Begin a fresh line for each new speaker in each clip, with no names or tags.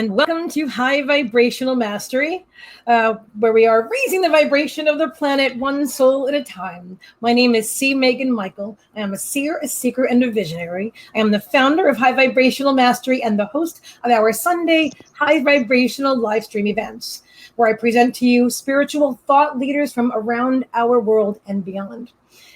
and welcome to High Vibrational Mastery, where we are raising the vibration of the planet one soul at a time. My name is Meagan Michael. I am a seer, a seeker, and a visionary. I am the founder of High Vibrational Mastery and the host of our Sunday High Vibrational live stream events, where I present to you spiritual thought leaders from around our world and beyond.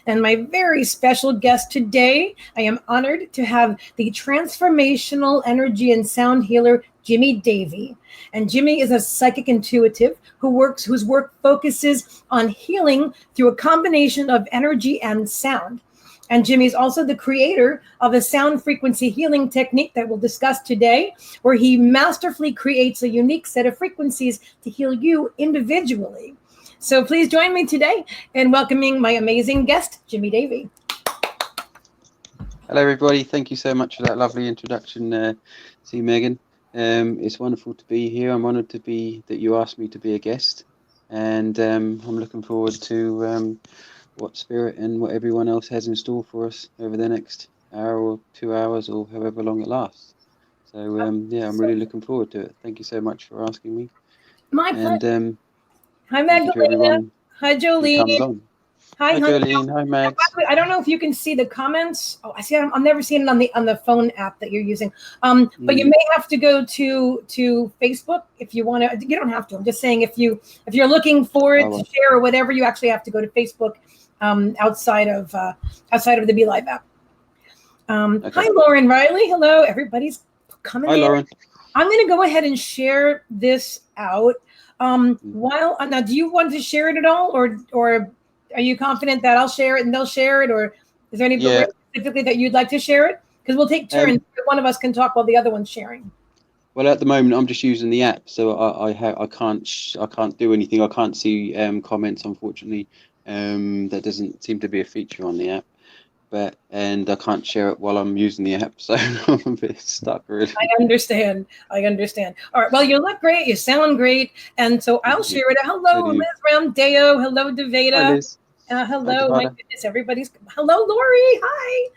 And my very special guest today, I am honored to have the transformational energy and sound healer, Jimmie Davey. And Jimmie is a psychic intuitive whose work focuses on healing through a combination of energy and sound. And Jimmie is also the creator of a sound frequency healing technique that we'll discuss today, where he masterfully creates a unique set of frequencies to heal you individually. So please join me today in welcoming my amazing guest, Jimmie Davey.
Hello, everybody. Thank you so much for that lovely introduction, Meagan. It's wonderful to be here. I'm honoured that you asked me to be a guest, and I'm looking forward to what Spirit and what everyone else has in store for us over the next hour or 2 hours or however long it lasts. So I'm really looking forward to it. Thank you so much for asking me.
My pleasure.
And
hi, Magdalena. Hi, Jolene. Hi,
Jolene. Hi, Max.
I don't know if you can see the comments. Oh, I see. I'm never seeing it on the phone app that you're using. But you may have to go to Facebook if you want to. You don't have to. I'm just saying if you're looking for it to share or whatever, you actually have to go to Facebook outside of the Be Live app. Okay. Hi, Lauren Riley. Hello, everybody's coming in. Hi, Lauren. I'm going to go ahead and share this out. Now, do you want to share it at all, or are you confident that I'll share it and they'll share it, or is there anybody specifically that you'd like to share it? Because we'll take turns. One of us can talk while the other one's sharing.
Well, at the moment, I'm just using the app, so I can't do anything. I can't see comments, unfortunately. That doesn't seem to be a feature on the app. And I can't share it while I'm using the app, so I'm a bit stuck, really.
I understand. All right. Well, you look great. You sound great. And so I'll share it. Hello, Liz Ramdeo. Hello, Deveda.
Hi, Liz.
Hello. My goodness, everybody's. Hello, Lori. Hi.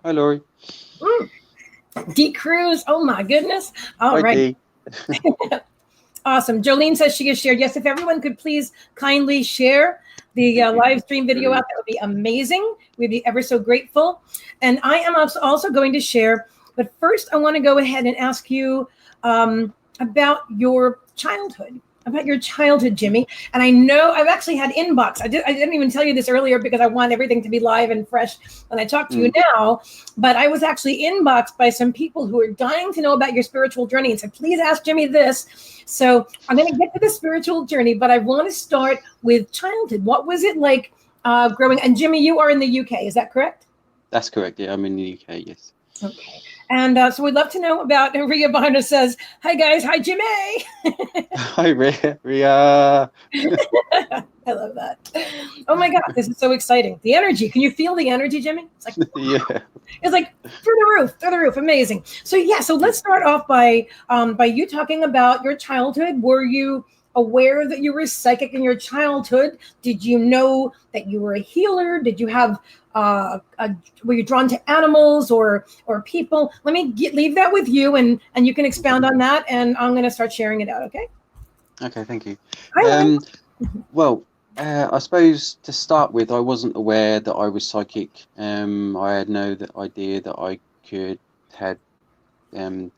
Hi, Lori.
D. Cruz. Oh, my goodness. All right. Awesome. Jolene says she has shared. Yes, if everyone could please kindly share the live stream video out, that would be amazing. We'd be ever so grateful. And I am also going to share, but first I want to go ahead and ask you about your childhood. Jimmie. And I know I've actually had inbox. I didn't even tell you this earlier because I want everything to be live and fresh when I talk to you now. But I was actually inboxed by some people who are dying to know about your spiritual journey and said, please ask Jimmie this. So I'm going to get to the spiritual journey, but I want to start with childhood. What was it like growing? And Jimmie, you are in the UK, is that correct?
That's correct. Yeah, I'm in the UK. Yes.
Okay. And so we'd love to know about, Ria Barner says, hi guys, hi Jimmie.
Hi Ria.
I love that. Oh my God, this is so exciting. The energy, can you feel the energy, Jimmie? It's like, it's like through the roof, amazing. So so let's start off by you talking about your childhood. Were you aware that you were psychic in your childhood? Did you know that you were a healer? Did you have were you drawn to animals or people? Let me leave that with you, and you can expound on that, and I'm going to start sharing it out. Okay.
Okay. Thank you. I suppose to start with, I wasn't aware that I was psychic. I had no idea that I had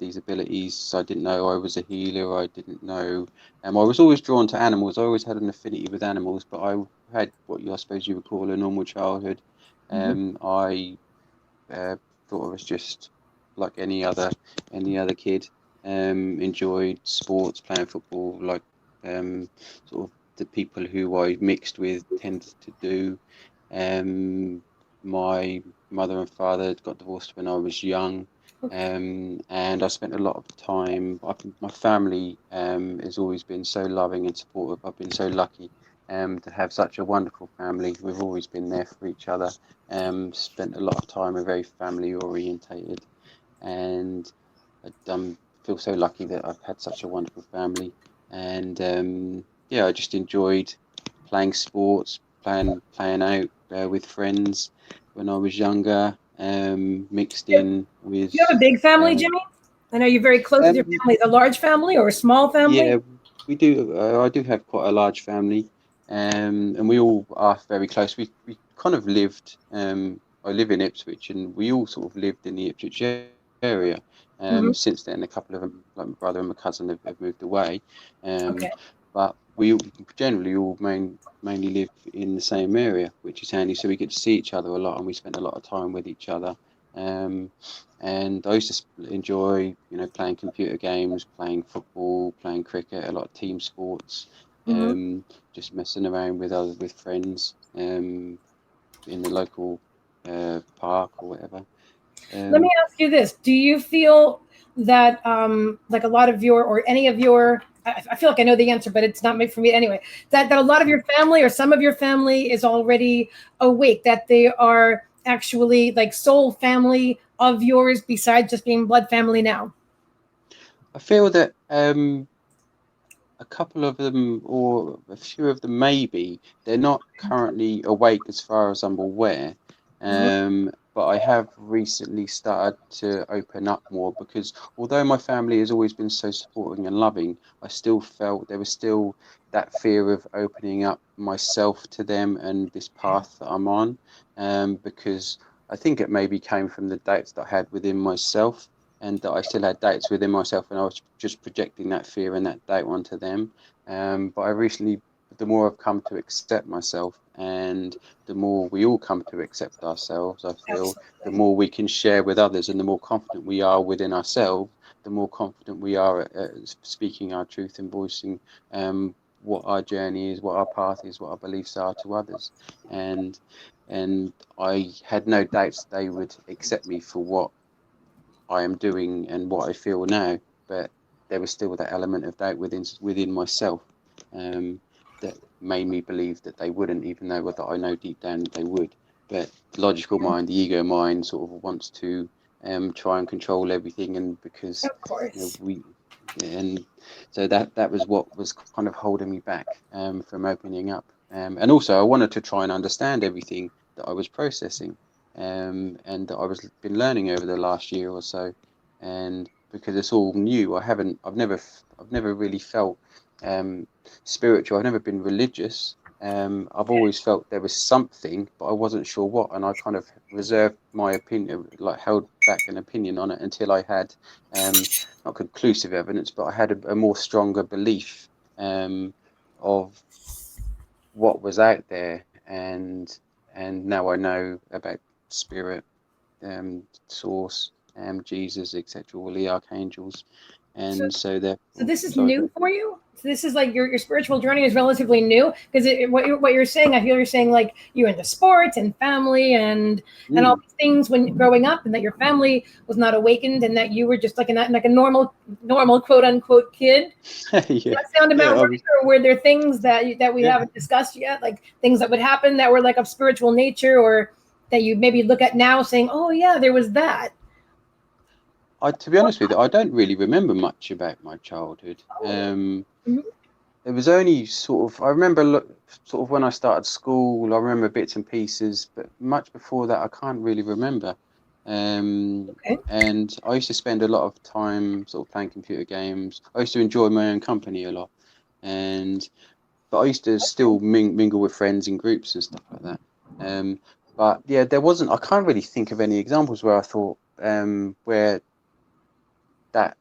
these abilities. I didn't know I was a healer. I didn't know. I was always drawn to animals. I always had an affinity with animals, but I had what I suppose you would call a normal childhood. I thought I was just like any other kid. Enjoyed sports, playing football, like sort of the people who I mixed with tended to do. My mother and father got divorced when I was young. And I spent a lot of time. My family has always been so loving and supportive. I've been so lucky to have such a wonderful family. We've always been there for each other. Spent a lot of time. We're very family orientated, and I feel so lucky that I've had such a wonderful family. And I just enjoyed playing sports, playing out with friends when I was younger. Mixed in with.
You have a big family, Jimmie? I know you're very close with your
Um,
family. A large family or a small family?
yeah, we do. I do have quite a large family, and we all are very close. We kind of lived. I live in Ipswich, and we all sort of lived in the Ipswich area.
Hmm.
Since then, a couple of them, like my brother and my cousin, have moved away.
Okay.
But we generally all mainly live in the same area, which is handy. So we get to see each other a lot, and we spend a lot of time with each other. Um, and I used to enjoy, playing computer games, playing football, playing cricket, a lot of team sports,
Hmm.
just messing around with friends, in the local park or whatever.
Let me
Um,
ask you this. Do you feel that like a lot of your or any of your I feel like I know the answer, but it's not made for me anyway. That a lot of your family or some of your family is already awake, that they are actually like soul family of yours besides just being blood family now.
I feel that a couple of them, or a few of them, maybe they're not currently awake as far as I'm aware.
Mhm.
But I have recently started to open up more because although my family has always been so supporting and loving, I still felt there was still that fear of opening up myself to them and this path that I'm on. Because I think it maybe came from the doubts that I had within myself, and that I still had doubts within myself, and I was just projecting that fear and that doubt onto them. But I recently, the more I've come to accept myself, and the more we all come to accept ourselves, I feel the
Absolutely.
more we can share with others, and the more confident we are within ourselves, the more confident we are at speaking our truth and voicing what our journey is, what our path is, what our beliefs are to others. And and I had no doubts they would accept me for what I am doing and what I feel now, but there was still that element of doubt within myself, that made me believe that they wouldn't, even though that I know deep down that they would. But the logical mind, the ego mind, sort of wants to try and control everything, and because
Of course.
we, and so that was what was kind of holding me back from opening up. And also, I wanted to try and understand everything that I was processing, and that I was been learning over the last year or so, and because it's all new, I've never really felt um, spiritual. I've never been religious. I've always felt there was something, but I wasn't sure what, and I kind of reserved my opinion, like held back an opinion on it until I had not conclusive evidence, but I had a more stronger belief of what was out there, and now I know about spirit, source, Jesus, etc., all the archangels,
So
and so
So
therefore,
this is
sorry,
new for you. So this is like your spiritual journey is relatively new because what you're saying, I feel you're saying like you're into sports and family and all
mm.
these things when growing up, and that your family was not awakened, and that you were just like a normal quote unquote kid. Does
Yeah,
that sound
yeah,
about
I
right,
was,
or were there things that we
yeah.
haven't discussed yet, like things that would happen that were like of spiritual nature, or that you maybe look at now saying, oh yeah, there was that.
To be honest with you, I don't really remember much about my childhood.
Oh. Mhm.
It was only sort of, I remember sort of when I started school, I remember bits and pieces, but much before that, I can't really remember.
Okay.
And I used to spend a lot of time sort of playing computer games. I used to enjoy my own company a lot, and but I used to still mingle with friends in groups and stuff like that. Um, but yeah, there wasn't. I can't really think of any examples where I thought where that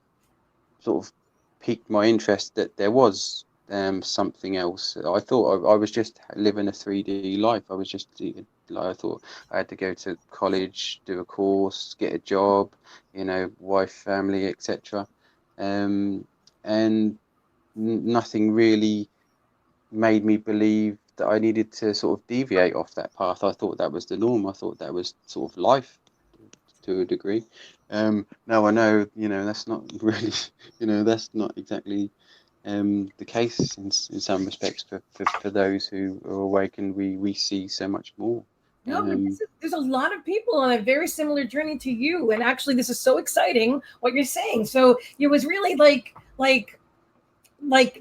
sort of piqued my interest, that there was something else. I thought I was just living a 3D life. I was just like, I thought I had to go to college, do a course, get a job, wife, family, etc. Um, and nothing really made me believe that I needed to sort of deviate off that path. I thought that was the norm. I thought that was sort of life to a degree. Now I know, that's not really, that's not exactly the case in some respects for those who are awakened. We see so much more.
No, but
Um,
there's a lot of people on a very similar journey to you, and actually, this is so exciting what you're saying. So it was really like like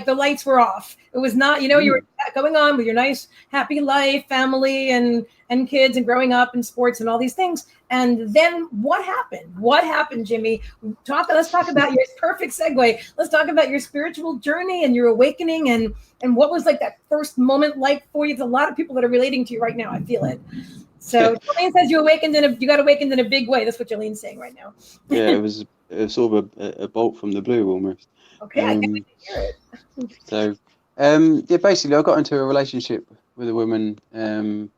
the lights were off. It was not, you were going on with your nice happy life, family and kids and growing up and sports and all these things. And then what happened, Jimmie? Let's talk about your perfect segue. Let's talk about your spiritual journey and your awakening, and what was like that first moment like for you. There's a lot of people that are relating to you right now. I feel it. So Jolene says you got awakened in a big way. That's what Jolene's saying right now.
Yeah, it was sort of a bolt from the blue almost.
Okay, I can't wait to hear it.
So, yeah, basically, I got into a relationship with a woman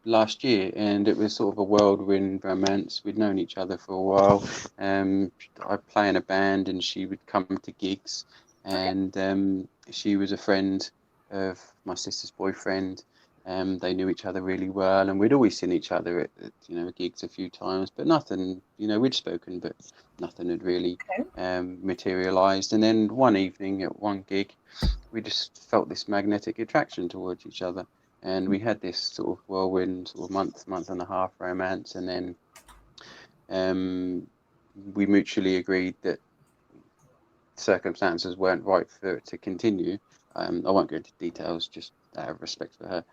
last year, and it was sort of a whirlwind romance. We'd known each other for a while. I play in a band, and she would come to gigs, and she was a friend of my sister's boyfriend. They knew each other really well, and we'd always seen each other at gigs a few times, but nothing. We'd spoken, but nothing had really materialized. And then one evening at one gig, we just felt this magnetic attraction towards each other, and we had this sort of whirlwind, sort of month and a half romance, and then we mutually agreed that circumstances weren't right for it to continue. I won't go into details, just out of respect for her,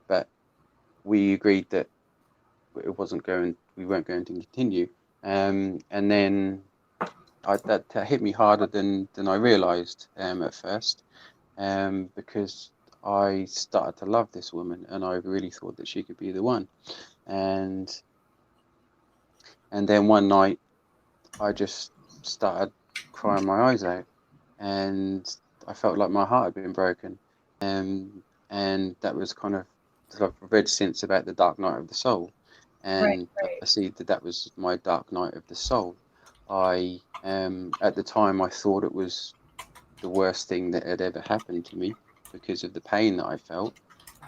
but we agreed that we weren't going to continue, and then that hit me harder than I realized at first, because I started to love this woman, and I really thought that she could be the one, and then one night I just started crying my eyes out, and I felt like my heart had been broken, and that was kind of, I've read since about the dark night of the soul, and
Right.
I see that was my dark night of the soul. I at the time I thought it was the worst thing that had ever happened to me because of the pain that I felt,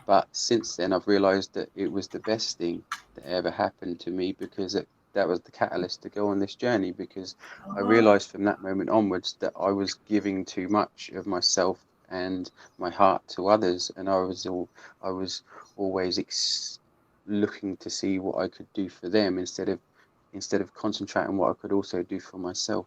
but since then I've realized that it was the best thing that ever happened to me, because that was the catalyst to go on this journey, because I realized from that moment onwards that I was giving too much of myself and my heart to others, and I was always looking to see what I could do for them instead of concentrating what I could also do for myself.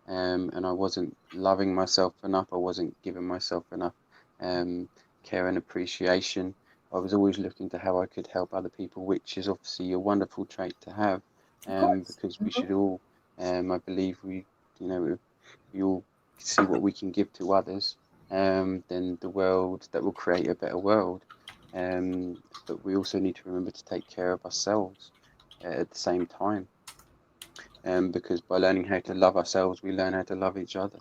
And I wasn't loving myself enough. I wasn't giving myself enough care and appreciation. I was always looking to how I could help other people, which is obviously a wonderful trait to have, because we should all, I believe if we all see what we can give to others, then that will create a better world. But we also need to remember to take care of ourselves at the same time, because by learning how to love ourselves, we learn how to love each other,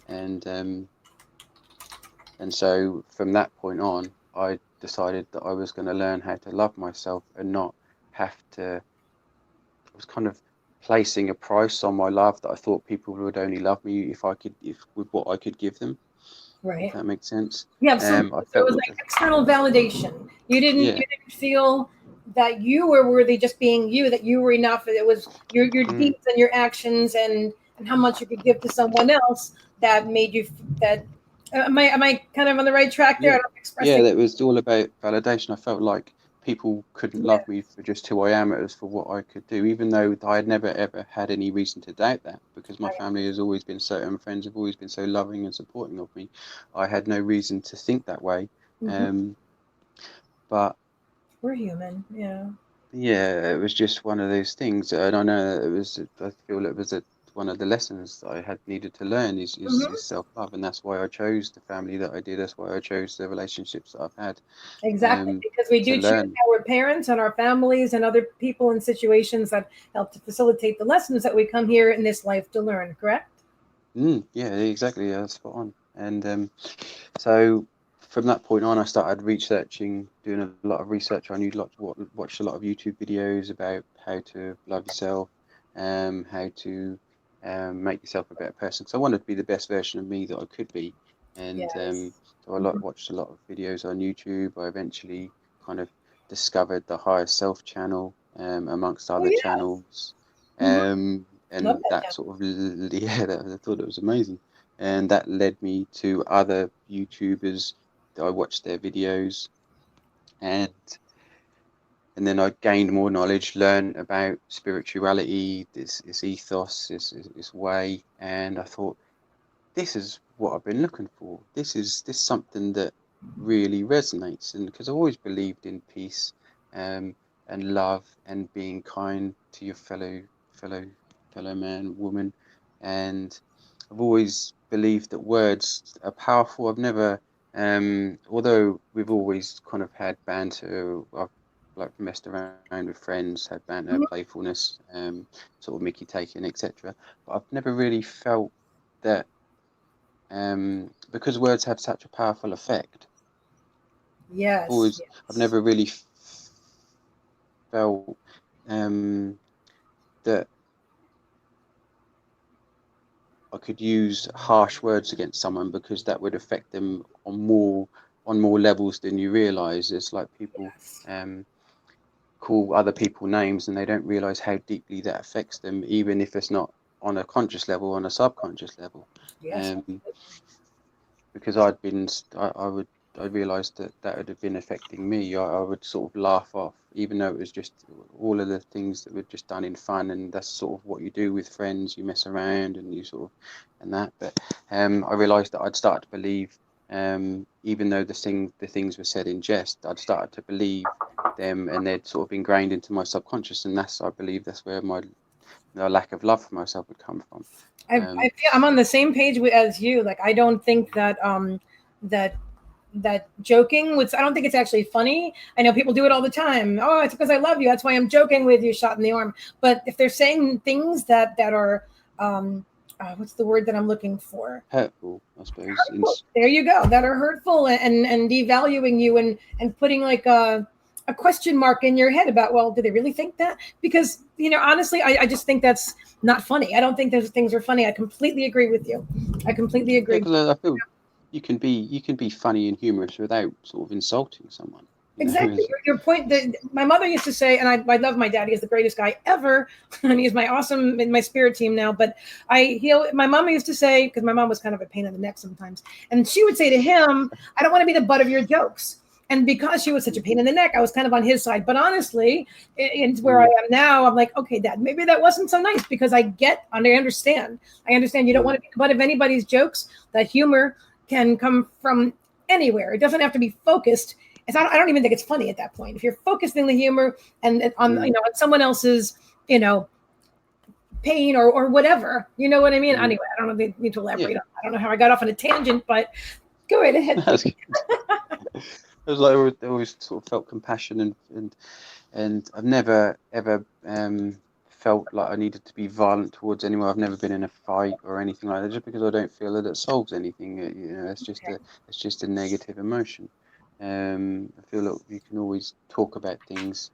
and so from that point on, I decided that I was going to learn how to love myself and not have to. I was kind of placing a price on my love, that I thought people would only love me if with what I could give them.
Right.
If that makes sense.
Yeah, absolutely.
I
So it
felt
was
that
like external validation. You
yeah.
didn't feel that you were worthy just being you, that you were enough. It was your
Mm.
deeds and your actions and how much you could give to someone else that made you that am I kind of on the right track there?
Yeah,
I don't express it.
that was all about validation. I felt like people couldn't
Yeah.
love me for just who I am. It was for what I could do, even though I had never ever had any reason to doubt that, because my family has always been so, and friends have always been so loving and supporting of me. I had no reason to think that way. But
We're human. Yeah.
yeah, it was just one of those things, and I know that I feel it was one of the lessons that I had needed to learn is self-love, and that's why I chose the family that I did. That's why I chose the relationships that I've had,
Exactly, because we
to
do choose
learn.
our parents and our families and other people and situations that help to facilitate the lessons that we come here in this life to learn, correct?
Yeah, exactly. Yeah, that's spot on. And so from that point on, I started researching, doing a lot of research. I knew watched a lot of YouTube videos about how to love yourself, how to make yourself a better person. So I wanted to be the best version of me that I could be, and
Yes.
so watched a lot of videos on YouTube. I eventually kind of discovered the Higher Self channel, amongst
Oh
other
yeah.
channels.
Mhm. Love
And
that
that
channel.
sort of I thought it was amazing, and that led me to other YouTubers that I watched their videos, and then I gained more knowledge, learned about spirituality, this ethos, this way, and I thought this is what I've been looking for. This something that really resonates, and because I've always believed in peace, and love, and being kind to your fellow fellow man, woman, and I've always believed that words are powerful. I've never, although we've always kind of had banter, I've like messed around with friends, had banter,
Mhm.
playfulness, sort of Mickey taking, etc. But I've never really felt that, because words have such a powerful effect.
Yes,
Always, I've
yes,
never really felt, that I could use harsh words against someone because that would affect them on more levels than you realize. It's like people,
yes,
call other people names and they don't realize how deeply that affects them, even if it's not on a conscious level, on a subconscious level.
yes,
Um,
absolutely.
because I realized that that would have been affecting me. I would sort of laugh off, even though it was just all of the things that were just done in fun, and that's sort of what you do with friends. You mess around and you sort of and that. But I realized that I'd started to believe, even though the things were said in jest, I'd started to believe them, and they'd sort of ingrained into my subconscious, and I believe that's where my lack of love for myself would come from.
I
Um,
feel I'm on the same page as you. Like, I don't think that that joking with, I don't think it's actually funny. I know people do it all the time. Oh, it's because I love you. That's why I'm joking with you. Shot in the arm. But if they're saying things that are what's the word that I'm looking for?
Hurtful, I suppose.
Hurtful. There you go. That are hurtful and devaluing you and putting like a question mark in your head about, well, do they really think that? Because, honestly, I just think that's not funny. I don't think those things are funny. I completely agree with you. I completely
Yeah,
agree.
because I feel you can be funny and humorous without sort of insulting someone. You know,
Exactly. Your point that my mother used to say, and I love my dad. He's the greatest guy ever, and he's my awesome in my spirit team now. But my mom used to say, because my mom was kind of a pain in the neck sometimes, and she would say to him, "I don't want to be the butt of your jokes." And because she was such a pain in the neck, I was kind of on his side. But honestly, it's where I
mm,
am now. I'm like, okay, Dad, maybe that wasn't so nice because I get, and I understand. I understand you don't want
mm,
to be the butt of anybody's jokes. That humor can come from anywhere. It doesn't have to be focused. I don't even think it's funny at that point. If you're focusing the humor and on
mm,
on someone else's pain or whatever, you know what I mean.
mm.
Anyway, I don't know. They need to
Yeah,
elaborate. I don't know how I got off on a tangent, but go right ahead, please.
that's good. It was like I always sort of felt compassion, and I've never ever, felt like I needed to be violent towards anyone. I've never been in a fight or anything like that, just because I don't feel that it solves anything.
Okay.
It's just a negative emotion. I feel like you can always talk about things.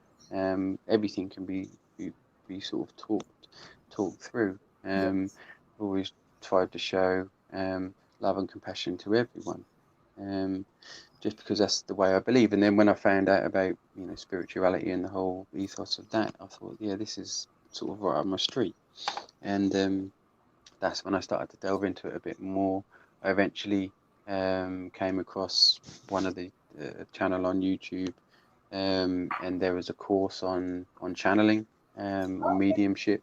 Everything can be sort of talked through.
Yes.
Always tried to show, love and compassion to everyone. Um, just because that's the way I believe. And then when I found out about, spirituality and the whole ethos of that, I thought, yeah, this is sort of right up my street. And that's when I started to delve into it a bit more. I eventually, came across one of the channel on YouTube, and there was a course on channeling, on mediumship,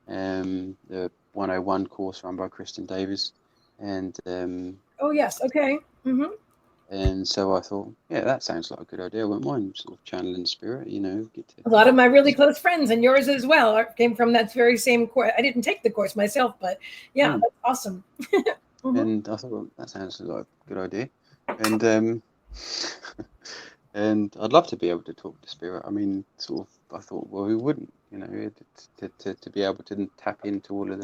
the 101 course run by Kristen Davis, and
Oh yes. Okay. Hmm.
so I thought, yeah, that sounds like a good idea. I wouldn't mind sort of channeling spirit, get to.
A lot of my really close friends and yours as well came from that very same course. I didn't take the course myself, but yeah,
Mm.
that's awesome. Hmm.
And I thought, well, that sounds like a good idea. And and I'd love to be able to talk to spirit. I mean, sort of, I thought, well, who wouldn't? To be able to tap into all of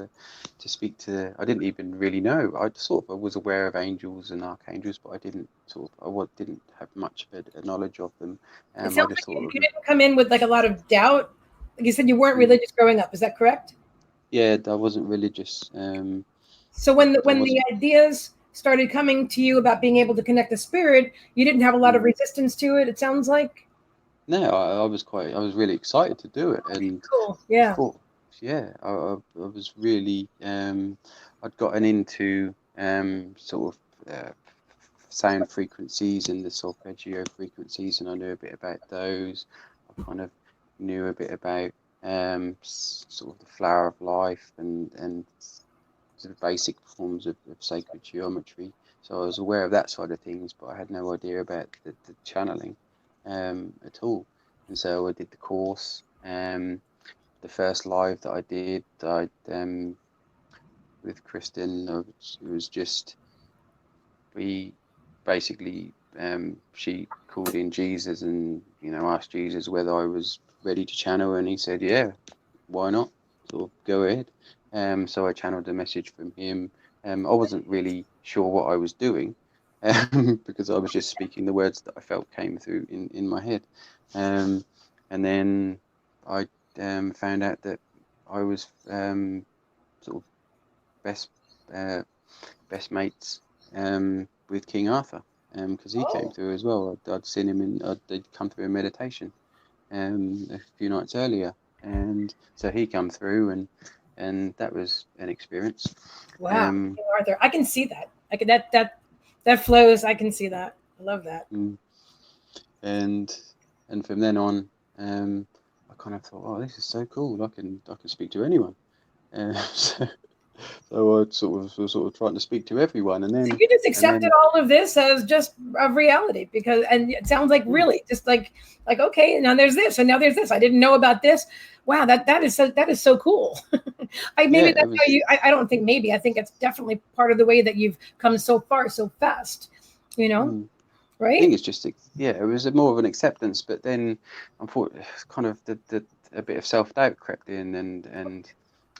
to speak to. I didn't even really know. I was aware of angels and archangels, but I didn't didn't have much of a knowledge of them.
It
I
sounds
just
like
thought,
you didn't come in with like a lot of doubt. Like you said, you weren't
mm,
religious growing up. Is that correct?
yeah, I wasn't religious.
So
I
when the
wasn't.
ideas started coming to you about being able to connect the spirit, you didn't have a lot of
Mm,
resistance to it. It sounds like.
no, I was really excited to do it, and
Cool.
I
Yeah.
thought, yeah, I was really, I'd gotten into, sort of, sound frequencies and the solfeggio frequencies, and I knew a bit about those. I kind of knew a bit about, sort of the flower of life, and the basic forms of sacred geometry. So I was aware of that side of things, but I had no idea about the channeling at all. And so I did the course. The first live that I did, with Kristen, it was just, we basically, she called in Jesus and, asked Jesus whether I was ready to channel, and he said, yeah, why not? Sort of go ahead. So I channeled a message from him. I wasn't really sure what I was doing, because I was just speaking the words that I felt came through in my head. And then I found out that I was sort of best best mates with King Arthur, because he came
Oh,
through as well. I'd seen him they'd come through in meditation a few nights earlier, and so he come through, and that was an experience.
wow,
Um,
King Arthur. I can see that. I can that flows. I can see that. I love that.
mm, and from then on, I kind of thought, oh, this is so cool. I can speak to anyone. So, so I was sort of trying to speak to everyone, and
So
then
you just
and
accepted
then
all of this as just a reality because, and it sounds like
yeah,
really just like okay, now there's this and now there's this. I didn't know about this. Wow, that is so cool. I
yeah,
maybe
it
that's how
was.
you. I don't think maybe. I think it's definitely part of the way that you've come so far so fast. You know,
Mm. I
right?
think it's just, yeah, it was more of an acceptance, but then I thought kind of the a bit of self-doubt crept in, and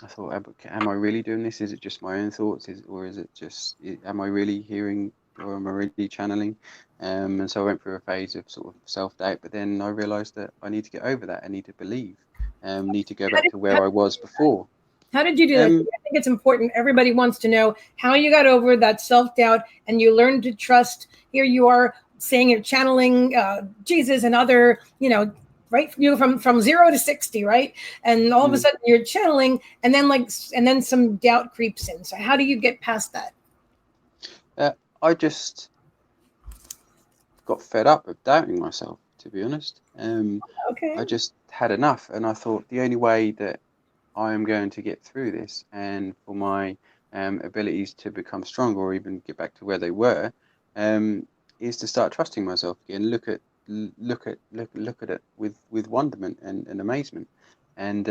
I thought, am I really doing this? Is it just my own thoughts, or is it just, am I really hearing, or am I really channeling? And so I went through a phase of sort of self-doubt, but then I realized that I need to get over that. I need to believe, need to go
How
back
did,
to
how,
where I was before.
how did you do that?
Um,
I think it's important. Everybody wants to know how you got over that self doubt and you learned to trust. Here you are saying you're channeling Jesus and other, right? You from 0 to 60, right? And all of a
mm,
sudden you're channeling, and then some doubt creeps in. So how do you get past that?
uh, I just got fed up of doubting myself, to be honest.
Okay.
I just had enough, and I thought the only way that I am going to get through this, and for my abilities to become stronger or even get back to where they were, um, is to start trusting myself again. Look at it with wonderment and amazement, and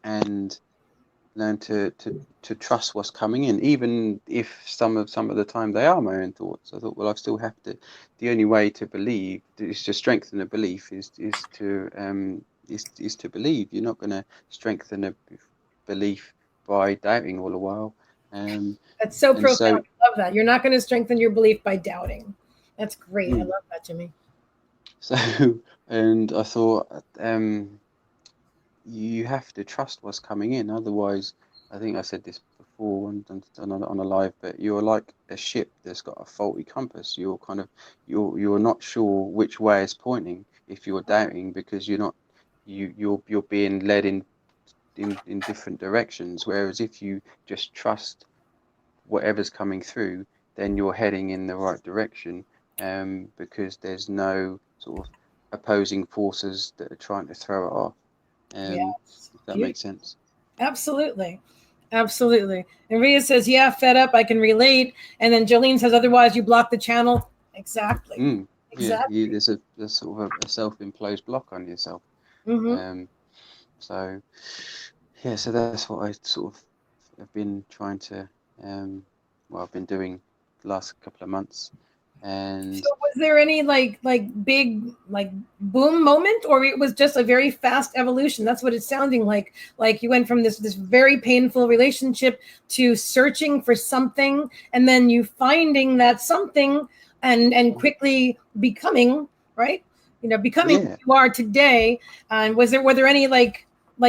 and learn to trust what's coming in, even if some of the time they are my own thoughts. I thought, well, I still have to. The only way to believe is to strengthen a belief is to believe. You're not going to strengthen a belief by doubting all the while. Um,
That's so
and
profound.
so,
I love that. You're not going to strengthen your belief by doubting. That's great. I
mm,
love that, Jimmy.
so, and I thought, you have to trust what's coming in. Otherwise, I think I said this before on a live, but you're like a ship that's got a faulty compass. You're kind of you're not sure which way it's pointing if you're doubting, because you're being led in different directions. Whereas if you just trust whatever's coming through, then you're heading in the right direction, because there's no sort of opposing forces that are trying to throw it off.
Yes.
If that makes
Beautiful.
sense.
Absolutely. Absolutely. And Rhea says, yeah, fed up. I can relate. And then Jolene says, otherwise you block the channel. Exactly.
Yeah,
Exactly.
there's sort of a self-imposed block on yourself.
Mm-hmm.
Um, so yeah, so that's what I sort of have been trying to, I've been doing the last couple of months,
So
and
was there any big boom moment, or it was just a very fast evolution? That's what it's sounding like. Like you went from this very painful relationship to searching for something, and then you finding that something, and quickly becoming, right. Becoming who
yeah,
you are today. And were there any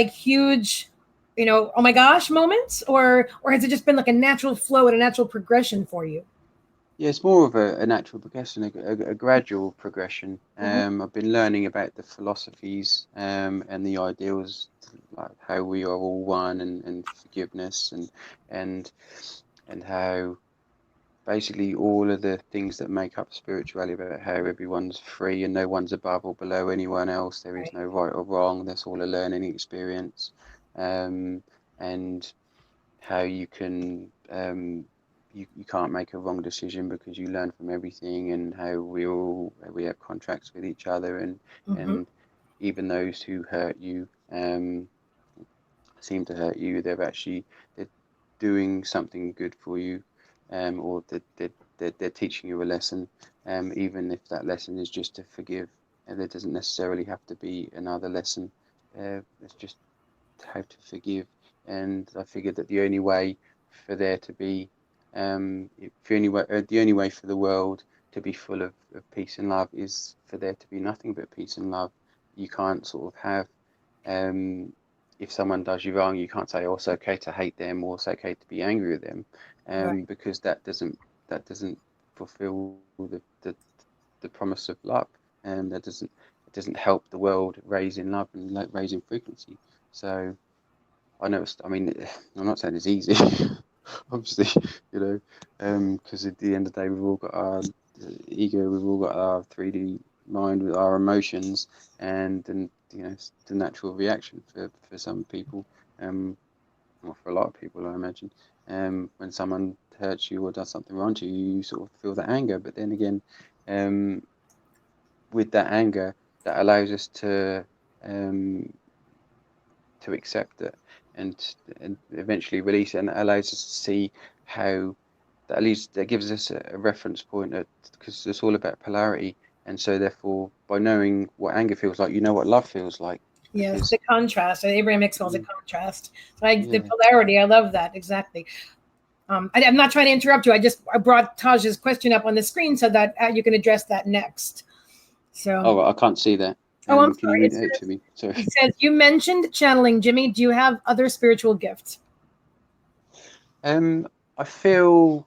huge, oh my gosh moments, or has it just been like a natural flow and a natural progression for you?
yeah, it's more of a natural progression, a gradual progression.
Mhm.
I've been learning about the philosophies, and the ideals, like how we are all one, and forgiveness, and and how basically all of the things that make up spirituality, about how everyone's free and no one's above or below anyone else. There is
Right.
no right or wrong. That's all a learning experience. And how you can you can't make a wrong decision because you learn from everything, and how we have contracts with each other,
Mm-hmm.
and even those who hurt you seem to hurt you, they're doing something good for you, or they're teaching you a lesson, even if that lesson is just to forgive, and there doesn't necessarily have to be another lesson. It's just how to forgive. And I figured that the only way for there to be, the only way for the world to be full of peace and love is for there to be nothing but peace and love. You can't sort of have, um, if someone does you wrong, you can't say, oh, it's okay to hate them, or it's okay to be angry with them,
Right.
because that doesn't fulfill the promise of love, and it doesn't help the world raise in love and like raise in frequency. So I know I mean, I'm not saying it's easy, obviously, because at the end of the day, we've all got our ego, we've all got our 3D mind with our emotions, and it's the natural reaction for some people, or for a lot of people, I imagine. When someone hurts you or does something wrong to you, you sort of feel that anger. But then again, um, with that anger, that allows us um, to accept it, and eventually release it, and it allows us to see how that, at least that gives us a reference point, because it's all about polarity. And so therefore, by knowing what anger feels like, you know what love feels like,
Yes,
because
the contrast. Abraham Hicks calls it contrast. The
yeah.
polarity. I love that exactly. I'm not trying to interrupt you. I brought Taj's question up on the screen so that you can address that next. So,
Oh, I can't see that.
oh, I'm
Can you
sorry.
read it out to me? Sorry.
It says you mentioned channeling, Jimmie. Do you have other spiritual gifts?
I feel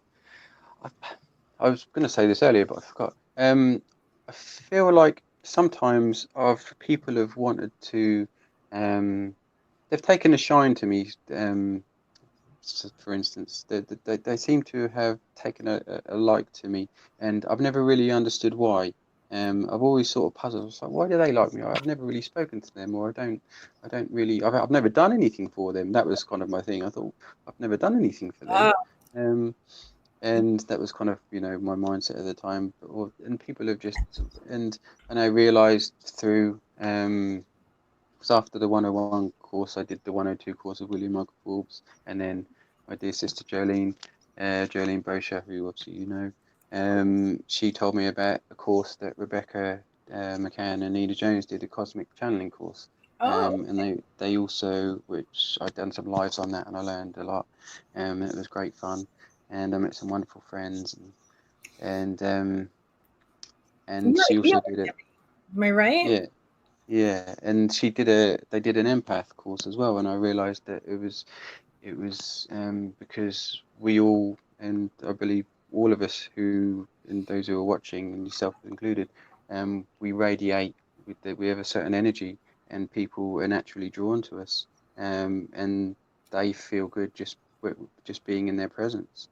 I, I was going to say this earlier, but I forgot. I feel like sometimes of people have wanted to, um, they've taken a shine to me. For instance, they seem to have taken a like to me, and I've never really understood why. I've always sort of puzzled. I was like, why do they like me? I've never really spoken to them, or I don't really. I've never done anything for them. That was kind of my thing. I thought I've never done anything for them.
Ah,
Um, and that was kind of my mindset at the time. And people have just, and I realized through, because after the 101 course, I did the 102 course of William Michael Forbes, and then my dear sister Jolene Brosher, who obviously she told me about a course that Rebecca McCann and Nina Jones did, a cosmic channeling course.
oh,
And they also, which I'd done some lives on that, and I learned a lot. It was great fun, and I met some wonderful friends, and and
you're
she
a
also
healer,
did it.
am I right?
Yeah, yeah, and they did an empath course as well, and I realized that it was because we all, and I believe all of us who, and those who are watching, and yourself included, we radiate we have a certain energy, and people are naturally drawn to us, and they feel good just being in their presence,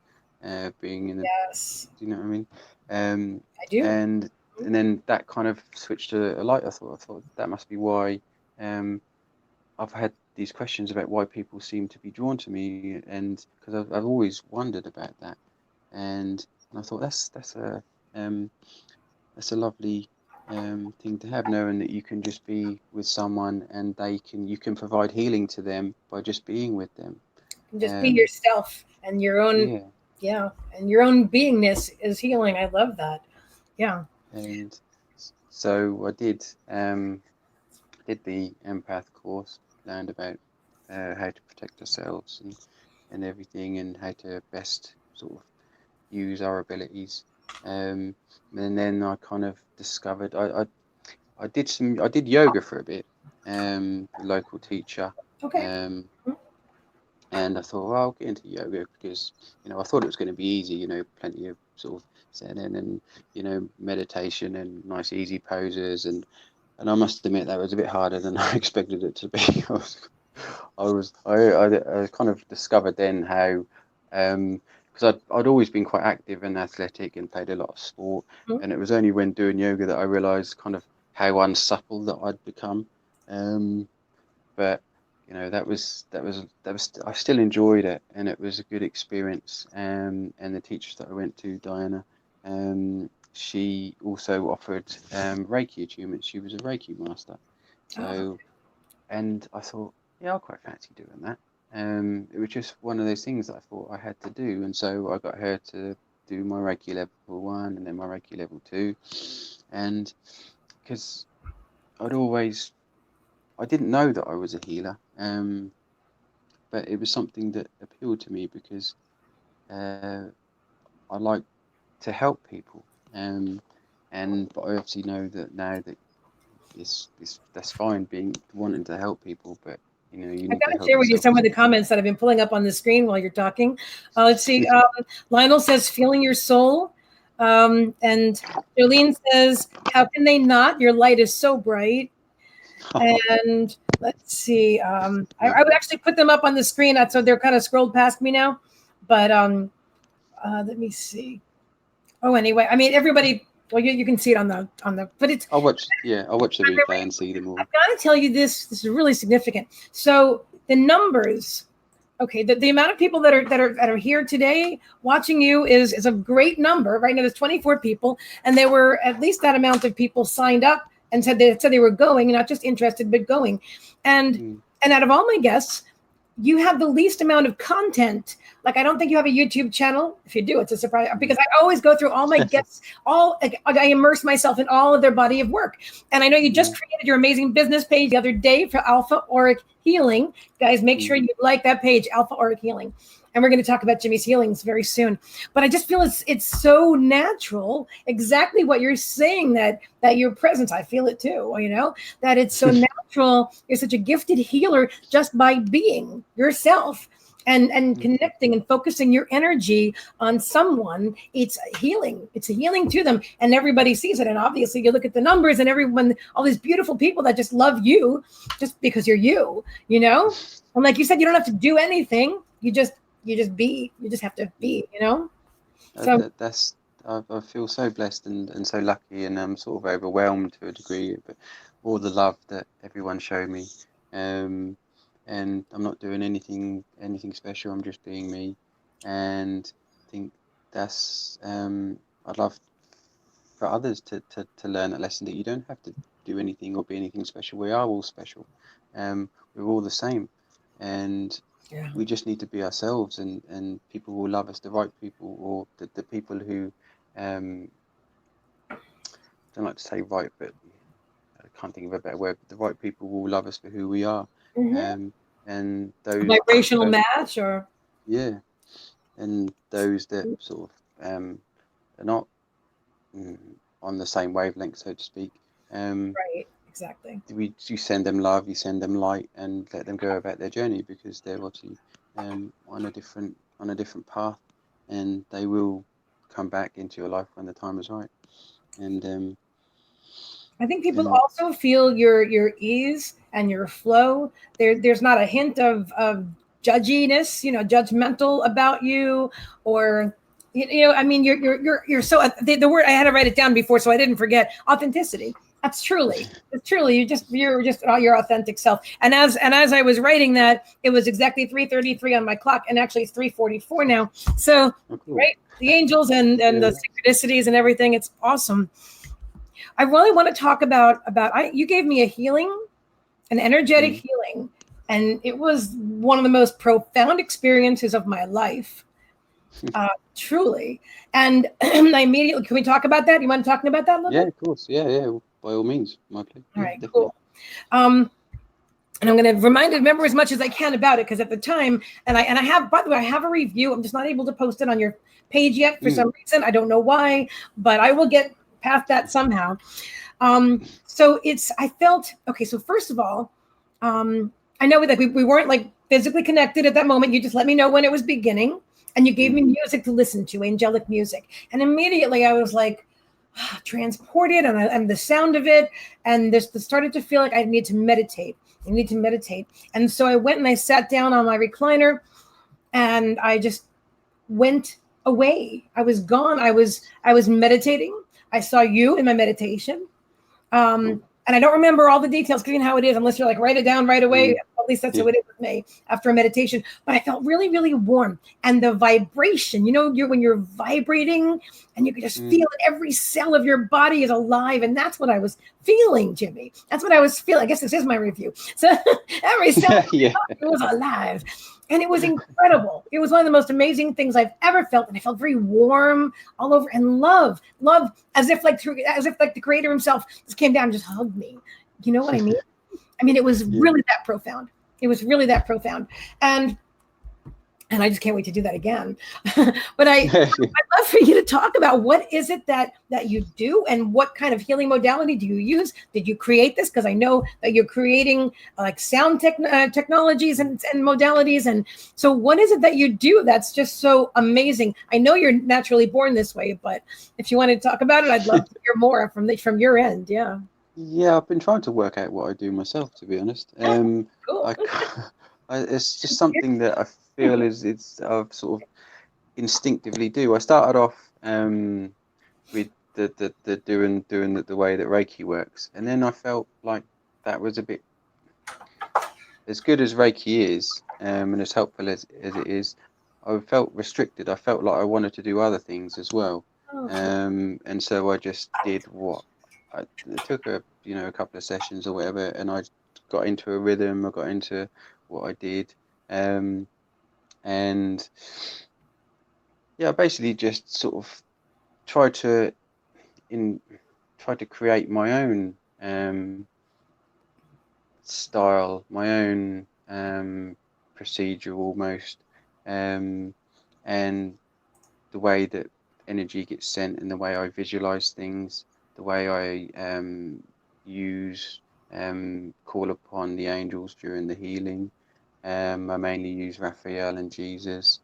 being in the,
Yes,
do you know what I mean? Um,
I do.
and then that kind of switched to a light. I thought that must be why, um, I've had these questions about why people seem to be drawn to me, and because I've always wondered about that, and I thought um, that's a lovely thing to have, knowing that you can just be with someone, and you can provide healing to them by just being with them.
And just be
Um,
yourself and your own,
yeah,
yeah, and your own beingness is healing. I love that. Yeah.
and so I did the empath course, learned about how to protect ourselves, and everything, and how to best sort of use our abilities. And then I kind of discovered I did yoga for a bit, with a local teacher,
Okay.
um, and I thought, well, I'll get into yoga because I thought it was going to be easy, plenty of sort of Zen and meditation and nice easy poses, and I must admit that was a bit harder than I expected it to be. I kind of discovered then how, because I'd always been quite active and athletic and played a lot of sport,
Mhm.
and it was only when doing yoga that I realised kind of how unsupple that I'd become. But that was I still enjoyed it, and it was a good experience. And the teachers that I went to, Diana, she also offered Reiki attunement. She was a Reiki master. So, and I thought, yeah, I quite fancy doing that. It was just one of those things that I thought I had to do, and so I got her to do my Reiki level 1 and then my Reiki level 2, and because I didn't know that I was a healer, but it was something that appealed to me because I like to help people, but I obviously know that now that that's fine being wanting to help people, but you
I've
need
got
to
to
help
share with you
yourself
some
as
of the
well.
comments that I've been pulling up on the screen while you're talking. Let's see. Lionel says, feeling your soul. And Jolene says, how can they not? Your light is so bright. And let's see. I would actually put them up on the screen, so they're kind of scrolled past me now. But let me see. Oh, anyway, I mean, everybody. Well, you can see it on the. But it's.
I'll watch the replay and see them all.
I've got to tell you this. This is really significant. So the numbers. Okay, the amount of people that are here today watching you is a great number. Right now, there's 24 people, and there were at least that amount of people signed up and said they were going, not just interested, but going. And out of all my guests, you have the least amount of content. Like, I don't think you have a YouTube channel. If you do, it's a surprise, because I always go through all my guests, I immerse myself in all of their body of work. And I know you just created your amazing business page the other day for Alpha Auric Healing. Guys, make sure you like that page, Alpha Auric Healing. And we're going to talk about Jimmie's healings very soon. But I just feel it's so natural, exactly what you're saying, that your presence, I feel it too, that it's so natural. You're such a gifted healer just by being yourself and connecting and focusing your energy on someone. It's healing. It's a healing to them. And everybody sees it. And obviously you look at the numbers and everyone, all these beautiful people that just love you just because you're you, And like you said, you don't have to do anything. You just be. You just have to be, So
I feel so blessed and so lucky, and I'm sort of overwhelmed to a degree, but all the love that everyone showed me, and I'm not doing anything special. I'm just being me, and I think that's I'd love for others to learn that lesson, that you don't have to do anything or be anything special. We are all special. We're all the same, and we just need to be ourselves, and people will love us, the right people, or the people who I don't like to say right, but I can't think of a better word, but the right people will love us for who we are. And those
vibrational match, or
and those that sort of are not on the same wavelength, so to speak,
right, exactly.
You send them love, you send them light, and let them go about their journey, because they're obviously on a different path, and they will come back into your life when the time is right. And
I think people also feel your ease and your flow. There's not a hint of judginess, judgmental about you, or I mean, you're so the word, I had to write it down before so I didn't forget: authenticity. It's truly you're just your authentic self. And as I was writing that, it was exactly 3:33 on my clock, and actually it's 3:44 now. So right, the angels and the synchronicities and everything, it's awesome. I really want to talk about you gave me a healing, an energetic healing, and it was one of the most profound experiences of my life. Truly. And I immediately, can we talk about that? You want to talk about that a little bit?
Of course. Yeah, by all means, Michael.
All right, definitely. Cool. And I'm going to remember as much as I can about it, because at the time, and I have, by the way, I have a review. I'm just not able to post it on your page yet for some reason. I don't know why, but I will get past that somehow. So I felt, okay, so first of all, I know that we weren't like physically connected at that moment. You just let me know when it was beginning, and you gave me music to listen to, angelic music. And immediately I was like transported, and the sound of it, and this started to feel like I need to meditate. And so I went and I sat down on my recliner, and I just went away. I was gone. I was meditating. I saw you in my meditation. And I don't remember all the details because you know how it is, unless you're like write it down right away. At least that's how it is with me after a meditation. But I felt really, really warm. And the vibration, you know, when you're vibrating and you can just feel it, every cell of your body is alive. And that's what I was feeling, Jimmie. That's what I was feeling. I guess this is my review. So every cell of my body was alive. And it was incredible. It was one of the most amazing things I've ever felt. And I felt very warm all over, and love, as if like the creator himself just came down and just hugged me. You know what I mean? I mean, it was really that profound. It was really that profound. And I just can't wait to do that again. But I'd love for you to talk about what is it that you do and what kind of healing modality do you use? Did you create this? Because I know that you're creating like sound technologies and modalities. And so what is it that you do that's just so amazing? I know you're naturally born this way, but if you want to talk about it, I'd love to hear more from your end. Yeah.
Yeah, I've been trying to work out what I do myself, to be honest.
Cool.
It's just something that I feel I sort of instinctively do. I started off with the doing the way that Reiki works, and then I felt like that was a bit, as good as Reiki is, and as helpful as it is, I felt restricted. I felt like I wanted to do other things as well, and so I just did what it took a couple of sessions or whatever, and I got into a rhythm. I got into what I did, and yeah, I basically just sort of tried to create my own style, my own procedure almost, and the way that energy gets sent and the way I visualize things, the way I use call upon the angels during the healing. I mainly use Raphael and Jesus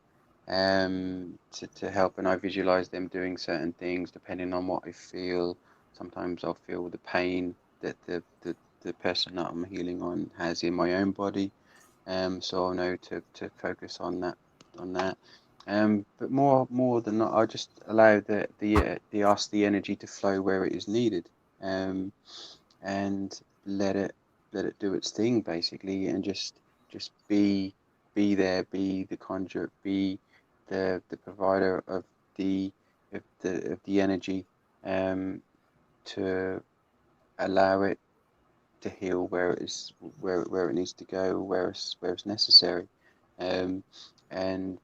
to help, and I visualize them doing certain things depending on what I feel. Sometimes I'll feel the pain that the person that I'm healing on has in my own body, so I'll know to focus on that. But more than that, I just allow ask the energy to flow where it is needed, and let it do its thing basically, and just be there, be the conduit, be the provider of the energy, to allow it to heal where it needs to go, where it's necessary, and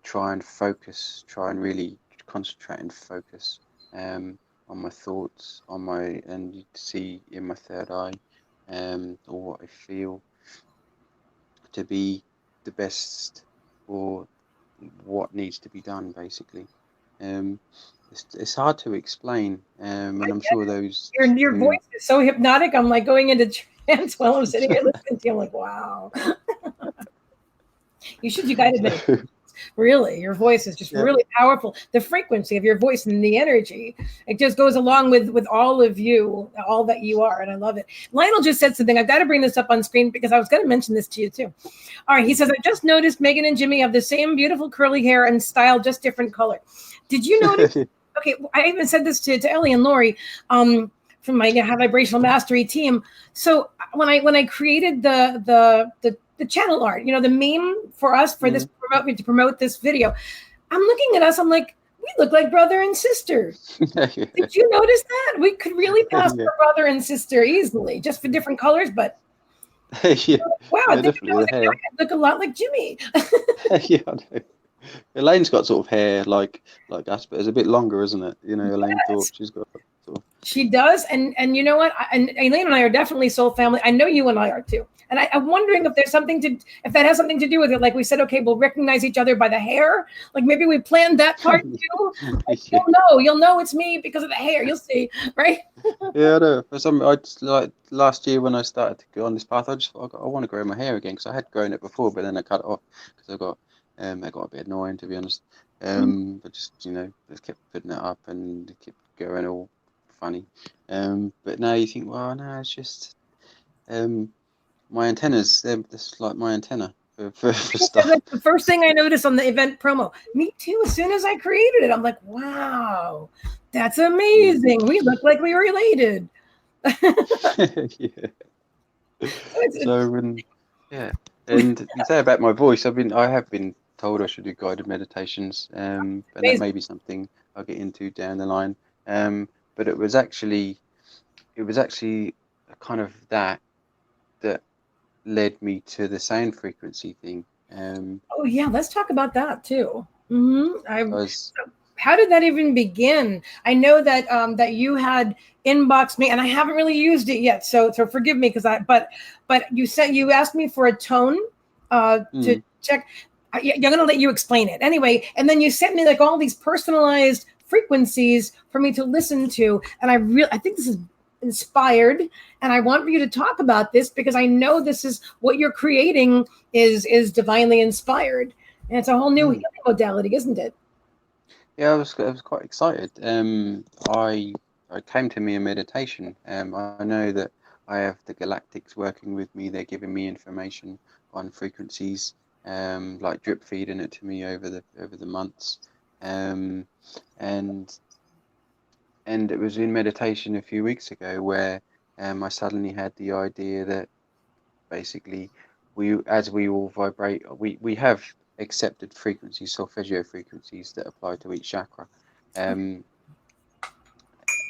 try and really concentrate and focus on my thoughts, and you see in my third eye, or what I feel to be the best, or what needs to be done basically. It's hard to explain, and I'm sure those
your voice is so hypnotic. I'm like going into trance while I'm sitting here listening to you. I'm like, wow. You should do guided meditation. Really, your voice is just really powerful. The frequency of your voice and the energy, it just goes along with all of you, all that you are, and I love it. Lionel just said something. I've got to bring this up on screen because I was going to mention this to you too. All right, he says, I just noticed Meagan and Jimmie have the same beautiful curly hair and style, just different color. Did you notice? Okay, I even said this to Ellie and Lori from my High Vibrational Mastery team. So when I created the channel art, you know, the meme for us for this to promote this video, I'm looking at us. I'm like, we look like brother and sister. Did you notice that? We could really pass for brother and sister easily, just for different colors. But wow, I think I look a lot like Jimmie.
Yeah, I know. Elaine's got sort of hair like us, but it's a bit longer, isn't it? You know, Elaine Thorpe, she's got sort of.
She does, and you know what? And Elaine and I are definitely soul family. I know you and I are too. And I'm wondering if that has something to do with it. Like we said, okay, we'll recognize each other by the hair. Like maybe we planned that part too. Like, you'll know it's me because of the hair. You'll see, right?
Yeah, I know. For some, I just, like last year when I started to go on this path, I want to grow my hair again because I had grown it before, but then I cut it off because it got a bit annoying, to be honest. But just just kept putting it up and it kept going all funny. But now you think, well, no, it's just my antennas. They're just like my antenna for stuff.
That's the first thing I noticed on the event promo. Me too. As soon as I created it, I'm like, wow, that's amazing. We look like we related.
Yeah.
It's
So, yeah, and you say about my voice, I have been told I should do guided meditations, and that
amazing.
may be something I'll get into down the line. But it was actually kind of that led me to the sound frequency thing.
Oh yeah, let's talk about that too. I
Because
How did that even begin? I know that that you had inboxed me, and I haven't really used it yet. So forgive me because but you asked me for a tone to
mm,
check. I'm gonna let you explain it anyway, and then you sent me like all these personalized frequencies for me to listen to, and I think this is inspired, and I want for you to talk about this because I know this is what you're creating is divinely inspired, and it's a whole new
mm.
healing modality, isn't it?
Yeah, I was quite excited. I came to me in meditation. I know that I have the galactics working with me. They're giving me information on frequencies, like drip feeding it to me over the months. Um, and and it was in meditation a few weeks ago where I suddenly had the idea that basically as we all vibrate, we have accepted frequencies, solfeggio frequencies that apply to each chakra. Um,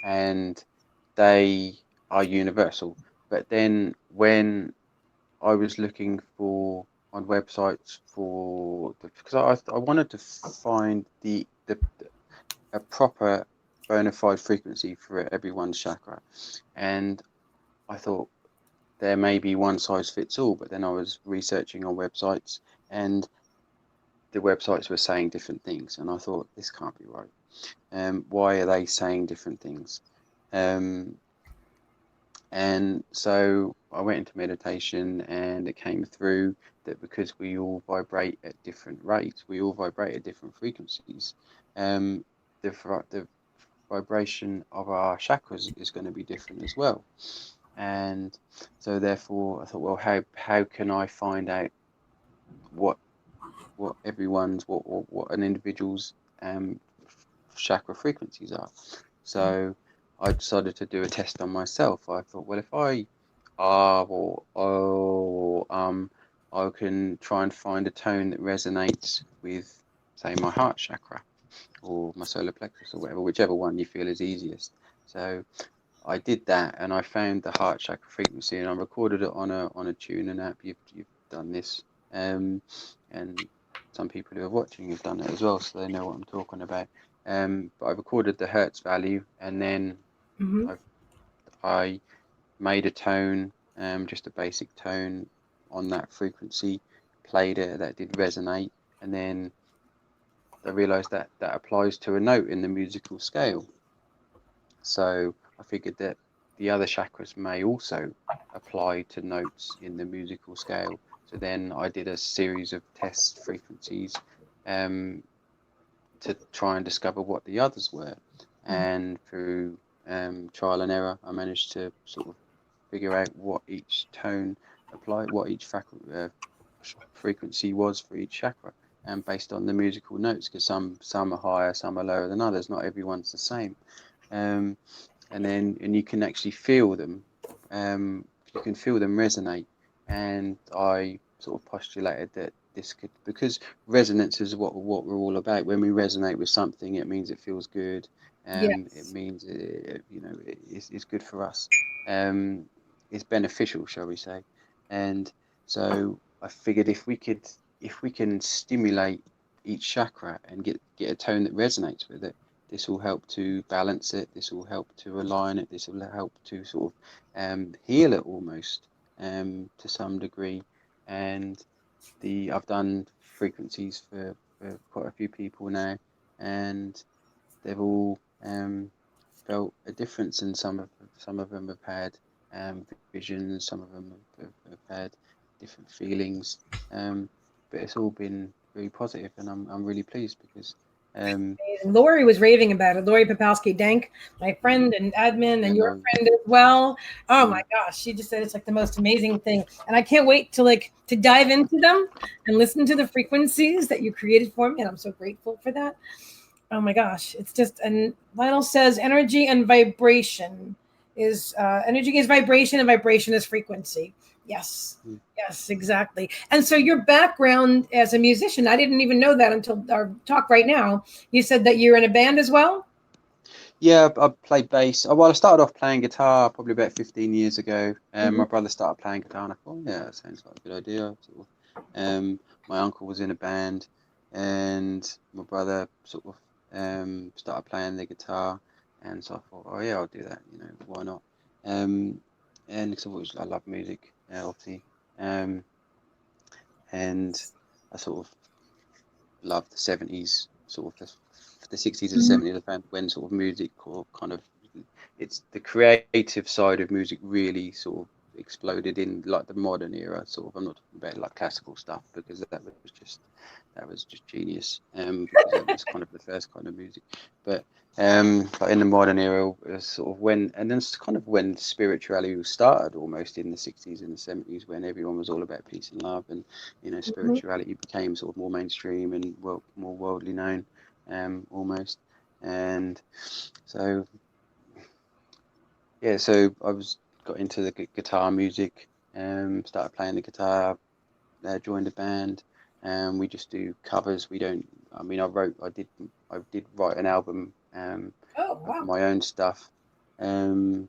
and they are universal. But then when I was looking for on websites because I wanted to find the a proper bona fide frequency for everyone's chakra, and I thought there may be one size fits all. But then I was researching on websites, and the websites were saying different things, and I thought this can't be right. Why are they saying different things? Um, And so I went into meditation, and it came through that because we all vibrate at different rates, we all vibrate at different frequencies. Um, the vibration of our chakras is going to be different as well. And so therefore, I thought, well, how can I find out what what an individual's chakra frequencies are? So I decided to do a test on myself. I thought, well, if I or oh I can try and find a tone that resonates with, say, my heart chakra or my solar plexus or whatever, whichever one you feel is easiest. So I did that, and I found the heart chakra frequency, and I recorded it on a tuning app. You've done this, and some people who are watching have done it as well, so they know what I'm talking about. But I recorded the hertz value, and then
Mm-hmm.
I've I made a tone, just a basic tone on that frequency, played it, that did resonate, and then I realised that that applies to a note in the musical scale. So I figured that the other chakras may also apply to notes in the musical scale. So then I did a series of test frequencies um, to try and discover what the others were. And through trial and error, I managed to sort of figure out what each tone applied, what each frequency was for each chakra, and based on the musical notes, because some are higher, some are lower than others. Not everyone's the same. Um, and you can actually feel them. You can feel them resonate. And I sort of postulated that this could, because resonance is what we're all about. When we resonate with something, it means it feels good. It
Yes.
means it's good for us. Um, it's beneficial, shall we say? And so I figured if we can stimulate each chakra and get a tone that resonates with it, this will help to balance it. This will help to align it. This will help to sort of heal it almost to some degree. And I've done frequencies for quite a few people now, and they've all felt a difference. And some of them have had visions. Some of them have had different feelings. But it's all been very positive, and I'm really pleased because
And Lori was raving about it. Lori Papowski Dank, my friend and admin,
yeah,
and your
Laurie.
friend as well. Oh my
Mm,
gosh, she just said it's like the most amazing thing, and I can't wait to dive into them and listen to the frequencies that you created for me. And I'm so grateful for that. Oh my gosh, it's just, and Lionel says energy and vibration energy is vibration, and vibration is frequency. Yes.
Mm.
Yes, exactly. And so your background as a musician, I didn't even know that until our talk right now. You said that you're in a band as well?
Yeah, I played bass. Well, I started off playing guitar probably about 15 years ago.
Mhm.
My brother started playing guitar, and I thought, yeah, that sounds like a good idea. My uncle was in a band, and my brother sort of started playing the guitar, and so I thought, oh yeah, I'll do that. You know, why not? Um, and because I love music, obviously, and I sort of love the 70s, sort of the 60s and
Mhm.
70s. I found when sort of music or kind of it's the creative side of music really sort of exploded in like the modern era. Sort of, I'm not talking about like classical stuff because that was just genius. Because that was kind of the first kind of music, but like in the modern era, sort of when, and then it's kind of when spirituality was started almost in the 60s and the 70s when everyone was all about peace and love, and you know,
Mhm.
spirituality became sort of more mainstream and more worldly known, almost. And so yeah, so I was got into the guitar music, started playing the guitar, joined a band, and we just do covers. We don't. I mean, I did write an album,
Oh,
of
wow.
my own stuff, um,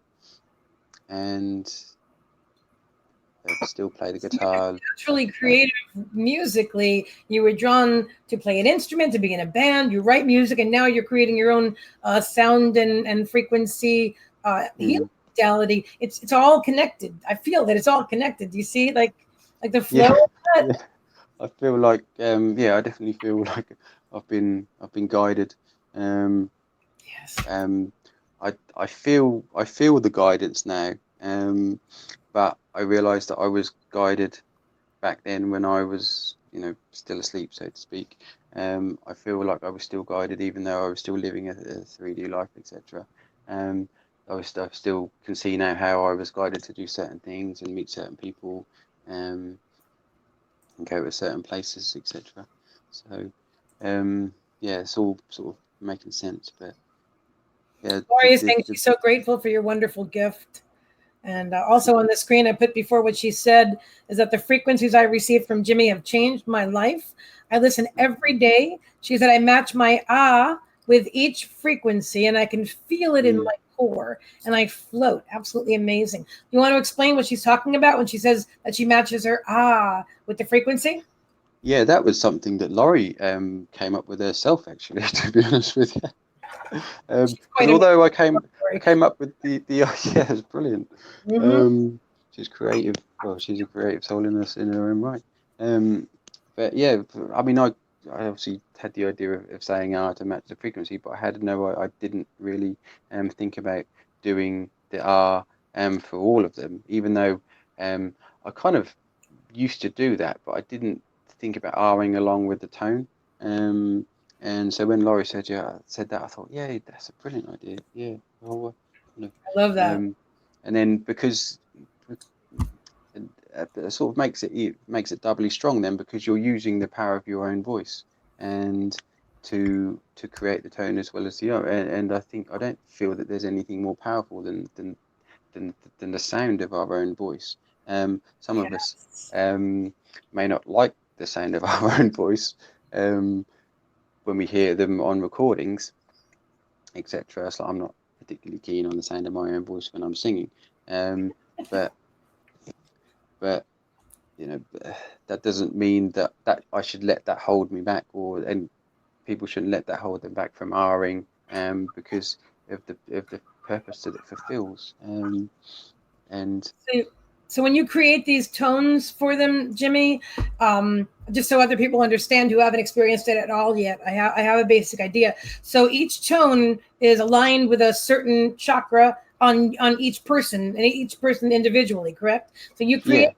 and still play the
So you're
guitar.
naturally creative musically. You were drawn to play an instrument, to be in a band. You write music, and now you're creating your own sound and frequency healing
Mm,
modality. It's all connected. I feel that it's all connected. Do you see, like the flow
yeah,
of that?
yeah. I feel like, yeah, I definitely feel like I've been guided. Um,
Yes.
um, I feel the guidance now. But I realised that I was guided back then when I was, you know, still asleep, so to speak. I feel like I was still guided, even though I was still living a 3D life, etc. Um, I still can see now how I was guided to do certain things and meet certain people, um, and go to certain places, etc. So, yeah, it's all sort of making sense. But yeah,
Lori is saying she's so grateful for your wonderful gift. And also on the screen, I put before what she said is that the frequencies I received from Jimmie have changed my life. I listen every day. She said I match my with each frequency and I can feel it in
mm,
my core and I float. Absolutely amazing. You want to explain what she's talking about when she says that she matches her with the frequency?
yeah, that was something that Laurie came up with herself, actually, to be honest with you.
She's
Because
quite amazing.
although I
Lori.
came up with the yeah, it's brilliant.
Mhm.
She's creative. Well, she's a creative soul in her own right. Um, but yeah, I mean, I obviously had the idea of saying R to match the frequency, but I didn't really think about doing the R for all of them, even though I kind of used to do that, but I didn't think about Ring along with the tone. Um, and so when Laurie said that, I thought, yeah, that's a brilliant idea. Yeah, well, kind
I love
of,
that.
and then because it sort of it makes it doubly strong then because you're using the power of your own voice and to create the tone as well as the other. And I think I don't feel that there's anything more powerful than the sound of our own voice. Some of us
Yes.
may not like the sound of our own voice um, when we hear them on recordings, etc. So I'm not particularly keen on the sound of my own voice when I'm singing, um, but but you know that doesn't mean that I should let that hold me back, and people shouldn't let that hold them back from Ring, because of the purpose that it fulfills. And
So, so when you create these tones for them, Jimmie, just so other people understand who haven't experienced it at all yet, I have a basic idea. So each tone is aligned with a certain chakra on each person and each person individually, correct? So
yeah,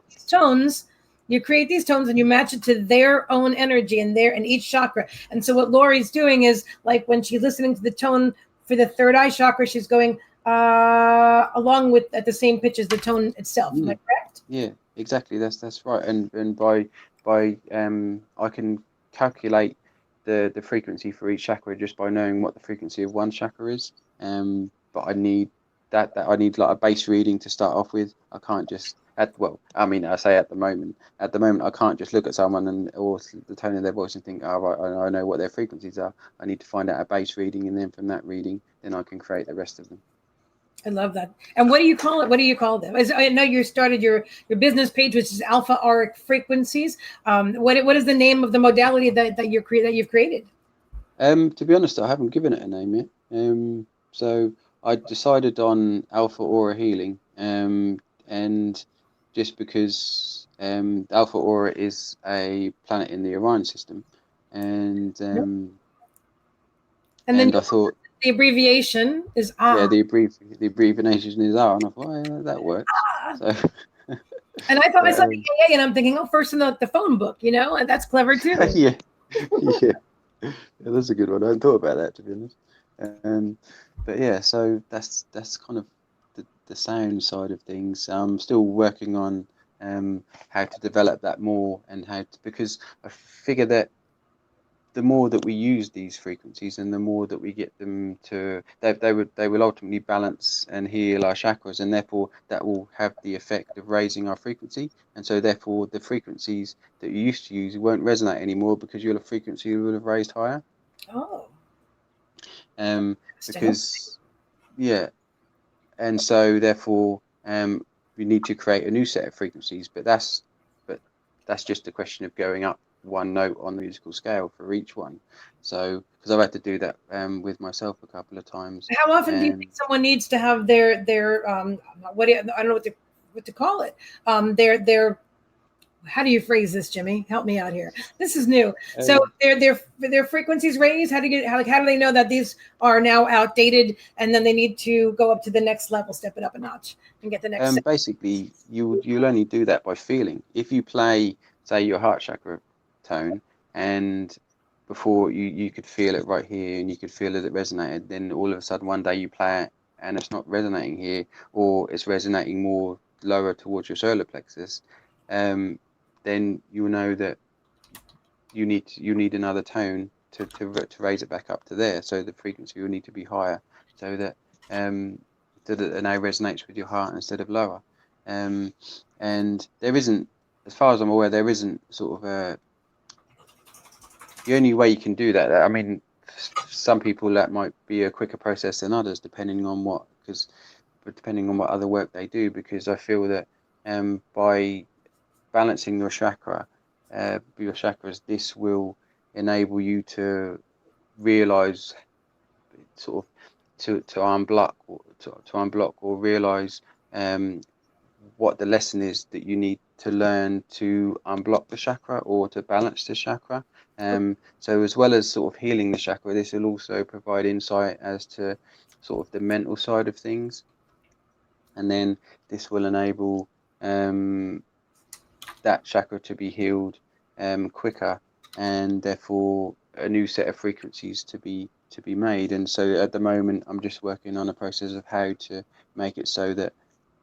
you create these tones and you match it to their own energy and their and each chakra. And so what Lori's doing is like when she's listening to the tone for the third eye chakra, she's going along with at the same pitch as the tone itself. Am I
mm,
correct?
yeah, exactly. That's right. And by I can calculate the frequency for each chakra just by knowing what the frequency of one chakra is. But I need that I need like a base reading to start off with. I can't just I mean, I say at the moment I can't just look at someone or the tone of their voice and think, oh right, I know what their frequencies are. I need to find out a base reading, and then from that reading, then I can create the rest of them.
I love that. And what do you call it? What do you call them? I know you started your business page, which is Alpha Auric Frequencies. What is the name of the modality that you've created?
To be honest, I haven't given it a name yet. So I decided on Alpha Aura Healing. And just because Alpha Aura is a planet in the Orion system, and
then
I thought
the abbreviation is
the abbreviation is R, and I thought, yeah, that works. So,
and I thought I saw the AA, and I'm thinking, oh, first in the phone book, and that's clever too.
yeah, that's a good one. I hadn't thought about that, to be honest. But yeah, so that's kind of the sound side of things. I'm still working on how to develop that more, and because I figure that the more that we use these frequencies and the more that we get them to, they will ultimately balance and heal our chakras, and therefore that will have the effect of raising our frequency. And so therefore the frequencies that you used to use won't resonate anymore, because your frequency will have raised higher.
Oh.
Because and so therefore we need to create a new set of frequencies, but that's just a question of going up one note on the musical scale for each one. So because I've had to do that with myself a couple of times.
How often do you think someone needs to have their I don't know what to call it, their how do you phrase this, Jimmy? Help me out here. This is new. So their frequencies raised. How do they know that these are now outdated, and then they need to go up to the next level, step it up a notch, and get the next?
Basically, you'll only do that by feeling. If you play, say, your heart chakra tone, and before you could feel it right here, and you could feel that it resonated, then all of a sudden one day you play it and it's not resonating here, or it's resonating more lower towards your solar plexus. Then you'll know that you need another tone to raise it back up to there. So the frequency will need to be higher, so that it now resonates with your heart instead of lower. And there isn't, as far as I'm aware, there isn't sort of the only way you can do that. I mean, some people that might be a quicker process than others, depending on what other work they do. Because I feel that by balancing your chakras, this will enable you to realize, sort of, to unblock or realize what the lesson is that you need to learn to unblock the chakra or to balance the chakra. So as well as sort of healing the chakra, this will also provide insight as to sort of the mental side of things, and then this will enable that chakra to be healed quicker, and therefore a new set of frequencies to be made. And so at the moment I'm just working on a process of how to make it so that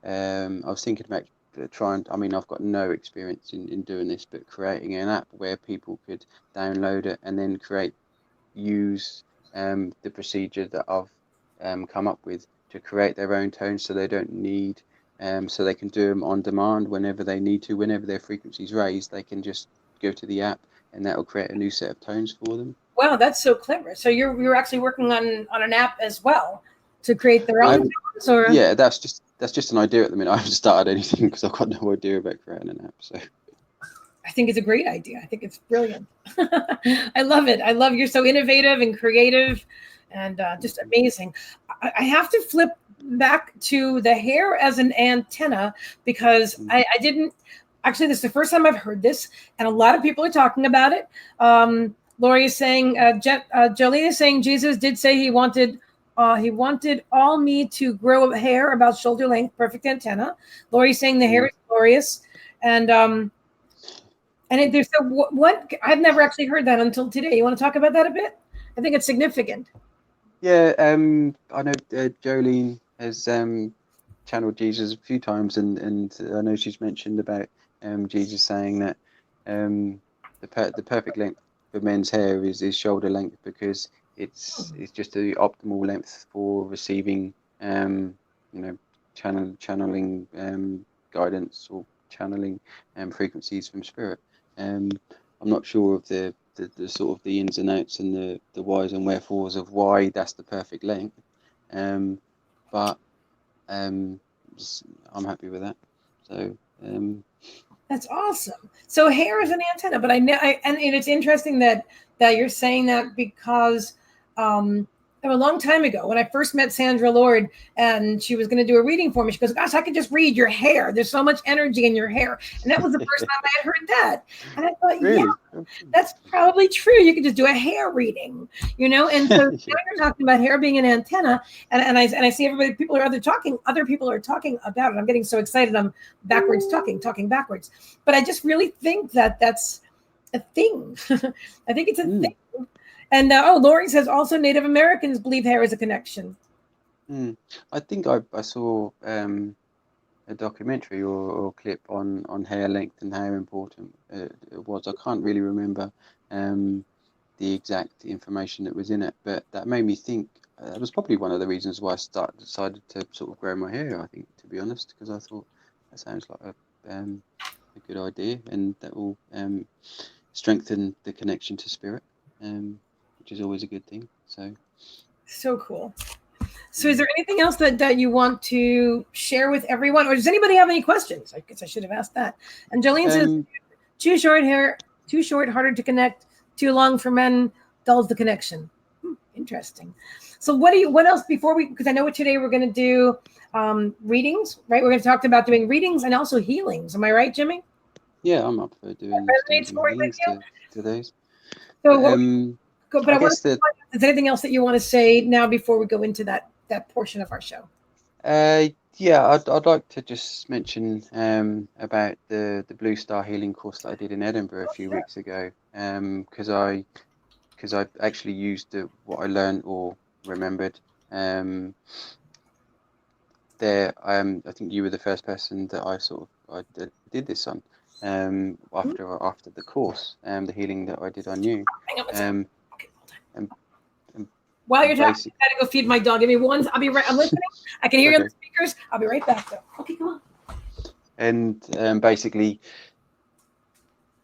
I was thinking about I've got no experience in doing this, but creating an app where people could download it and then use the procedure that I've come up with to create their own tones, so they don't need so they can do them on demand whenever they need to. Whenever their frequency's raised, they can just go to the app, and that will create a new set of tones for them.
Wow, that's so clever. So you're actually working on an app as well to create their own tones, or?
Yeah, that's just an idea at the minute. I haven't started anything because I've got no idea about creating an app. So
I think it's a great idea. I think it's brilliant. I love it. I love you're so innovative and creative, and just amazing. I have to flip back to the hair as an antenna, because I didn't actually. This is the first time I've heard this, and a lot of people are talking about it. Lori is saying, Jolene is saying, Jesus did say he wanted all me to grow hair about shoulder length, perfect antenna. Lori's saying the hair is glorious, and there's what I've never actually heard that until today. You want to talk about that a bit? I think it's significant.
Yeah, I know Jolene has channeled Jesus a few times, and I know she's mentioned about Jesus saying that the perfect length for men's hair is shoulder length, because it's just the optimal length for receiving channeling guidance or channeling frequencies from spirit. I'm not sure of the sort of the ins and outs and the whys and wherefores of why that's the perfect length. But I'm happy with that. So
That's awesome. So hair is an antenna, but and it's interesting that you're saying that because a long time ago when I first met Sandra Lord and she was going to do a reading for me, she goes, "Gosh, I can just read your hair. There's so much energy in your hair," and that was the first time I had heard that. And I thought,
really,
yeah, that's probably true. You can just do a hair reading, And so now you're talking about hair being an antenna, and I see everybody, other people are talking about it. I'm getting so excited. I'm backwards talking backwards, but I just really think that that's a thing. I think it's a thing. And Lori says also Native Americans believe hair is a connection.
I think I saw a documentary or clip on hair length and how important it was. I can't really remember the exact information that was in it, but that made me think. That was probably one of the reasons why I decided to sort of grow my hair, I think, to be honest, because I thought that sounds like a good idea, and that will strengthen the connection to spirit, which is always a good thing.
So cool. So is there anything else that you want to share with everyone? Or does anybody have any questions? I guess I should have asked that. And Jolene says, too short hair, too short, harder to connect, too long for men, dulls the connection. Interesting. So what else before because I know today we're going to do readings, right? We're going to talk about doing readings and also healings. Am I right, Jimmie?
Yeah, I'm up for doing healings to those.
So
I guess
is there anything else that you want to say now before we go into that portion of our show?
Yeah, I'd like to just mention about the Blue Star Healing course that I did in Edinburgh a few weeks ago. Because I actually used what I learned or remembered. There, I think you were the first person that I did this on. After the course, the healing that I did on you.
While you're talking, I gotta go feed my dog. Give me one. I'll be right. I'm listening. I can hear you on the speakers. I'll be right back, though. Okay, come on.
And basically,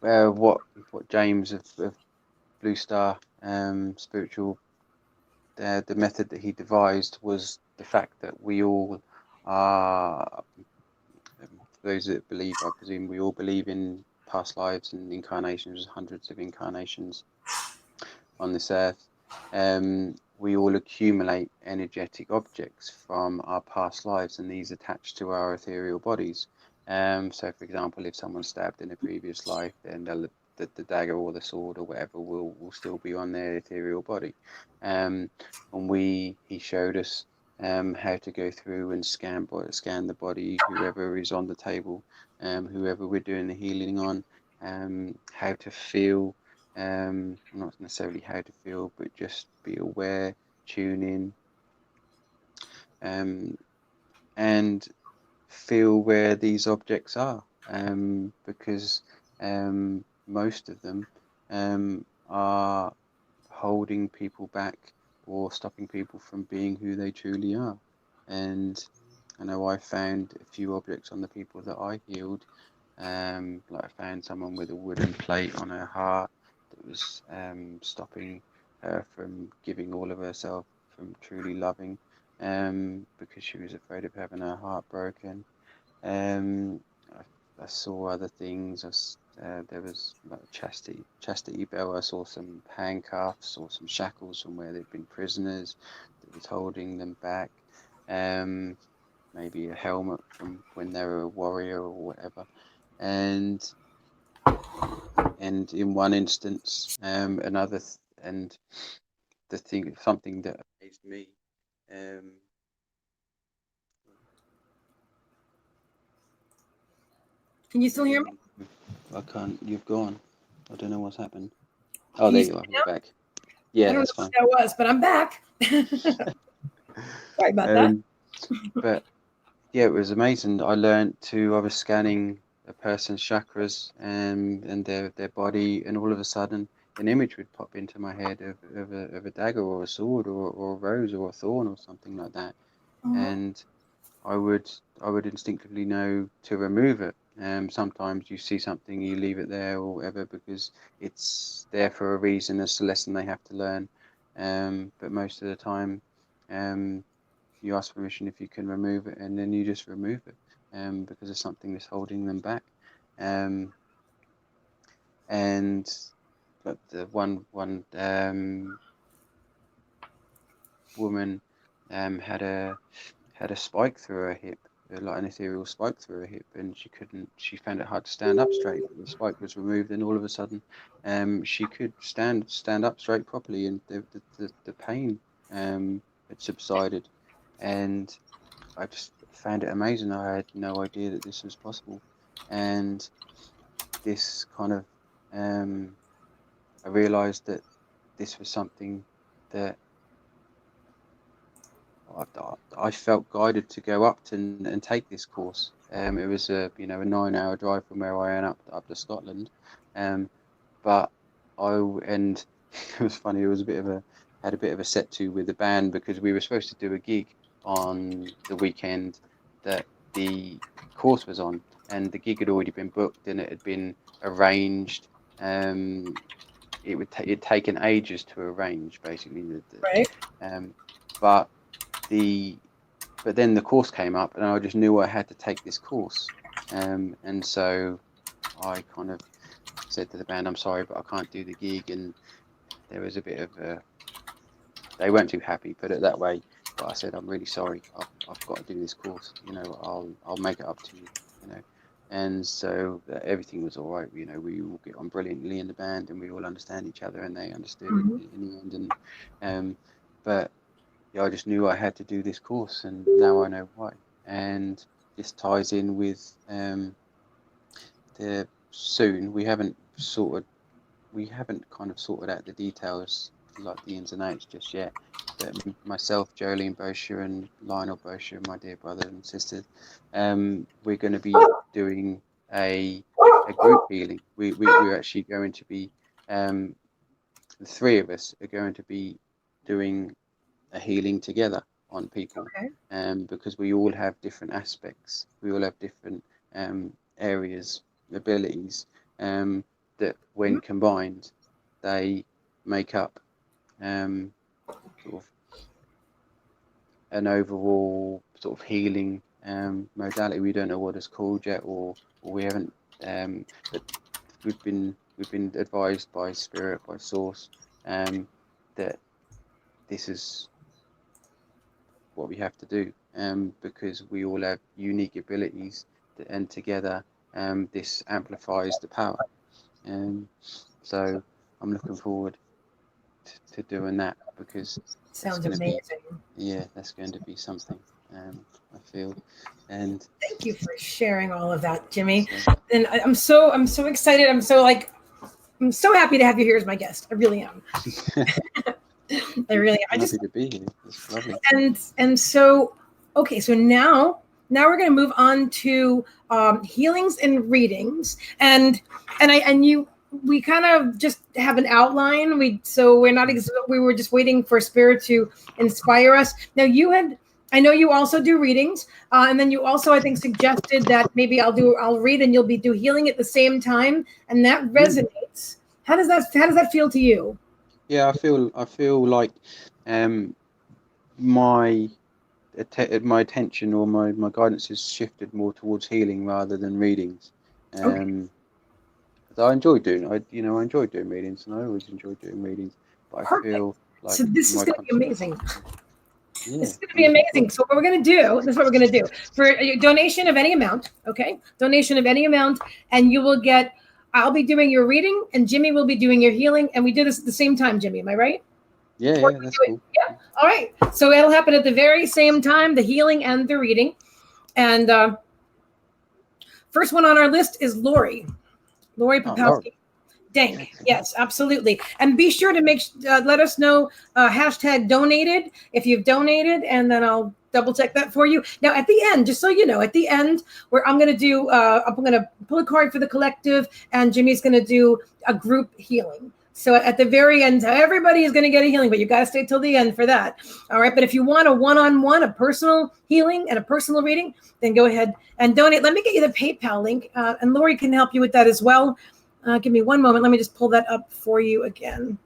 what James of Blue Star Spiritual, the method that he devised was the fact that we all are. For those that believe, I presume we all believe in past lives and incarnations, hundreds of incarnations on this earth. We all accumulate energetic objects from our past lives, and these attach to our ethereal bodies. So, for example, if someone's stabbed in a previous life, then the dagger or the sword or whatever will still be on their ethereal body. And he showed us how to go through and scan the body, whoever is on the table, whoever we're doing the healing on, how to feel. Not necessarily how to feel, but just be aware, tune in, and feel where these objects are, because most of them are holding people back or stopping people from being who they truly are. And I know I found a few objects on the people that I healed. Like I found someone with a wooden plate on her heart that was stopping her from giving all of herself, from truly loving, because she was afraid of having her heart broken. I saw other things. There was like a chastity belt. I saw some handcuffs or some shackles from where they'd been prisoners that was holding them back. Maybe a helmet from when they were a warrior or whatever. And in one instance, and something that amazed me.
Can you still hear me?
I can't. You've gone. I don't know what's happened. Oh, there you are. You're back. Yeah, that's fine.
I don't know what that was, but I'm back. Sorry about that.
But yeah, it was amazing. I was scanning a person's chakras and their body, and all of a sudden an image would pop into my head of a dagger or a sword or a rose or a thorn or something like that. And I would instinctively know to remove it. Sometimes you see something, you leave it there or whatever because it's there for a reason. It's a lesson they have to learn. But most of the time, you ask permission if you can remove it, and then you just remove it because there's something that's holding them back. And but the one woman had a spike through her hip, like an ethereal spike through her hip, and she found it hard to stand up straight. But the spike was removed, and all of a sudden, she could stand up straight properly, and the pain had subsided, and I just found it amazing. I had no idea that this was possible, and this kind of I realised that this was something that I felt guided to go up to and take this course. It was a 9-hour drive from where I am up to Scotland, but and it was funny. It was had a bit of a set to with the band because we were supposed to do a gig on the weekend that the course was on, and the gig had already been booked and it had been arranged. It'd taken ages to arrange, basically.
Right.
But then the course came up, and I just knew I had to take this course, and so I kind of said to the band, "I'm sorry, but I can't do the gig." And there was a bit of they weren't too happy, put it that way. But I said, "I'm really sorry. I've got to do this course. I'll make it up to you. And so everything was all right. We all get on brilliantly in the band, and we all understand each other, and they understood in the end. And but yeah, I just knew I had to do this course, and now I know why. And this ties in with the soon. We haven't kind of sorted out the details, like the ins and outs, just yet. But myself, Jolene Bosher, and Lionel Bosher, my dear brother and sister, we're going to be doing a group healing. We're actually going to be the three of us are going to be doing a healing together on people, because we all have different aspects. We all have different areas, abilities that, when combined, they make up sort of an overall sort of healing modality. We don't know what it's called yet, or we haven't. But we've been advised by Spirit, by Source, that this is what we have to do, because we all have unique abilities, and together this amplifies the power. So I'm looking forward to doing that, because
sounds amazing.
That's going to be something, I feel. And
thank you for sharing all of that, Jimmie. And I'm so excited. I'm so happy to have you here as my guest. I really am. I really am.
I'm happy to be here. It's lovely.
And so, okay, so now we're going to move on to healings and readings, and we kind of just have an outline. We were just waiting for Spirit to inspire us. Now I know you also do readings, and then you also, I think, suggested that maybe I'll read and you'll do healing at the same time, and that resonates. How does that feel to you?
Yeah, I feel like my attention or my guidance has shifted more towards healing rather than readings. I enjoy doing readings, and I always enjoy doing readings. But I feel like,
so this is going to be amazing. Yeah, this is going to be amazing. So what we're going to do, this is what we're going to do. For a donation of any amount, donation of any amount, and you will get, I'll be doing your reading, and Jimmie will be doing your healing, and we do this at the same time, Jimmie. Am I right?
Yeah, that's cool.
Yeah. All right. So it'll happen at the very same time, the healing and the reading. And first one on our list is Lori Popowski. Dank. Yes, absolutely. And be sure to let us know hashtag donated if you've donated, and then I'll double check that for you. Now at the end, just so you know, at the end, where I'm going to do, I'm going to pull a card for the collective, and Jimmie's going to do a group healing. So at the very end, everybody is going to get a healing, but you got to stay till the end for that. All right. But if you want a one-on-one, a personal healing and a personal reading, then go ahead and donate. Let me get you the PayPal link, and Lori can help you with that as well. Give me one moment. Let me just pull that up for you again.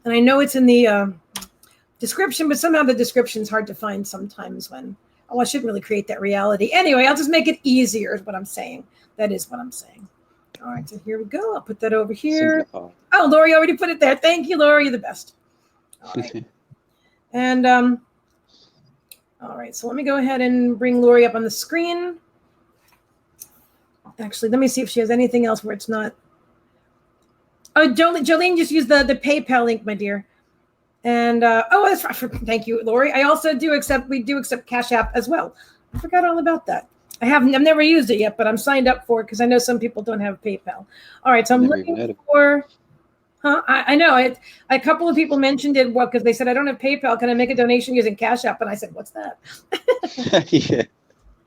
And I know it's in the description, but somehow the description is hard to find sometimes when, I shouldn't really create that reality. Anyway, I'll just make it easier is what I'm saying. That is what I'm saying. All right, so here we go. I'll put that over here.
Simplified.
Oh, Lori already put it there. Thank you, Lori. You're the best. All right. And all right, so let me go ahead and bring Lori up on the screen. Actually, let me see if she has anything else where it's not. Oh, Jolene just used the PayPal link, my dear. And that's right. Thank you, Lori. I also we do accept Cash App as well. I forgot all about that. I've never used it yet, but I'm signed up for it because I know some people don't have PayPal. All right, so I'm looking for. I know it. A couple of people mentioned it because they said I don't have PayPal. Can I make a donation using Cash App? And I said, "What's that?"
Yeah.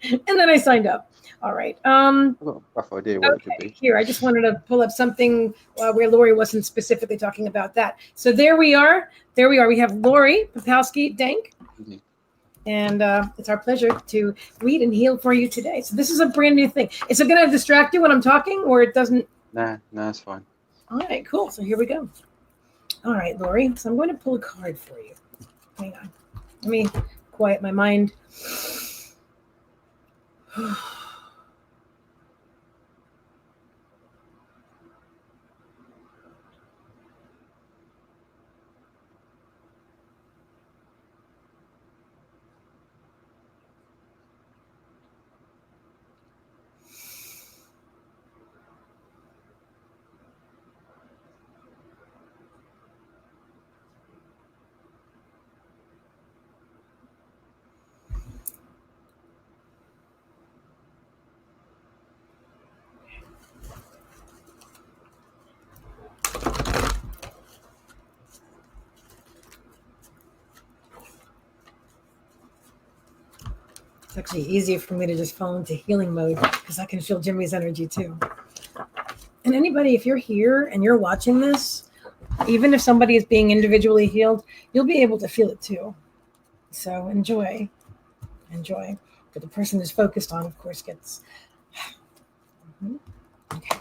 And then I signed up. All right.
I've got a rough idea what it could be.
Here, I just wanted to pull up something where Lori wasn't specifically talking about that. So there we are. There we are. We have Lori Popowski-Dank. Mm-hmm. And it's our pleasure to read and heal for you today. So this is a brand new thing. Is it going to distract you when I'm talking, or it doesn't?
Nah, it's fine.
All right, cool. So here we go. All right, Lori. So I'm going to pull a card for you. Hang on. Let me quiet my mind. It's actually easier for me to just fall into healing mode because I can feel Jimmie's energy too. And anybody, if you're here and you're watching this, even if somebody is being individually healed, you'll be able to feel it too. So enjoy. But the person who's focused on, of course, gets. Okay.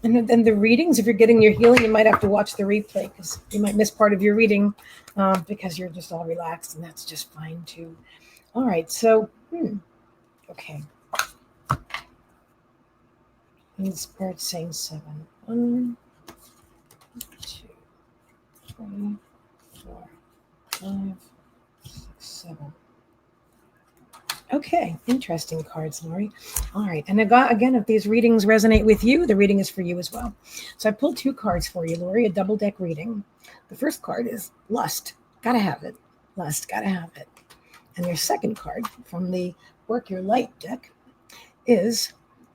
And then the readings, if you're getting your healing, you might have to watch the replay because you might miss part of your reading because you're just all relaxed, and that's just fine too. All right, so, okay. And the Spirit's saying 7. 1, 2, 3, 4, 5, 6, 7. Okay, interesting cards, Lori. All right, and again, if these readings resonate with you, the reading is for you as well. So I pulled 2 cards for you, Lori, a double deck reading. The first card is Lust. Gotta have it. Lust, gotta have it. And your second card from the Work Your Light deck is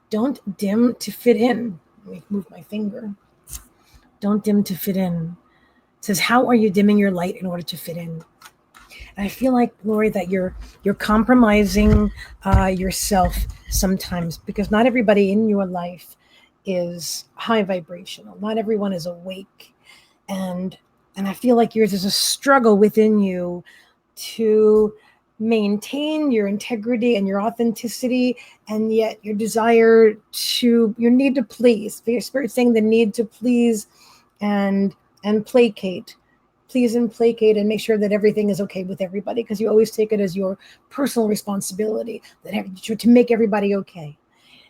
Don't Dim to Fit In. Let me move my finger. Don't dim to fit in. It says, how are you dimming your light in order to fit in? And I feel like, Lori, that you're compromising yourself sometimes because not everybody in your life is high vibrational. Not everyone is awake. And I feel like there's a struggle within you to maintain your integrity and your authenticity, and yet your your need to please. Your Spirit's saying the need to please and placate. Please and placate and make sure that everything is okay with everybody, because you always take it as your personal responsibility to make everybody okay.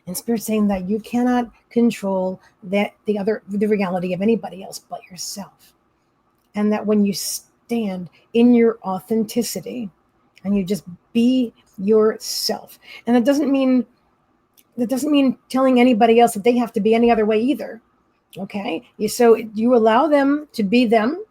And Spirit's saying that you cannot control the reality of anybody else but yourself. And that when you stand in your authenticity and you just be yourself. And that doesn't mean telling anybody else that they have to be any other way either. Okay? So you allow them to be them,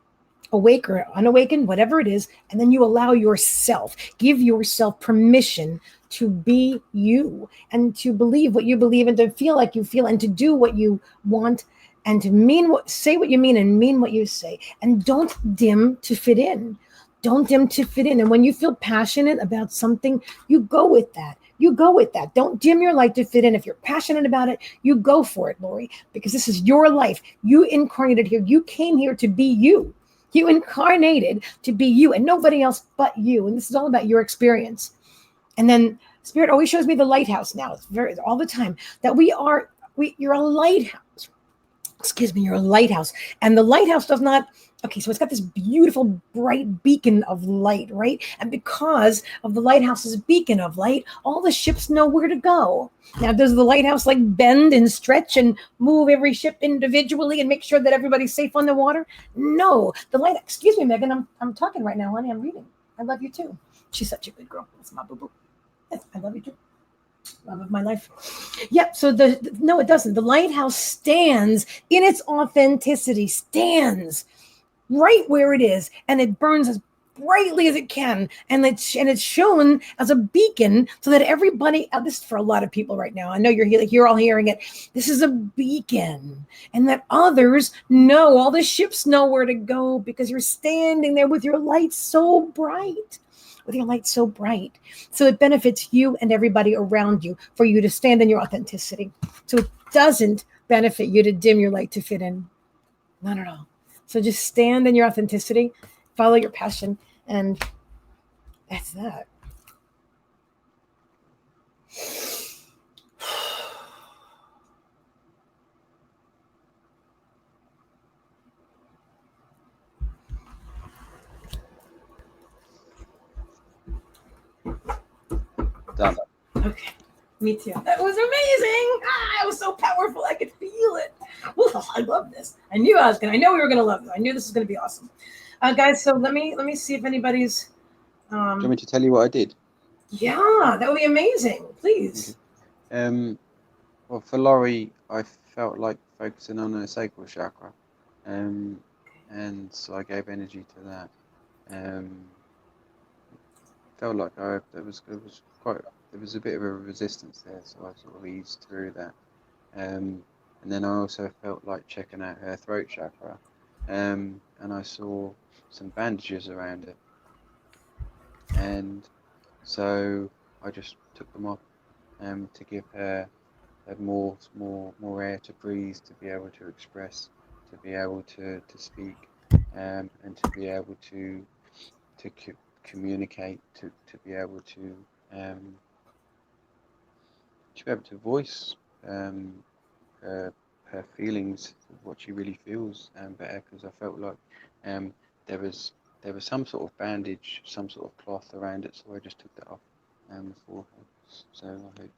awake or unawakened, whatever it is, and then you allow yourself, give yourself permission to be you and to believe what you believe and to feel like you feel and to do what you want and to say what you mean and mean what you say. And don't dim to fit in. Don't dim to fit in. And when you feel passionate about something, you go with that. you go with that. Don't dim your light to fit in. If you're passionate about it, you go for it, Lori, because this is your life. You incarnated here. You came here to be you. You incarnated to be you and nobody else but you. And this is all about your experience. And then Spirit always shows me the lighthouse now. It's very all the time that you're a lighthouse. Excuse me, you're a lighthouse. And the lighthouse does not, okay, so it's got this beautiful bright beacon of light, right? And because of the lighthouse's beacon of light, all the ships know where to go. Now, does the lighthouse like bend and stretch and move every ship individually and make sure that everybody's safe on the water? No. Excuse me, Megan, I'm talking right now, honey. I'm reading. I love you too. She's such a good girl. That's my boo-boo. Yes, I love you too. Love of my life. Yep. So no, it doesn't. The lighthouse stands in its authenticity, stands right where it is, and it burns as brightly as it can, and it's shown as a beacon so that everybody. This is for a lot of people right now. I know you're all hearing it. This is a beacon, and that others know. All the ships know where to go because you're standing there with your light so bright. With your light so bright. So it benefits you and everybody around you for you to stand in your authenticity. So it doesn't benefit you to dim your light to fit in. Not at all. So just stand in your authenticity, follow your passion, and that's that.
Done.
Okay. Me too. That was amazing. It was so powerful. I could feel it. Ooh, I love this. I know we were gonna love this. I knew this was gonna be awesome. Guys, so let me see if anybody's
Do you want me to tell you what I did?
Yeah, that would be amazing. Please.
Okay. Well, for Laurie, I felt like focusing on her sacral chakra, and so I gave energy to that. Felt like there was a bit of a resistance there, so I sort of eased through that. And then I also felt like checking out her throat chakra, and I saw some bandages around it, and so I just took them off, to give her more air to breathe, to be able to express, to be able to speak, and to be able to communicate, to be able to voice her feelings, what she really feels, better, because I felt like there was some sort of bandage, some sort of cloth around it, so I just took that off for her. So I hope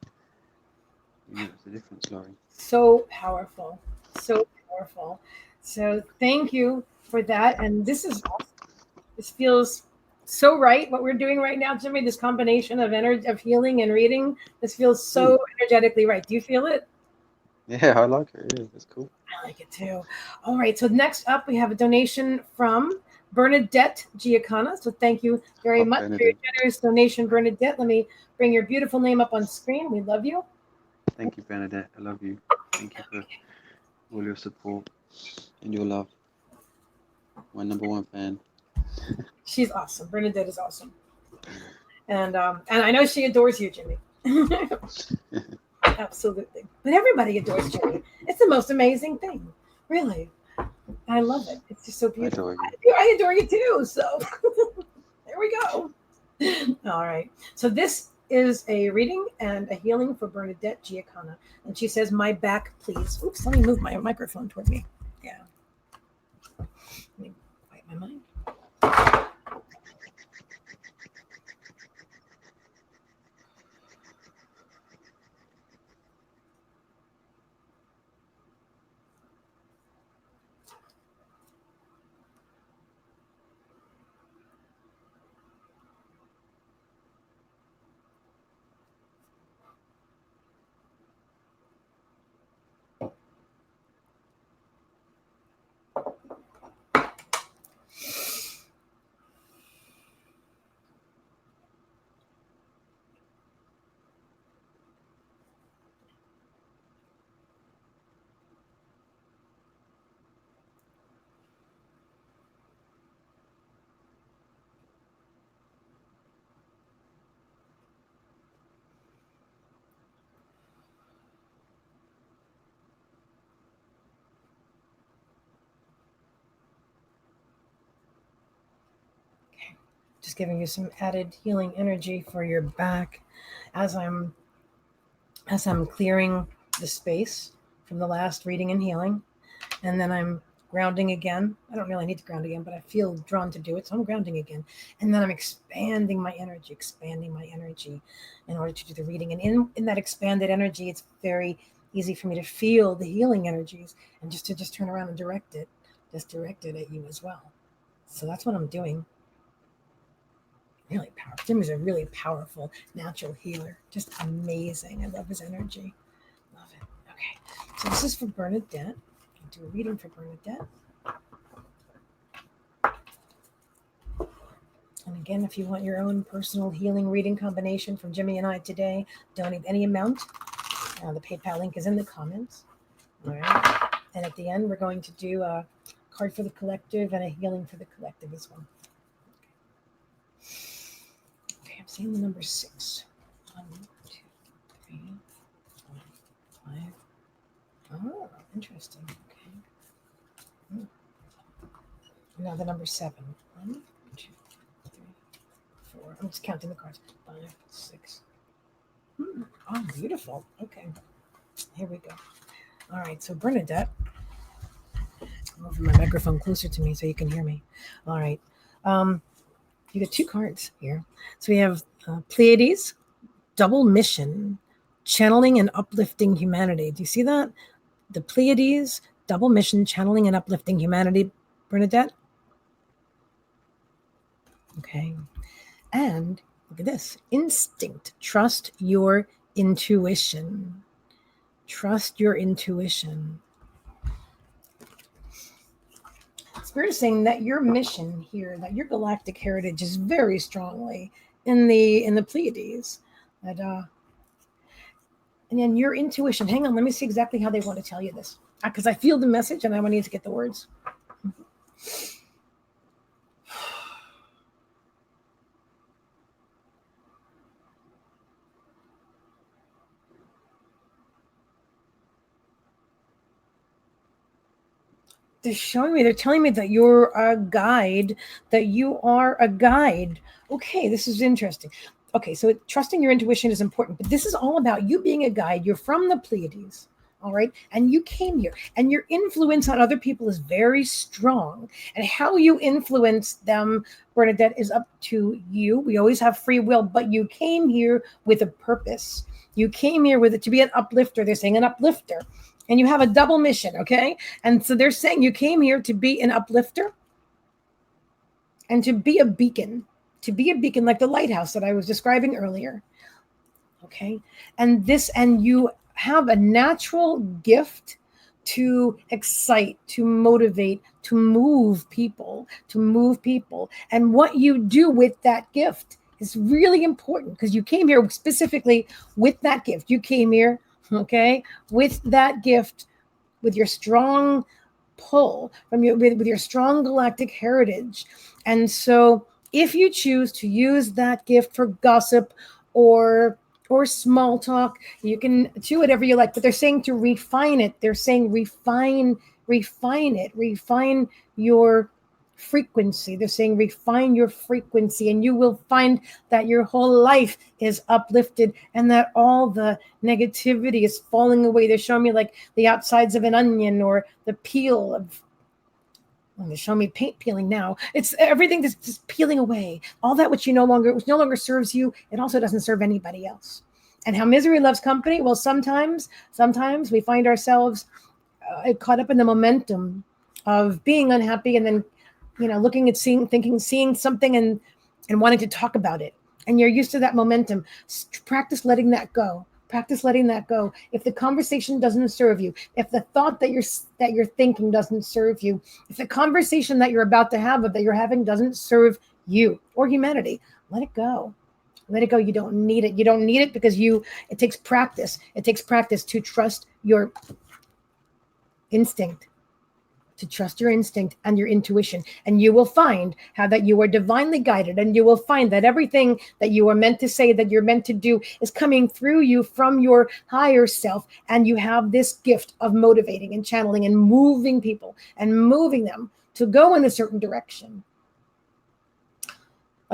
you notice the difference, Laurie.
So powerful. So powerful. So thank you for that. And this is awesome. This feels so right. What we're doing right now, Jimmie, this combination of energy, of healing and reading, this feels so energetically right. Do you feel it?
Yeah, I like it. Yeah, that's cool.
I like it too. All right. So next up, we have a donation from Bernadette Giacana. So thank you very much for your generous donation, Bernadette. Let me bring your beautiful name up on screen. We love you.
Thank you, Bernadette. I love you. Thank you for all your support and your love. My number one fan.
She's awesome. Bernadette is awesome. And I know she adores you, Jimmie. Absolutely. But everybody adores Jimmie. It's the most amazing thing. Really. I love it. It's just so beautiful. I adore you too. So there we go. All right. So this is a reading and a healing for Bernadette Giacana. And she says, my back, please. Oops, let me move my microphone toward me. Yeah. Let me quiet my mind. Just giving you some added healing energy for your back as I'm clearing the space from the last reading and healing. And then I'm grounding again. I don't really need to ground again, but I feel drawn to do it. So I'm grounding again. And then I'm expanding my energy in order to do the reading. And in that expanded energy, it's very easy for me to feel the healing energies and just to turn around and direct it at you as well. So that's what I'm doing. Really powerful. Jimmie's a really powerful natural healer. Just amazing. I love his energy. Love it. Okay. So this is for Bernadette. I'll do a reading for Bernadette. And again, if you want your own personal healing reading combination from Jimmie and I today, donate any amount. The PayPal link is in the comments. All right. And at the end, we're going to do a card for the collective and a healing for the collective as well. Okay, I'm seeing the number 6. 1, 2, 3, 4, 5. Oh, interesting. Okay. Now the number 7. 1, 2, 3, 4. I'm just counting the cards. 5, 6. Oh, beautiful. Okay. Here we go. All right. So Bernadette, I'll move my microphone closer to me so you can hear me. All right. You get 2 cards here. So we have Pleiades, double mission, channeling and uplifting humanity. Do you see that? The Pleiades, double mission, channeling and uplifting humanity, Bernadette. Okay. And look at this. Instinct. Trust your intuition. Trust your intuition. Spirit is saying that your mission here, that your galactic heritage is very strongly in the Pleiades. And then your intuition. Hang on, let me see exactly how they want to tell you this. Because I feel the message and I need to get the words. They're telling me that you're a guide, that you are a guide. Okay, this is interesting. Okay, so trusting your intuition is important, but this is all about you being a guide. You're from the Pleiades, all right? And you came here, and your influence on other people is very strong. And how you influence them, Bernadette, is up to you. We always have free will, but you came here with a purpose. You came here with it to be an uplifter. They're saying an uplifter. And you have a double mission, okay? And so they're saying you came here to be an uplifter and to be a beacon like the lighthouse that I was describing earlier, okay? And you have a natural gift to excite, to motivate, to move people. And what you do with that gift is really important because you came here specifically with that gift. You came here, okay, with that gift, with your strong pull from with your strong galactic heritage. And so if you choose to use that gift for gossip or small talk, you can do whatever you like, but they're saying to refine it. They're saying refine your frequency. They're saying refine your frequency, and you will find that your whole life is uplifted and that all the negativity is falling away. They're showing me like the outsides of an onion or the peel of, well, they show me paint peeling now. It's everything that's just peeling away. All that which no longer serves you, it also doesn't serve anybody else. And how misery loves company. Well, sometimes we find ourselves caught up in the momentum of being unhappy and then looking at seeing something and wanting to talk about it. And you're used to that momentum. Practice letting that go. If the conversation doesn't serve you, if the thought that you're thinking doesn't serve you, if the conversation that you're about to have or that you're having doesn't serve you or humanity, let it go. You don't need it because it takes practice. It takes practice to trust your instinct. And your intuition. And you will find how that you are divinely guided, and you will find that everything that you are meant to say, that you're meant to do, is coming through you from your higher self. And you have this gift of motivating and channeling and moving people and moving them to go in a certain direction.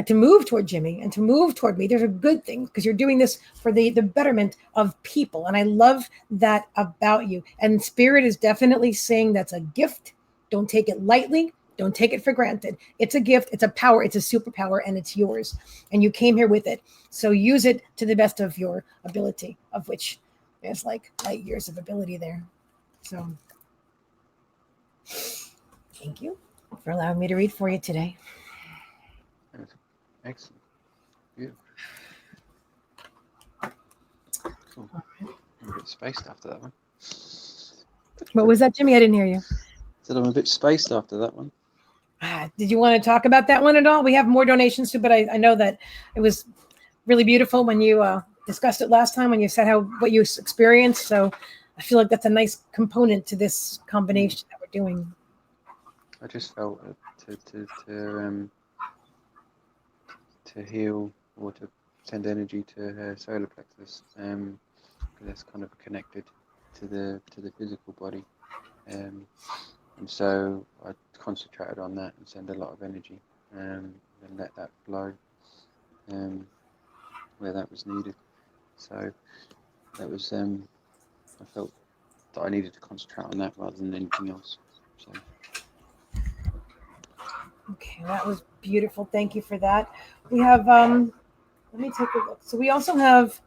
to move toward Jimmie and to move toward me. There's a good thing because you're doing this for the betterment of people. And I love that about you. And Spirit is definitely saying that's a gift. Don't take it lightly. Don't take it for granted. It's a gift. It's a power. It's a superpower, and it's yours. And you came here with it. So use it to the best of your ability, of which there's like light years of ability there. So thank you for allowing me to read for you today.
Excellent. Beautiful. Cool. I'm a bit spaced after that one.
What was that, Jimmie? I didn't hear you.
Said I'm a bit spaced after that one.
Did you want to talk about that one at all? We have more donations too, but I know that it was really beautiful when you discussed it last time, when you said what you experienced. So I feel like that's a nice component to this combination that we're doing.
I just felt to heal or to send energy to her solar plexus, because that's kind of connected to the physical body, and so I concentrated on that and send a lot of energy, and let that flow where that was needed. So that was I felt that I needed to concentrate on that rather than anything else. So.
Okay, that was beautiful. Thank you for that. We have let me take a look. So we also have,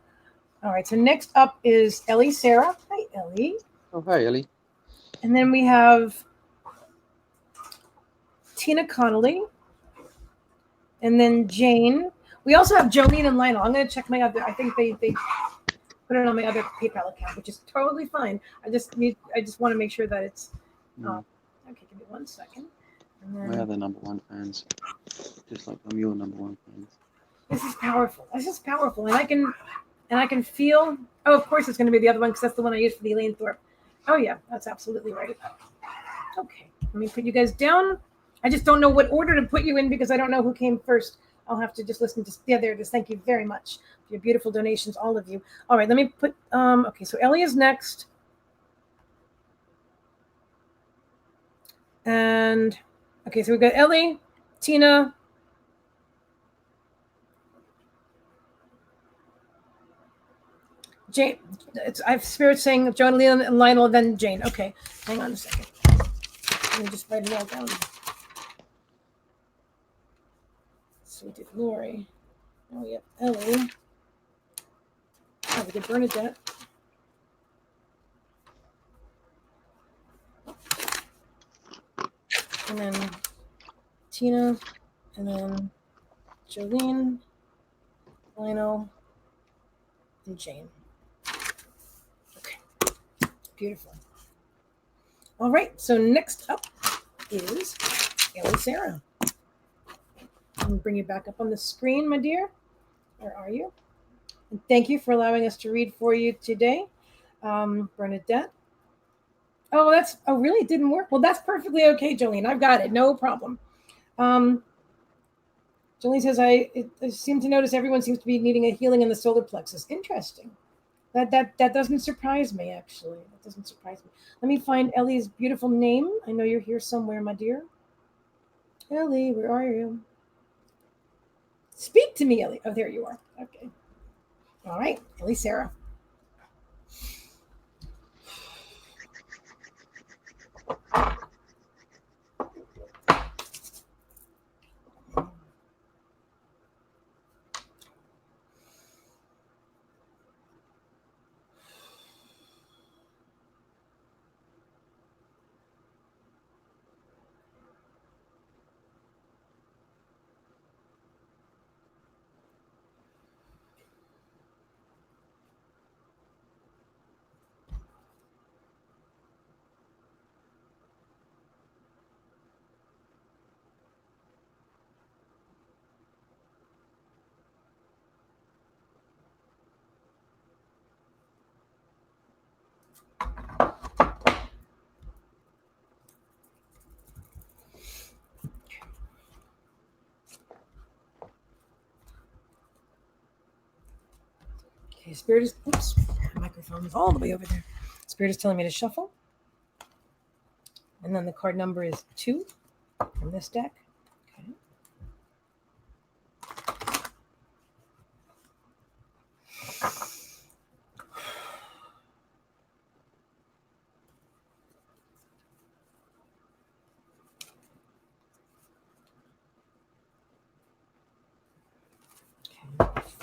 all right, so next up is Ellie Sarah. Hi, Ellie.
Oh, hi, Ellie.
And then we have Tina Connolly. And then Jane. We also have Jolene and Lionel. I'm going to check my other, I think they put it on my other PayPal account, which is totally fine. I just want to make sure that it's, okay, give me 1 second. And then,
my other number one fans, just like I'm your number one fans.
This is powerful. This is powerful. And I can feel, oh, of course it's going to be the other one because that's the one I used for the Elaine Thorpe. Oh yeah, that's absolutely right. Okay, let me put you guys down. I just don't know what order to put you in because I don't know who came first. I'll have to just listen to, yeah, there it is. Thank you very much for your beautiful donations, all of you. All right, let me put, okay, so Ellie is next. And, okay, so we've got Ellie, Tina, Jane. I have Spirit saying Joan, Leon, and Lionel, then Jane. Okay, hang on a second. Let me just write it all down. So we did Lori. Now we have Ellie. Oh, we did Bernadette. And then Tina. And then Jolene, Lionel, and Jane. Okay, beautiful. All right, so next up is Ellie Sarah. I'm going to bring you back up on the screen, my dear. Where are you? And thank you for allowing us to read for you today. Bernadette. Oh, really? It didn't work? Well, that's perfectly okay, Jolene. I've got it. No problem. Jolene says, I seem to notice everyone seems to be needing a healing in the solar plexus. Interesting. That doesn't surprise me, actually. That doesn't surprise me. Let me find Ellie's beautiful name. I know you're here somewhere, my dear. Ellie, where are you? Speak to me, Ellie. Oh, there you are. Okay. All right, Ellie Sarah. Okay, Spirit is, oops, my microphone is all the way over there. Spirit is telling me to shuffle. And then the card number is 2 from this deck. Okay.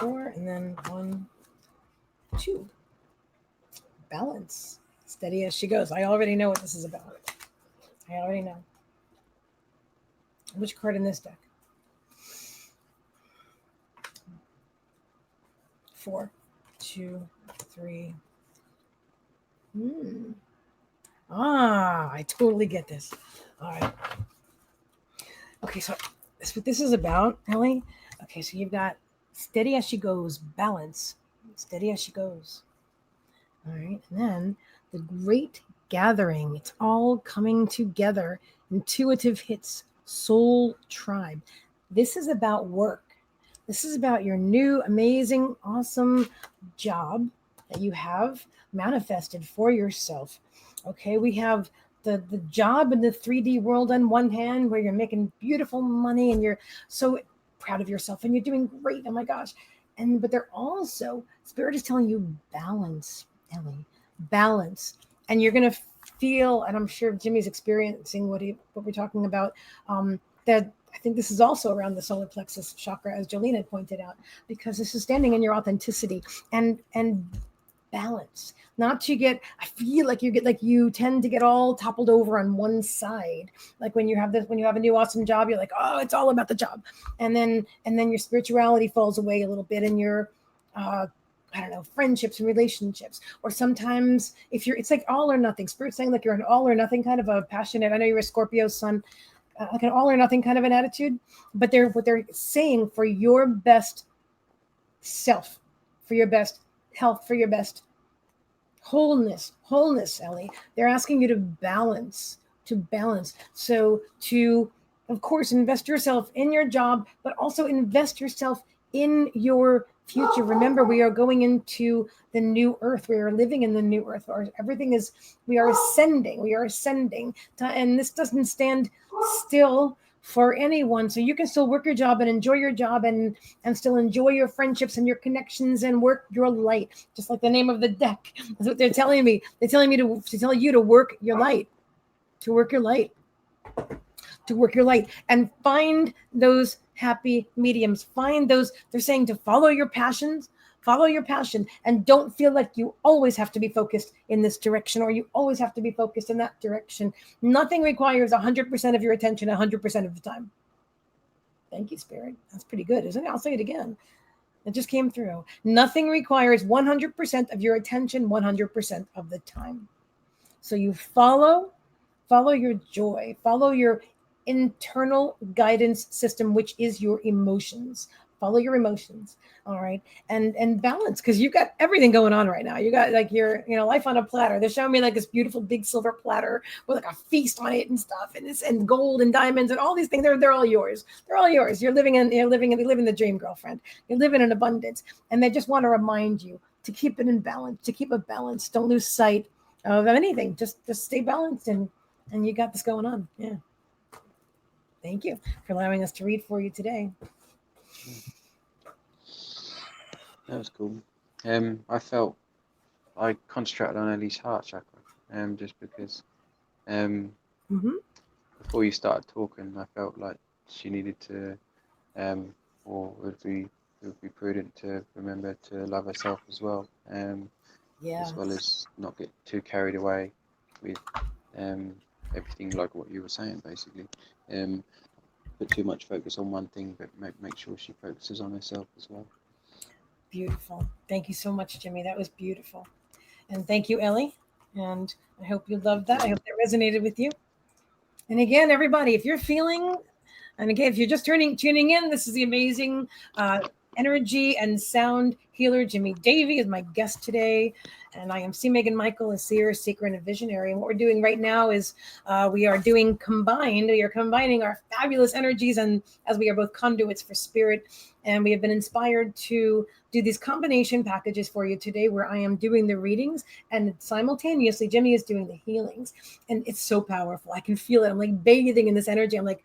4, and then 1, 2. Balance. Steady as she goes. I already know what this is about. I already know. Which card in this deck? 4, 2, 3. I totally get this. All right. Okay, so that's what this is about, Ellie. Okay, so you've got steady as she goes, balance. Steady as she goes. All right, and then the great gathering. It's all coming together. Intuitive hits, soul tribe. This is about work. This is about your new, amazing, awesome job that you have manifested for yourself. Okay, we have the job in the 3D world on one hand, where you're making beautiful money and you're so proud of yourself and you're doing great. Oh my gosh. But they're also, Spirit is telling you balance, Ellie, balance. And you're going to feel, and I'm sure Jimmie's experiencing what we're talking about, that I think this is also around the solar plexus chakra, as Jolene had pointed out, because this is standing in your authenticity and balance. Not to get, I feel like you tend to get all toppled over on one side. Like when you have a new awesome job, you're like, oh, it's all about the job. And then your spirituality falls away a little bit, and your I don't know, friendships and relationships. Or sometimes it's like all or nothing. Spirit's saying like you're an all or nothing kind of a passionate. I know you're a Scorpio sun, like an all or nothing kind of an attitude. But what they're saying, for your best self, for your best health, for your best wholeness, Ellie, they're asking you to balance. So to, of course, invest yourself in your job, but also invest yourself in your future. Remember, we are going into the new earth. We are living in the new earth. We are ascending. And this doesn't stand still for anyone. So you can still work your job and enjoy your job and still enjoy your friendships and your connections and work your light. Just like the name of the deck. That's what they're telling me. They're telling me to tell you to work your light. To work your light. And find those happy mediums. Find those, they're saying to follow your passion, and don't feel like you always have to be focused in this direction or you always have to be focused in that direction. Nothing requires 100% of your attention 100% of the time. Thank you, Spirit. That's pretty good, isn't it? I'll say it again. It just came through. Nothing requires 100% of your attention 100% of the time. So you follow your joy, follow your internal guidance system, which is your emotions. Follow your emotions. All right. And balance, because you've got everything going on right now. You got like your, life on a platter. They're showing me like this beautiful big silver platter with like a feast on it and stuff, and gold and diamonds and all these things. They're all yours. They're all yours. You're living the dream, girlfriend. You're living in abundance. And they just want to remind you to keep it in balance, to keep a balance. Don't lose sight of anything. Just stay balanced, and you got this going on. Yeah. Thank you for allowing us to read for you today.
That was cool. I felt I concentrated on Ellie's heart chakra, just because before you started talking, I felt like she needed to, or it would be prudent to remember to love herself as well, as well as not get too carried away with everything, like what you were saying, basically. Put too much focus on one thing, but make sure she focuses on herself as well.
Beautiful. Thank you so much, Jimmie. That was beautiful. And thank you, Ellie. And I hope you loved that. I hope that resonated with you. And again, everybody, if you're feeling, and again, if you're just tuning in, this is the amazing energy and sound healer, Jimmie Davey, is my guest today. And I am Meagan Michael, a seer, a seeker, and a visionary. And what we're doing right now is we are combining our fabulous energies, and as we are both conduits for spirit. And we have been inspired to do these combination packages for you today, where I am doing the readings and simultaneously Jimmie is doing the healings. And it's so powerful. I can feel it. I'm like bathing in this energy. I'm like,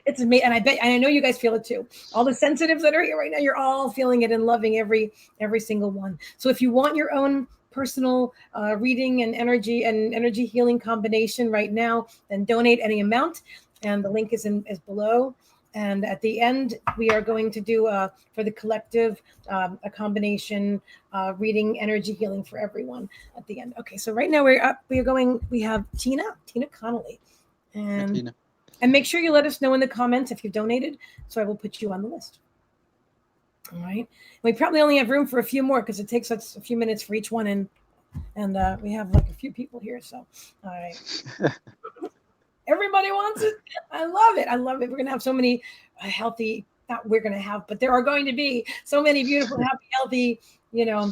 it's amazing. And I know you guys feel it too. All the sensitives that are here right now, you're all feeling it and loving every single one. So if you want your own personal reading and energy healing combination right now, then donate any amount. And the link is below. And at the end, we are going to do for the collective a combination reading, energy healing for everyone at the end. Okay, so right now we're up. We are going. We have Tina Connolly, and
Tina.
and make sure you let us know in the comments if you've donated, so I will put you on the list. All right. We probably only have room for a few more because it takes us a few minutes for each one, and we have like a few people here. So, all right. Everybody wants it. I love it. I love it. We're gonna have so many healthy. Not we're gonna have, but there are going to be so many beautiful, happy, healthy. You know,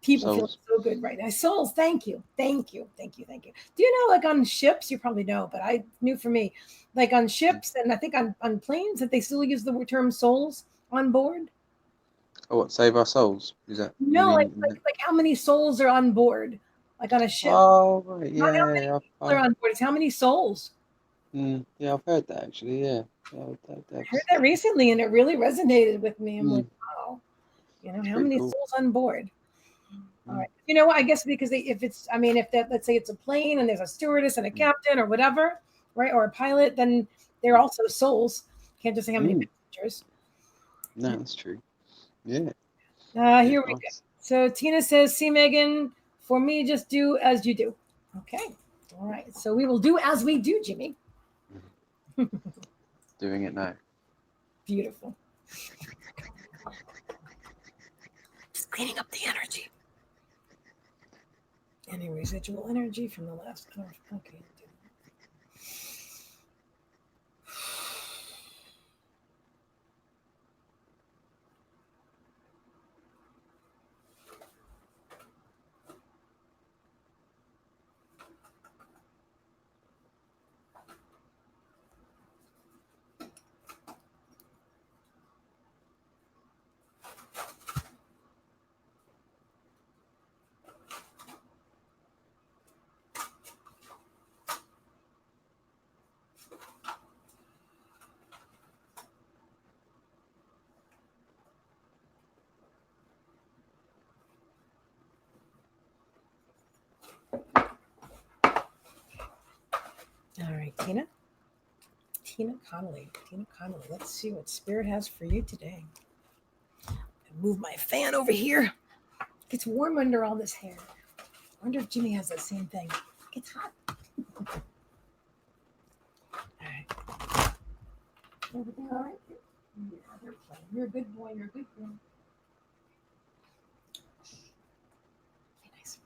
people feel so good right now. Souls. Thank you. Thank you. Thank you. Thank you. Do you know, like on ships, you probably know, but I knew for me, like on ships and I think on planes, that they still use the term souls on board.
Oh, what, save our souls? Is that
No, like how many souls are on board, like on a ship?
Oh, right,
Not how many
yeah.
people are on board. It's how many souls.
Yeah, I've heard that actually. Yeah,
I heard that recently, and it really resonated with me. I'm like, wow, you know, how many souls on board? All right, you know, I guess because if it's, I mean, if that, let's say it's a plane and there's a stewardess and a captain or whatever, right, or a pilot, then they're also souls. Can't just say how many passengers.
No, that's true. Yeah.
Here we go. So Tina says, "See, Megan, for me, just do as you do." Okay. All right. So we will do as we do, Jimmie.
Doing it now.
Beautiful. Just cleaning up the energy. Any residual energy from the last. Okay. All right, Tina Connolly. Let's see what Spirit has for you today. I move my fan over here. It gets warm under all this hair. I wonder if Jimmie has that same thing. It gets hot. All right. Everything all right? Yeah, they're playing. You're a good boy. You're a good girl. Be nice.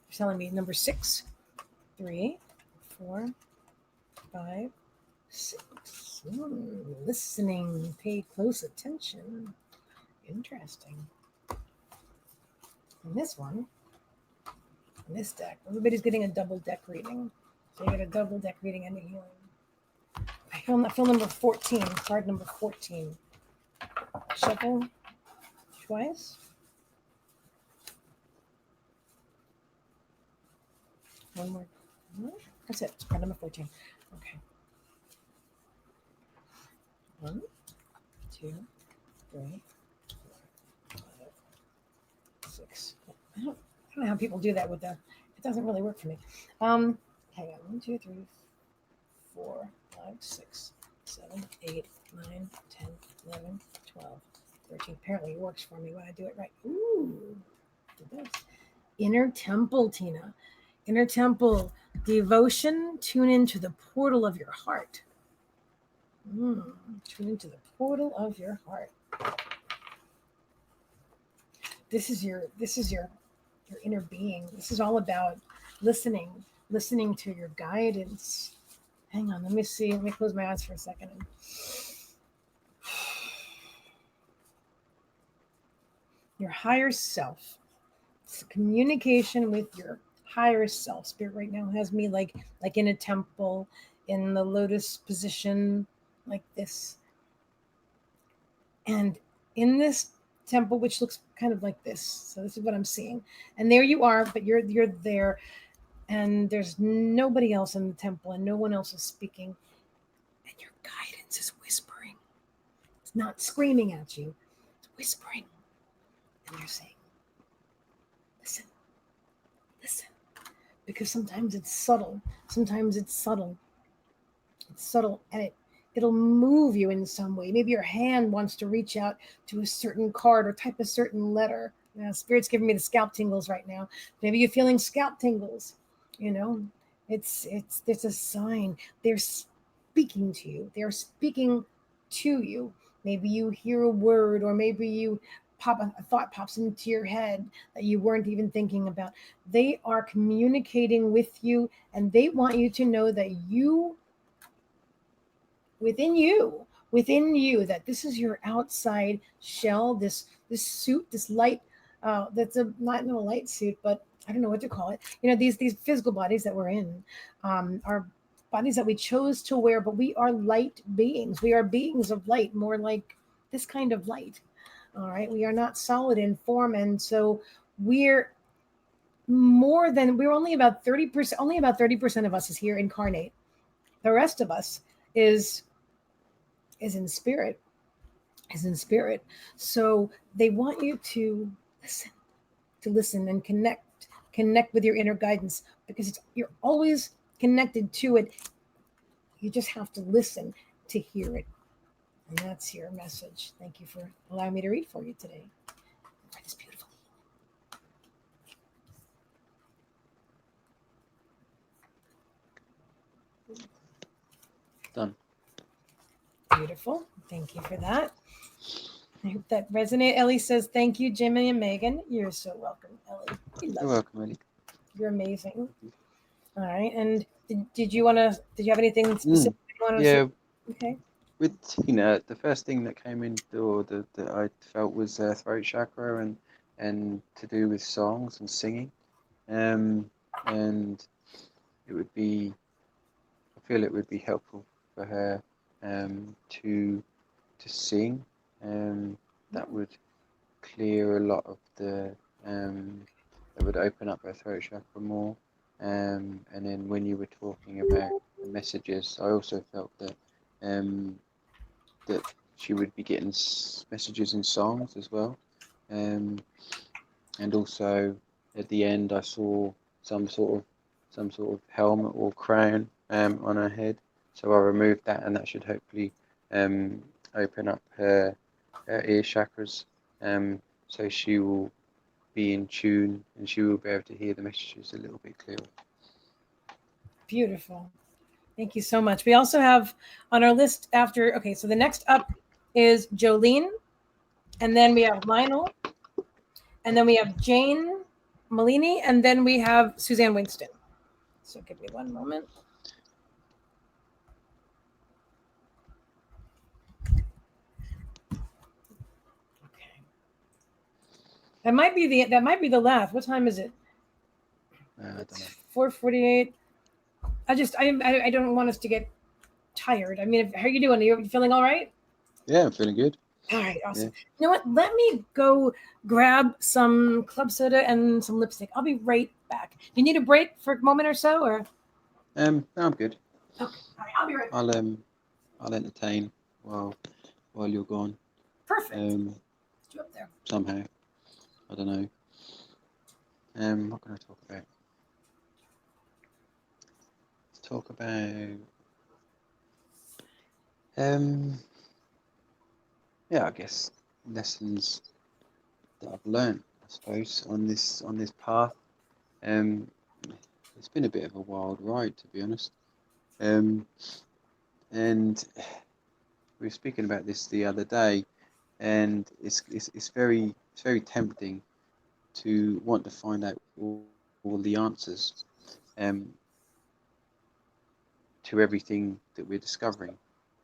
You're telling me number 6, 3, 4, 5, 6. Listening. Pay close attention. Interesting. And this one, in this deck, everybody's getting a double deck reading. So you get a double deck reading and a healing. I feel number 14, card number 14. Shuffle twice. One more. That's it. It's card number 14. Okay. 1, 2, 3, 4, 5, 6. I don't know how people do that with that. It doesn't really work for me. Hang on. 1, 2, 3, 4, 5, 6, 7, 8, 9, 10, 11, 12, 13. Apparently it works for me when I do it right. Ooh, it does. Inner temple, Tina. Inner temple. Devotion. Tune into the portal of your heart. Tune into the portal of your heart. This is your inner being. This is all about listening to your guidance. Hang on, let me see. Let me close my eyes for a second. Your higher self. It's communication with your higher self. Spirit right now has me like in a temple, in the lotus position, like this. And in this temple, which looks kind of like this. So this is what I'm seeing. And there you are, but you're there. and there's nobody else in the temple and no one else is speaking, and your guidance is whispering. It's not screaming at you, it's whispering. And they're saying, listen, listen. Because sometimes it's subtle. Sometimes it's subtle. It's subtle, and it'll move you in some way. Maybe your hand wants to reach out to a certain card or type a certain letter. Spirit's giving me the scalp tingles right now. Maybe you're feeling scalp tingles. You know, it's a sign. They're speaking to you. They're speaking to you. Maybe you hear a word, or maybe you pop a thought pops into your head that you weren't even thinking about. They are communicating with you, and they want you to know that within you that this is your outside shell, this suit, this light, that's a not no light suit, but I don't know what to call it. These physical bodies that we're in, are bodies that we chose to wear, but we are light beings. We are beings of light, more like this kind of light. All right, we are not solid in form, and so we're we're only about 30%. Only about 30% of us is here incarnate. The rest of us is is in spirit, is in spirit. So they want you listen, to listen and connect with your inner guidance, because you're always connected to it. You just have to listen to hear it. And that's your message. Thank you for allowing me to read for you today. For this beautiful.
Done.
Beautiful. Thank you for that. I hope that resonated. Ellie says, thank you, Jimmie and Meagan. You're so welcome, Ellie.
You're welcome, Ellie.
You're amazing. All right. And did you have anything specific you want to
Yeah.
say? Okay.
With Tina, the first thing that came in the door that I felt was throat chakra and to do with songs and singing. And it would be, I feel it would be helpful for her to sing. That would clear a lot of that would open up her throat chakra more. And then when you were talking about the messages, I also felt that she would be getting messages in songs as well. And also at the end, I saw some sort of helmet or crown on her head. So I removed that, and that should hopefully open up her ear chakras. So she will be in tune, and she will be able to hear the messages a little bit clearer.
Beautiful. Thank you so much. We also have on our list so the next up is Jolene, and then we have Lionel, and then we have Jane Malini, and then we have Suzanne Winston. So give me one moment. Okay. That might be the last. What time is it? It's 4:48. I don't want us to get tired. I mean, how are you doing? Are you feeling all right?
Yeah, I'm feeling good.
All right, awesome. Yeah. You know what? Let me go grab some club soda and some lipstick. I'll be right back. Do you need a break for a moment or so, or?
No, I'm good.
Okay, all right, I'll be right back.
I'll entertain while you're gone.
Perfect. Let's do up there.
Somehow, I don't know. What can I talk about? Let's talk about I guess lessons that I've learned, I suppose, on this path. It's been a bit of a wild ride, to be honest. And we were speaking about this the other day, and it's very tempting to want to find out all the answers to everything that we're discovering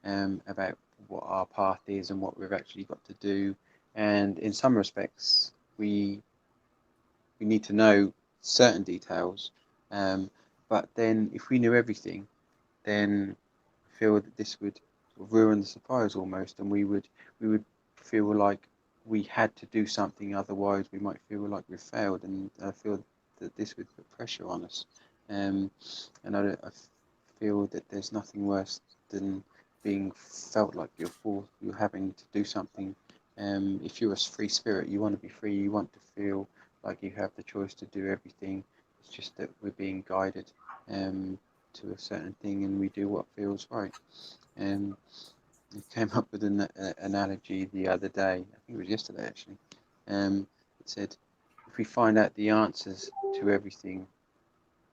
about what our path is and what we've actually got to do. And in some respects, we need to know certain details. But then if we knew everything, then I feel that this would ruin the surprise almost, and we would feel like we had to do something, otherwise we might feel like we've failed, and I feel that this would put pressure on us. And I feel that there's nothing worse than being felt like you're having to do something. If you're a free spirit, you want to be free. You want to feel like you have the choice to do everything. It's just that we're being guided to a certain thing, and we do what feels right. I came up with an analogy the other day. I think it was yesterday actually. It said, if we find out the answers to everything,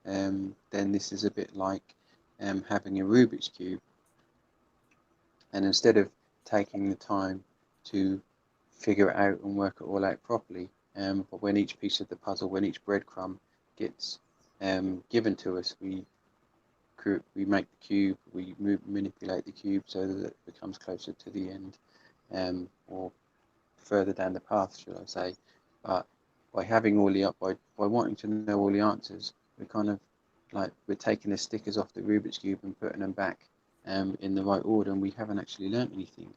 then this is a bit like having a Rubik's Cube. And instead of taking the time to figure it out and work it all out properly, but when each piece of the puzzle, when each breadcrumb gets given to us, we make the cube, we manipulate the cube so that it becomes closer to the end, or further down the path, should I say. But by having all the by wanting to know all the answers, we're kind of like we're taking the stickers off the Rubik's Cube and putting them back in the right order, and we haven't actually learnt anything,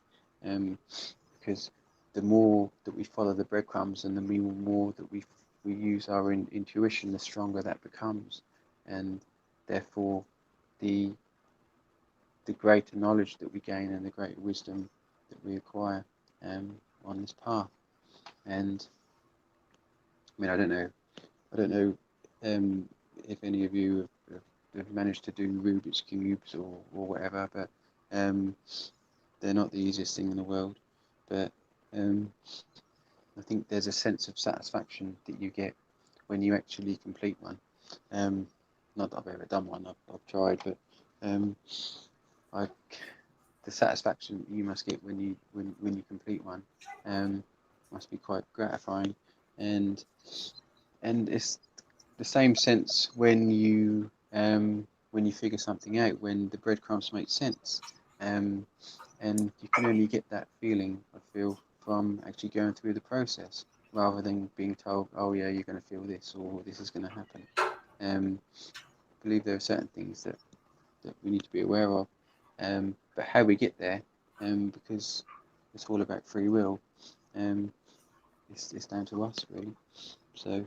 because the more that we follow the breadcrumbs and the more that we use our intuition, the stronger that becomes, and therefore the greater knowledge that we gain and the greater wisdom that we acquire on this path. And I mean, I don't know if any of you have managed to do Rubik's Cubes or whatever, but they're not the easiest thing in the world. But I think there's a sense of satisfaction that you get when you actually complete one. Not that I've ever done one, I've tried, but the satisfaction you must get when you complete one must be quite gratifying, and it's the same sense when you figure something out, when the breadcrumbs make sense, and you can only get that feeling, I feel, from actually going through the process rather than being told, oh yeah, you're going to feel this or this is going to happen. I believe there are certain things that we need to be aware of, but how we get there, because it's all about free will, it's down to us really. So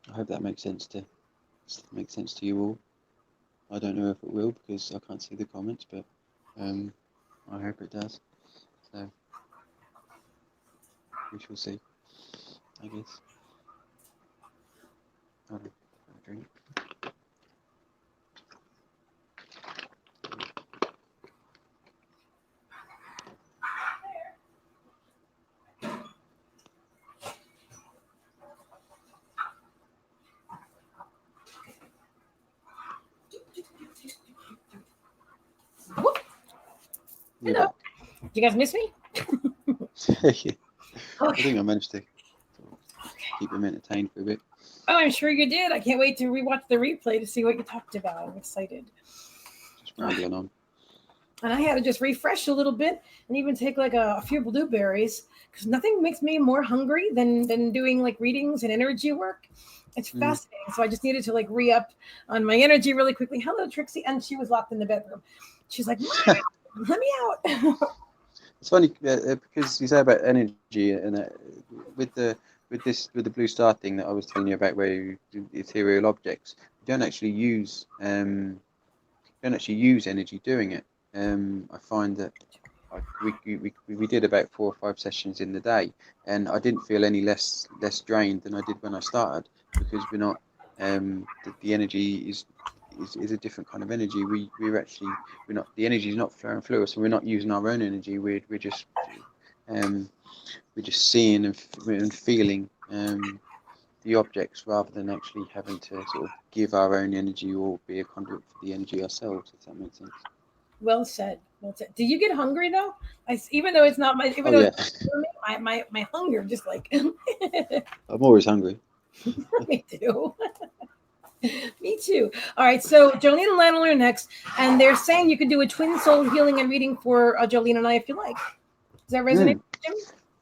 I hope that makes sense to you all. I don't know if it will because I can't see the comments, but I hope it does. So we shall see, I guess. I'll have a drink.
Hello. Did you guys miss me?
I think I managed to keep them entertained for a bit.
Oh, I'm sure you did. I can't wait to rewatch the replay to see what you talked about. I'm excited.
Just rambling on.
And I had to just refresh a little bit and even take like a few blueberries, because nothing makes me more hungry than doing like readings and energy work. It's fascinating. So I just needed to like re-up on my energy really quickly. Hello, Trixie. And she was locked in the bedroom. She's like, let me out.
It's funny because you say about energy, and with the blue star thing that I was telling you about, where you do ethereal objects, you don't actually use energy doing it. I find that we did about 4 or 5 sessions in the day, and I didn't feel any less drained than I did when I started, because we're not the energy is a different kind of energy. We're not, the energy is not flowing through us, and we're not using our own energy. We're just seeing and feeling the objects, rather than actually having to sort of give our own energy or be a conduit for the energy ourselves, if that makes sense.
Well said. Well said. Do you get hungry though? Even though it's not my, my hunger just like.
I'm always hungry.
Me too. Me too. All right. So Jolene and Lionel are next, and they're saying you could do a twin soul healing and reading for Jolene and I if you like. Does that resonate, Jim?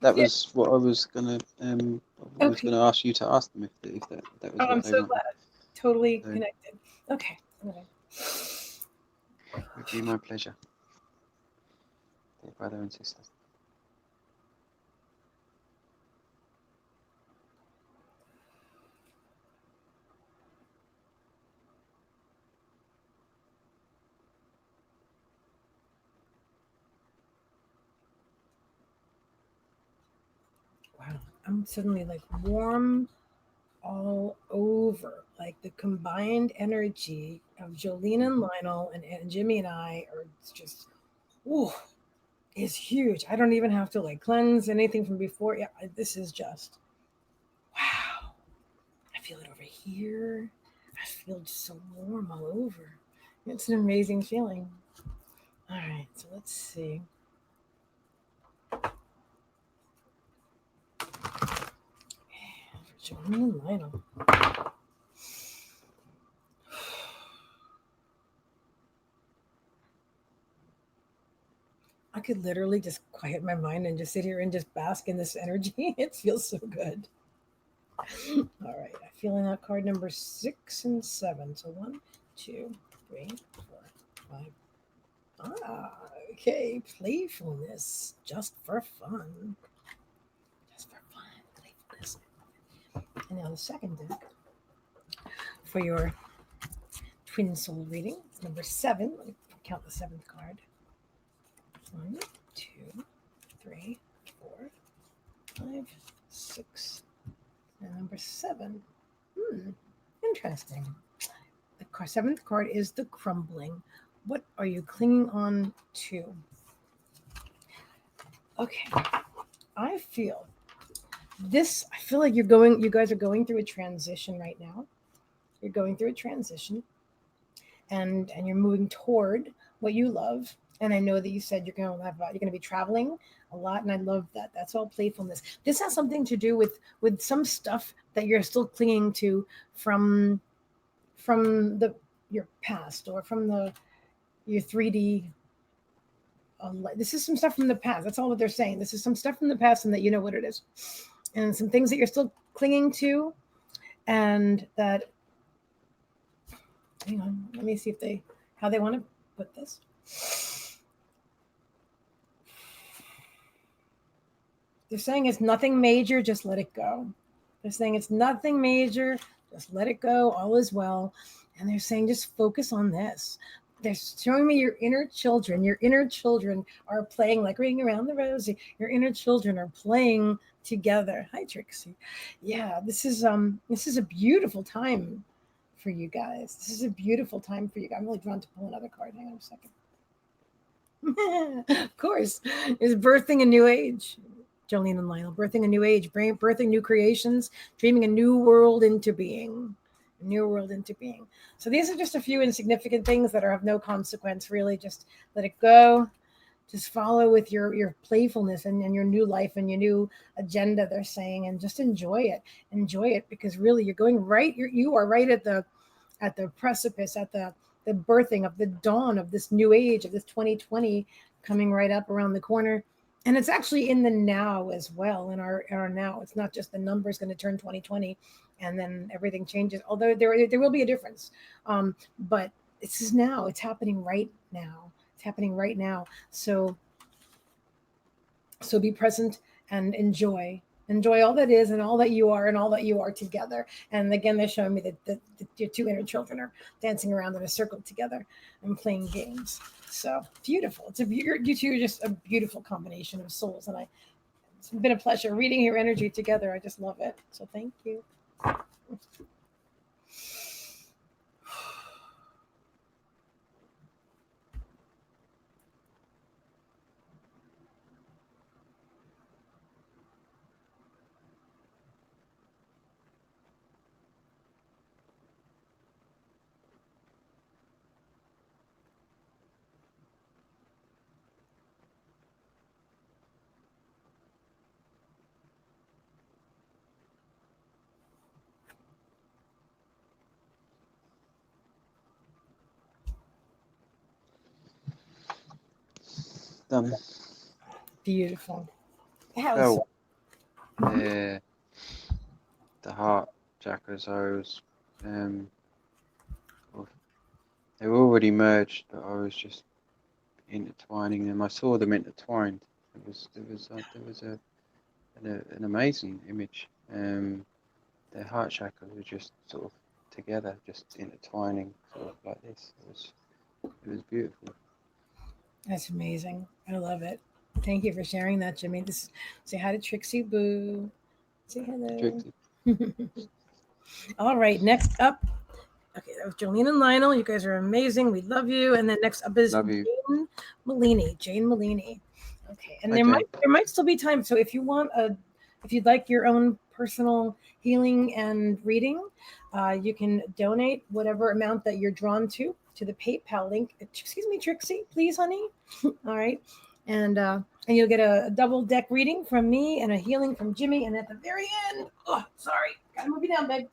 That was what I was gonna. I was gonna ask you to ask them if that was.
Oh,
what
I'm
they
so
wanted.
glad. Totally connected. Okay.
It would be my pleasure, dear brother and sister.
I'm suddenly like warm all over. Like the combined energy of Jolene and Lionel and Jimmie and I are just, ooh, is huge. I don't even have to like cleanse anything from before. Yeah, this is just, wow. I feel it over here. I feel just so warm all over. It's an amazing feeling. All right, so let's see. For Jolene and Lionel. I could literally just quiet my mind and just sit here and just bask in this energy. It feels so good. All right, I feel in that card number 6 and 7. So 1, 2, 3, 4, 5. Ah, okay. Playfulness, just for fun. Just for fun, playfulness. And now the second deck for your twin soul reading, number 7. Let me count the 7th card. 1, 2, 3, 4, 5, 6, and number 7. Interesting. The 7th card is the crumbling. What are you clinging on to? Okay. I feel this. I feel like you guys are going through a transition right now. You're going through a transition and you're moving toward what you love. And I know that you said you're going to be traveling a lot, and I love that. That's all playfulness. This has something to do with some stuff that you're still clinging to from the your past or from your 3D. This is some stuff from the past. That's all what they're saying. This is some stuff from the past, and that you know what it is, and some things that you're still clinging to, and that. Hang on, let me see if how they want to put this. They're saying it's nothing major, just let it go. They're saying it's nothing major, just let it go, all is well. And they're saying just focus on this. They're showing me your inner children. Your inner children are playing like Ring Around the Rosie. Your inner children are playing together. Hi, Trixie. Yeah, this is a beautiful time for you guys. This is a beautiful time for you guys. I'm really drawn to pull another card. Hang on a second. Of course, is birthing a new age. Jolene and Lionel, birthing a new age, birthing new creations, dreaming a new world into being. A new world into being. So these are just a few insignificant things that are of no consequence, really. Just let it go. Just follow with your playfulness and your new life and your new agenda, they're saying, and just enjoy it. Enjoy it because really you're going right, you are right at the precipice, at the birthing of the dawn of this new age, of this 2020 coming right up around the corner. And it's actually in the now as well, in our now. It's not just the number's going to turn 2020 and then everything changes, although there will be a difference. But this is now. It's happening right now. It's happening right now. So be present and enjoy all that is and all that you are and all that you are together. And again, they're showing me that your two inner children are dancing around in a circle together and playing games. So beautiful. You two are just a beautiful combination of souls. And it's been a pleasure reading your energy together. I just love it. So thank you. Beautiful.
Felt the heart chakras. I was they were already merged, but I was just intertwining them. I saw them intertwined. There was an amazing image. Their heart chakras were just sort of together, just intertwining, sort of like this. It was beautiful.
That's amazing. I love it. Thank you for sharing that, Jimmie. Say hi to Trixie Boo. Say hello.
Trixie.
All right, next up. Okay, that was Jolene and Lionel. You guys are amazing. We love you. And then next up is
Love you.
Jane Malini. Jane Malini. Okay, and
Hi,
there
Jane.
might still be time. So if you'd like your own personal healing and reading, you can donate whatever amount that you're drawn to the PayPal link. Excuse me, Trixie, please, honey. All right, and you'll get a double deck reading from me and a healing from Jimmie. And at the very end, oh, sorry, gotta move you down, babe.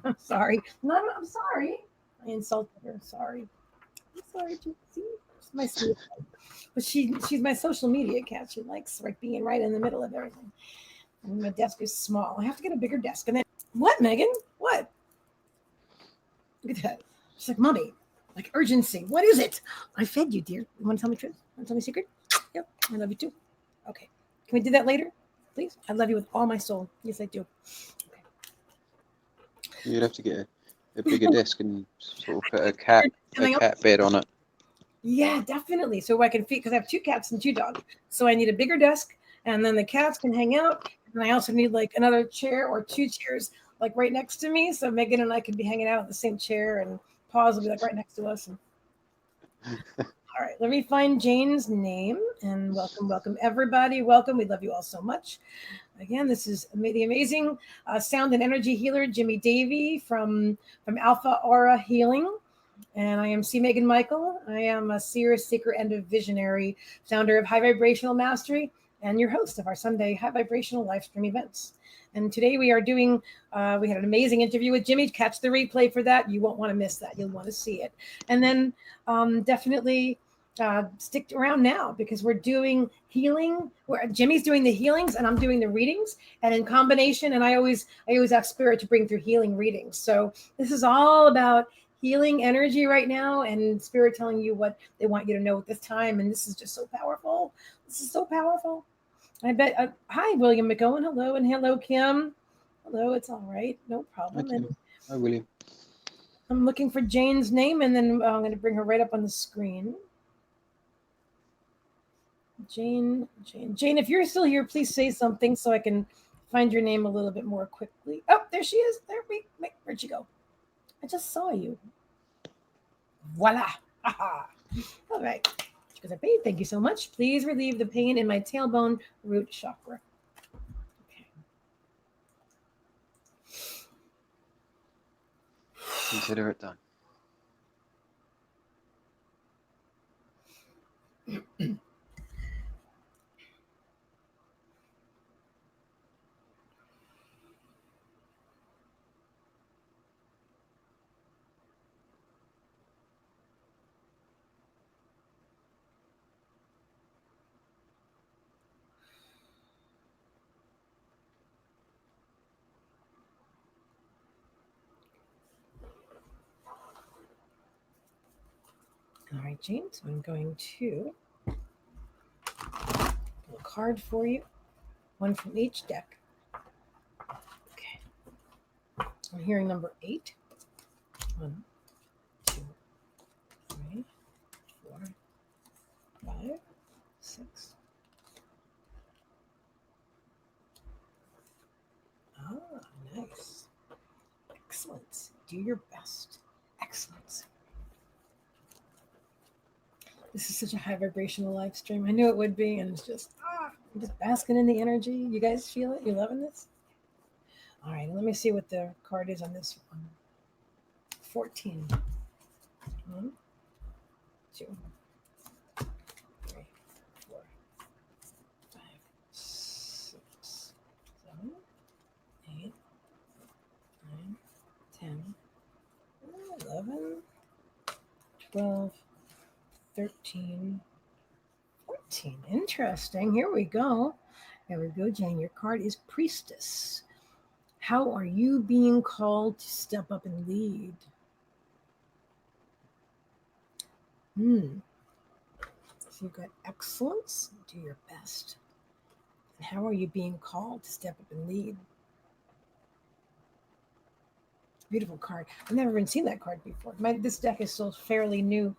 I'm sorry. No, I'm sorry. I insulted her. Sorry. I'm sorry, Trixie. She's my sweetheart. But she's my social media cat. She likes being right in the middle of everything. And my desk is small. I have to get a bigger desk. And then what, Megan? What? Look at that. She's like, Mommy, like urgency. What is it? I fed you, dear. You want to tell me the truth? Want to tell me a secret? Yep. I love you too. Okay. Can we do that later? Please? I love you with all my soul. Yes, I do. Okay.
You'd have to get a bigger desk and sort of put a cat bed on it.
Yeah, definitely. So I can feed, because I have 2 cats and 2 dogs. So I need a bigger desk, and then the cats can hang out. And I also need like another chair or 2 chairs like right next to me. So Megan and I could be hanging out in the same chair, and Paws will be like right next to us. And... All right, let me find Jane's name, and welcome everybody. Welcome. We love you all so much. Again, this is the amazing sound and energy healer, Jimmie Davey from Alpha Aura Healing. And I am Meagan Michael. I am a seer, seeker, and a visionary, founder of High Vibrational Mastery, and your host of our Sunday High Vibrational live stream events. And today we are doing, we had an amazing interview with Jimmie. Catch the replay for that. You won't want to miss that. You'll want to see it. And then definitely stick around now, because we're doing healing. Jimmie's doing the healings and I'm doing the readings, and in combination. And I always ask Spirit to bring through healing readings. So this is all about healing energy right now, and Spirit telling you what they want you to know at this time. And this is just so powerful. This is so powerful. I bet. Hi, William McGowan. Hello, and hello, Kim. Hello. It's all right. No problem. And
Hi, William.
I'm looking for Jane's name, and then I'm going to bring her right up on the screen. Jane. If you're still here, please say something so I can find your name a little bit more quickly. Oh, there she is. Where'd she go? I just saw you. Voila. All right. Thank you so much. Please relieve the pain in my tailbone root chakra. Okay.
Consider it done.
All right, Jane. So I'm going to pull a card for you, one from each deck. Okay. I'm hearing number 8. 1, 2, 3, 4, 5, 6. Ah, nice. Excellent. Do your best. Excellent. This is such a high vibrational live stream. I knew it would be, and it's just, I'm just basking in the energy. You guys feel it? You loving this? All right, let me see what the card is on this one. 14. 1, 2, 3, 4, 5, 6, 7, 8, 9, 10, 11, 12, 13, 14. Interesting. Here we go. Jane. Your card is Priestess. How are you being called to step up and lead? So you've got excellence. Do your best. And how are you being called to step up and lead? Beautiful card. I've never even seen that card before. This deck is still fairly new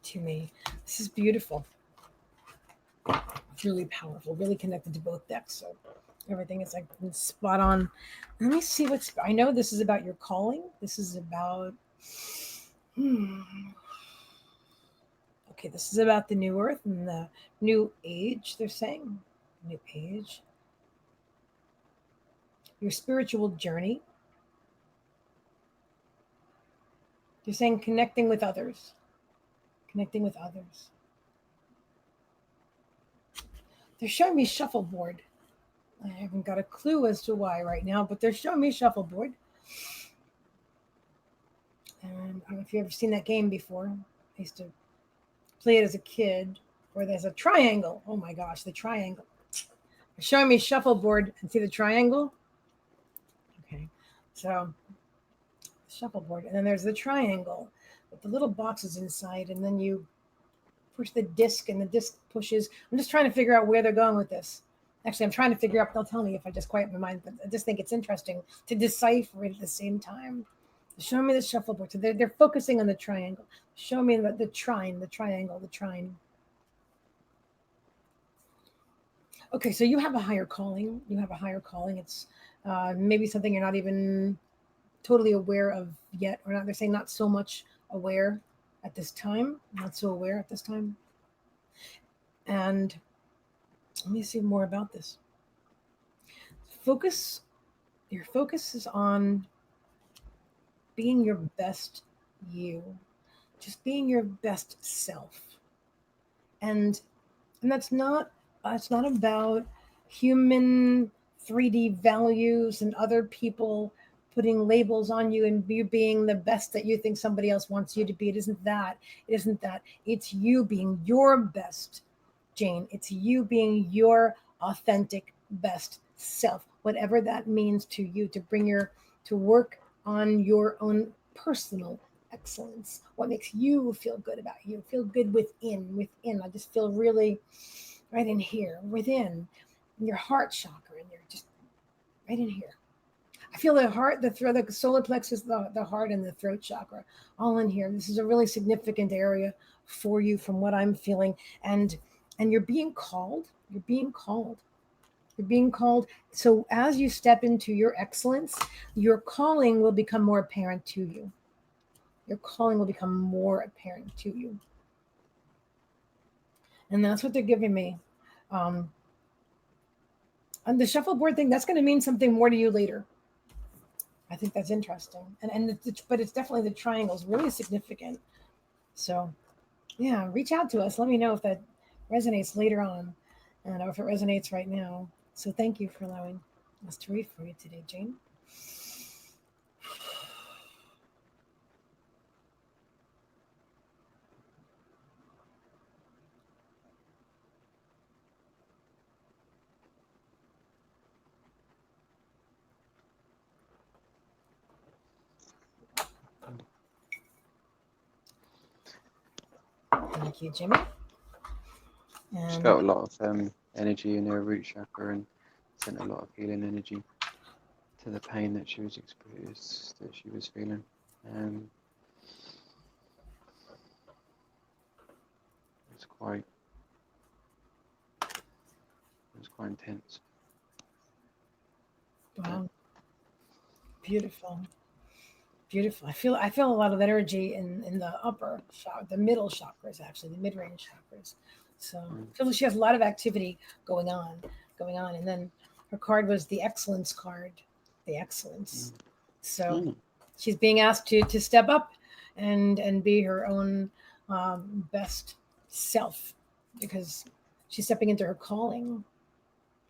to me. This is beautiful. It's really powerful, really connected to both decks. So Everything is like spot on. Let me see what's. I know this is about your calling. This is about. Hmm, okay, this is about the new earth and the new age. They're saying new age. Your spiritual journey. They're saying connecting with others. Connecting with others. They're showing me shuffleboard. I haven't got a clue as to why right now, but they're showing me shuffleboard. And I don't know if you've ever seen that game before. I used to play it as a kid, where there's a triangle. Oh my gosh, the triangle. They're showing me shuffleboard and see the triangle. Okay, so shuffleboard, and then there's the triangle with the little boxes inside, and then you push the disc, and the disc pushes. I'm just trying to figure out where they're going with this. Actually, I'm trying to figure out. They'll tell me if I just quiet my mind, but I just think it's interesting to decipher it at the same time. Show me the shuffleboard. So they're focusing on the triangle. Show me the trine, the triangle, the trine. Okay, so you have a higher calling. You have a higher calling. It's maybe something you're not even totally aware of yet, or not. They're saying not so much aware at this time. Not so aware at this time. And let me see more about this. Focus. Your focus is on being your best you, just being your best self, and that's not it's not about human 3D values and other people putting labels on you and you being the best that you think somebody else wants you to be. It isn't that. It isn't that. It's you being your best, Jane. It's you being your authentic best self, whatever that means to you, to work on your own personal excellence. What makes you feel good about you? Feel good within. I just feel really right in here, within your heart chakra, and you're just right in here. I feel the heart, the throat, the solar plexus, the heart, and the throat chakra, all in here. This is a really significant area for you, from what I'm feeling, and you're being called. You're being called. You're being called. So as you step into your excellence, your calling will become more apparent to you. Your calling will become more apparent to you, and that's what they're giving me. Um, and the shuffleboard thing, that's going to mean something more to you later. I think that's interesting, but it's definitely the triangle is really significant. So yeah, reach out to us. Let me know if that resonates later on, and or if it resonates right now. So thank you for allowing us to read for you today, Jane. Thank you, Jimmie.
She
And
felt a lot of energy in her root chakra and sent a lot of healing energy to the pain that she was feeling. It's quite intense.
wow, beautiful. Beautiful. I feel a lot of energy in the upper chakra, the middle chakras, actually, the mid range chakras. So I feel like she has a lot of activity going on. And then her card was the excellence card, the excellence. So she's being asked to step up and be her own best self, because she's stepping into her calling.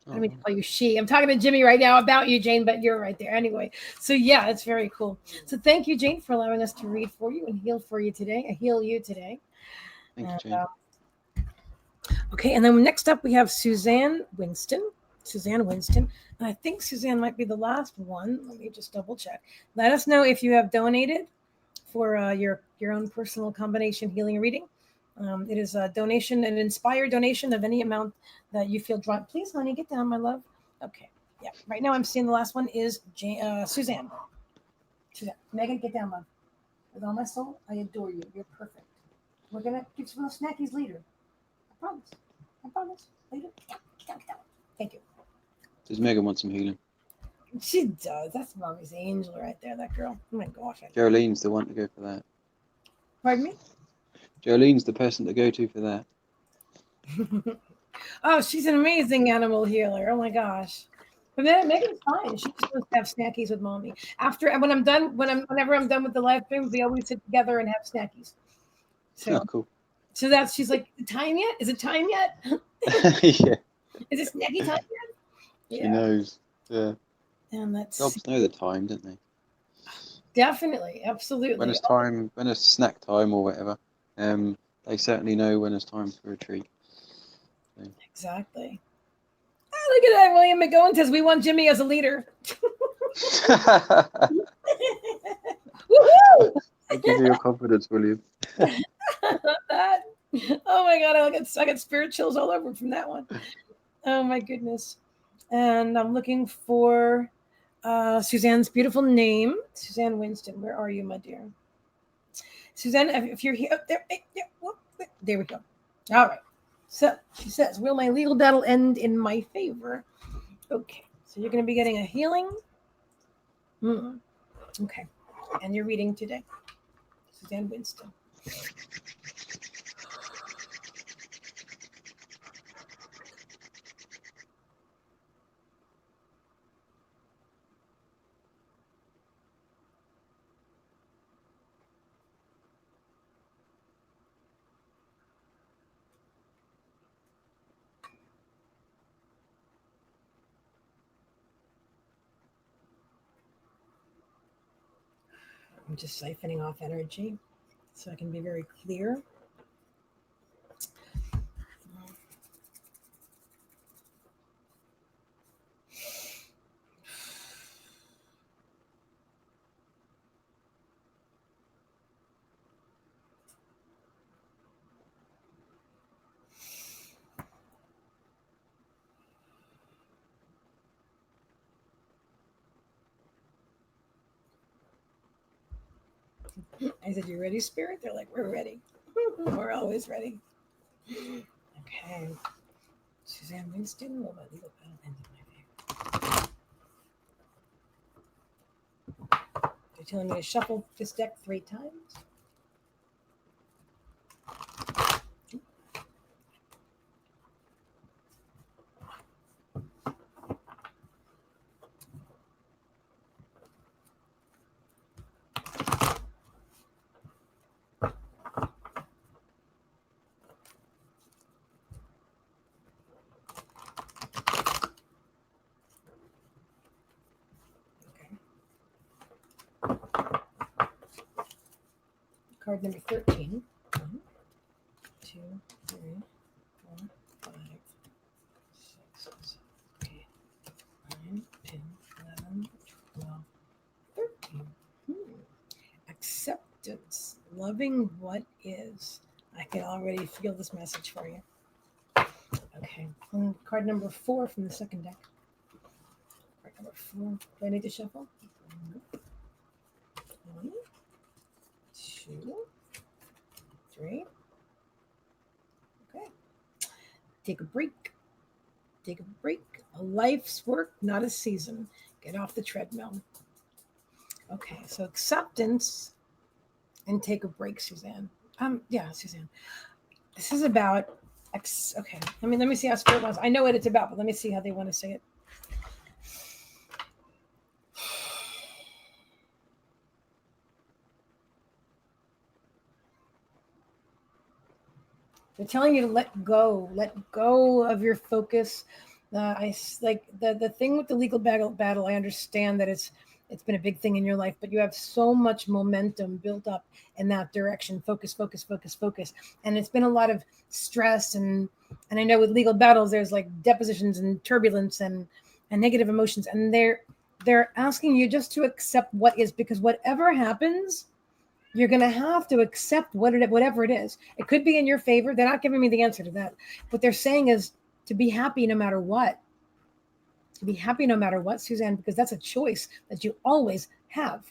I don't mean to call you she. I'm talking to Jimmie right now about you, Jane, but you're right there anyway. So yeah, it's very cool. So thank you, Jane, for allowing us to read for you and heal for you today. I heal you today.
Thank you,
And,
Jane.
okay, and then next up we have Suzanne Winston. Suzanne Winston. And I think Suzanne might be the last one. Let me just double check. Let us know if you have donated for your own personal combination healing reading. It is a donation, an inspired donation of any amount that you feel drawn. Please, honey, get down, my love. Okay. Yeah. Right now, I'm seeing the last one is Suzanne. Suzanne. Meagan, get down, love. With all my soul, I adore you. You're perfect. We're going to give some little snackies later. I promise. I promise. Later. Get down. Thank you.
Does Megan want some healing?
She does. That's mommy's angel right there, that girl. Oh my gosh.
Jolene's the one to go for that.
Pardon me?
Jolene's the person to go to for that.
Oh, she's an amazing animal healer. Oh my gosh. But Megan's fine. She just wants to have snackies with mommy. Whenever I'm done with the live stream, we always sit together and have snackies. So
cool.
So she's like, time yet? Is it time yet?
Yeah.
Is it snacky time yet?
She knows. Yeah.
And that's
Dogs know the time, don't they?
Definitely, absolutely.
When it's snack time or whatever, they certainly know when it's time for a treat. So.
Exactly. Oh, look at that. William McGowan says we want Jimmie as a leader. Woohoo!
Thank you for your confidence, William.
That. Oh my God, I got spirit chills all over from that one. Oh my goodness. And I'm looking for Suzanne's beautiful name. Suzanne Winston, where are you, my dear? Suzanne, if you're here, there we go. All right. So she says, will my legal battle end in my favor? Okay. So you're going to be getting a healing. Okay. And you're reading today. Suzanne Winston. I'm just siphoning off energy so I can be very clear. I said, you ready, Spirit? They're like, we're ready. We're always ready. Okay. Suzanne Winston, will my legal battle end in my favor? They're telling me to shuffle this deck 3 times. Card number 13. 1, 2, 3, 4, 5, 6, 7, 8, 9, 10, 11, 12, 13. Acceptance. Loving what is. I can already feel this message for you. Okay. And card number 4 from the second deck. Card number 4. Do I need to shuffle? 1, 2, 3. Okay. Take a break. Take a break. A life's work, not a season. Get off the treadmill. Okay, so acceptance and take a break, Suzanne. Yeah, Suzanne. This is about okay. Let me see how Spirit wants. I know what it's about, but let me see how they want to say it. They're telling you to let go of your focus. I like the thing with the legal battle. I understand that it's been a big thing in your life, but you have so much momentum built up in that direction. Focus. And it's been a lot of stress and I know with legal battles, there's like depositions and turbulence and negative emotions. And they're asking you just to accept what is, because whatever happens, you're going to have to accept whatever it is. It could be in your favor. They're not giving me the answer to that. What they're saying is to be happy no matter what. To be happy no matter what, Suzanne, because that's a choice that you always have.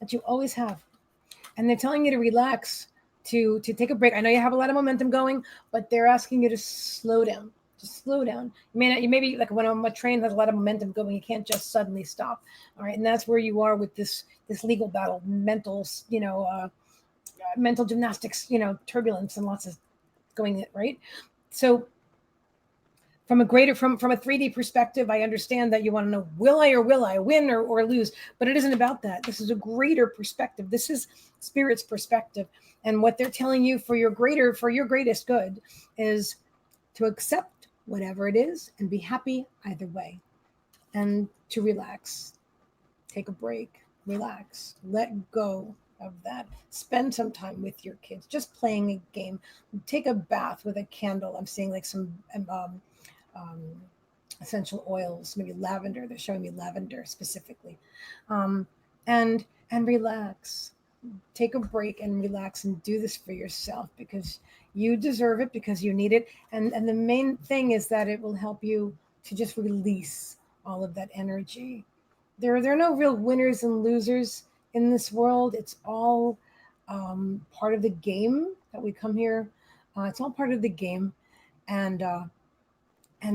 And they're telling you to relax, to take a break. I know you have a lot of momentum going, but they're asking you to slow down. Just slow down. You may be like when a train has a lot of momentum going, you can't just suddenly stop. All right, and that's where you are with this legal battle, mental gymnastics, turbulence and lots of going right. So from a 3D perspective, I understand that you want to know, will I win or lose? But it isn't about that. This is a greater perspective. This is spirit's perspective. And what they're telling you for your greatest good is to accept whatever it is and be happy either way. And to relax. Take a break, relax, let go of that. Spend some time with your kids, just playing a game. Take a bath with a candle. I'm seeing like some essential oils, maybe lavender. They're showing me lavender specifically, and relax. Take a break and relax and do this for yourself because you deserve it, because you need it. And the main thing is that it will help you to just release all of that energy. There are no real winners and losers in this world. It's all part of the game that we come here. It's all part of the game, and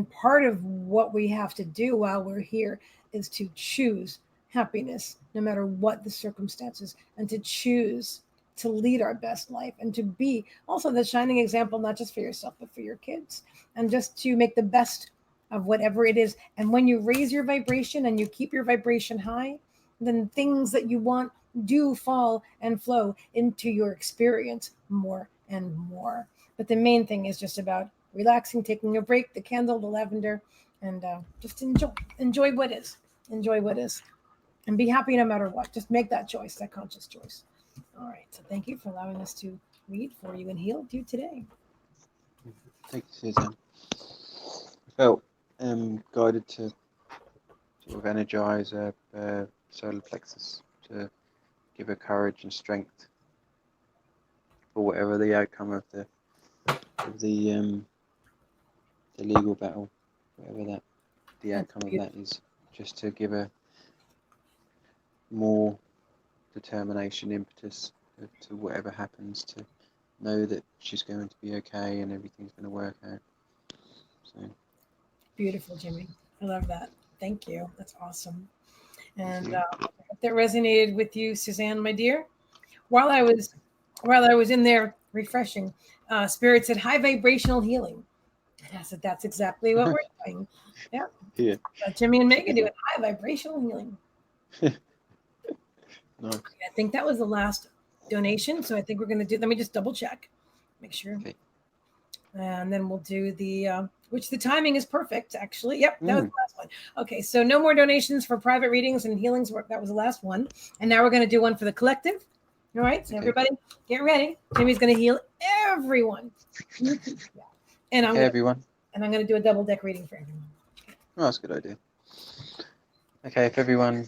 part of what we have to do while we're here is to choose happiness, no matter what the circumstances, and to choose to lead our best life and to be also the shining example, not just for yourself, but for your kids, and just to make the best of whatever it is. And when you raise your vibration and you keep your vibration high, then things that you want do fall and flow into your experience more and more. But the main thing is just about relaxing, taking a break, the candle, the lavender, and just enjoy what is. Enjoy what is. And be happy no matter what. Just make that choice, that conscious choice. All right. So thank you for allowing us to read for you and heal you today.
Thank you, Suzanne. I felt guided to sort of energize her solar plexus, to give her courage and strength for whatever the outcome of the legal battle, whatever the outcome of that is, just to give her more determination, impetus to whatever happens, to know that she's going to be okay and everything's going to work out. So
beautiful, Jimmie. I love that. Thank you. That's awesome. And that resonated with you, Suzanne, my dear. While I was in there refreshing, Spirit said high vibrational healing. And I said that's exactly what we're doing. Yeah.
Yeah.
Jimmie and Meagan doing high vibrational healing.
Nice.
I think that was the last donation. So I think we're going to do, let me just double check, make sure. Okay. And then we'll do the, which the timing is perfect, actually. Yep, that was the last one. Okay, so no more donations for private readings and healings. That was the last one. And now we're going to do one for the collective. All right, so everybody get ready. Jimmie's going to heal everyone. Yeah. And I'm going to do a double deck reading for everyone.
Okay. Oh, that's a good idea. Okay, if everyone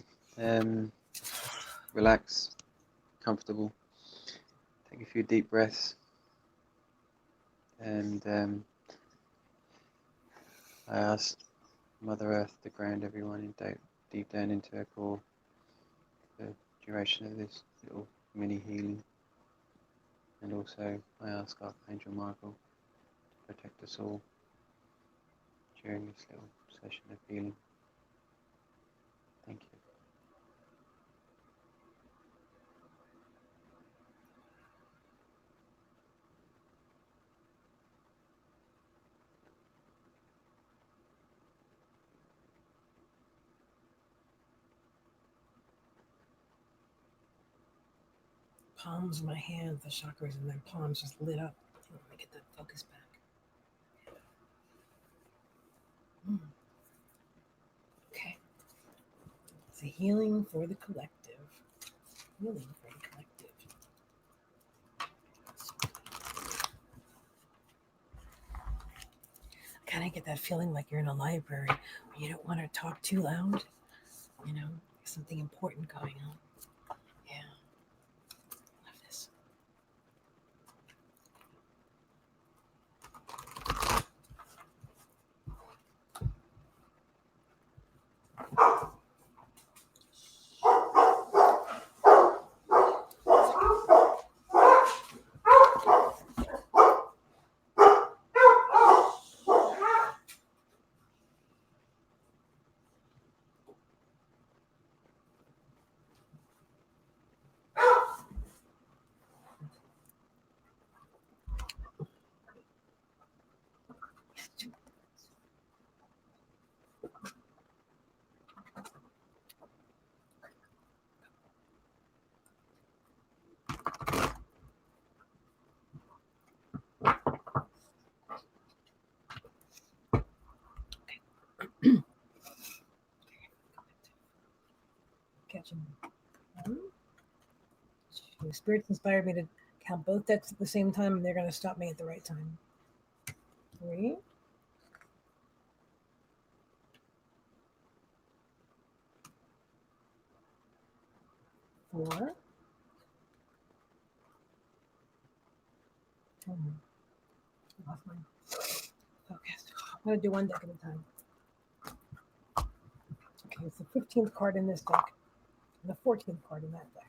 relax, comfortable, take a few deep breaths, and I ask Mother Earth to ground everyone in deep down into her core for the duration of this little mini healing. And also I ask Archangel Michael to protect us all during this little session of healing. Thank you.
Palms of my hands, the chakras, and then palms just lit up. Let me get that focus back. Okay. It's a healing for the collective. Healing for the collective. Kind of get that feeling like you're in a library where you don't want to talk too loud. There's something important going on. Yeah. Love this. Imagine. 1, 2. Spirits inspired me to count both decks at the same time, and they're going to stop me at the right time. 3. 4. Lost my focus. I'm going to do one deck at a time. Okay, it's the 15th card in this deck, and the 14th card in that deck.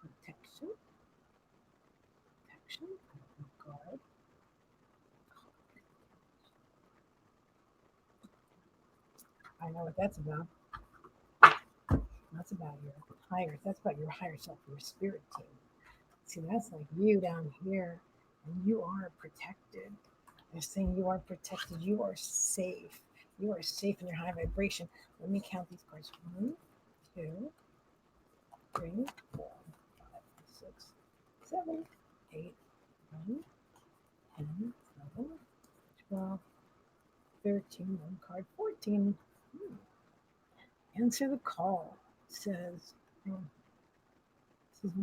Protection. Guard. I know what that's about. That's about your higher. That's about your higher self, your spirit team. See, that's like you down here, and you are protected. They're saying you are protected. You are safe. You are safe in your high vibration. Let me count these cards. 1, 2, 3, 4, 5, 6, 7, 8, 9, 10, 11, 12, 13, one card, 14. Answer the call. It says,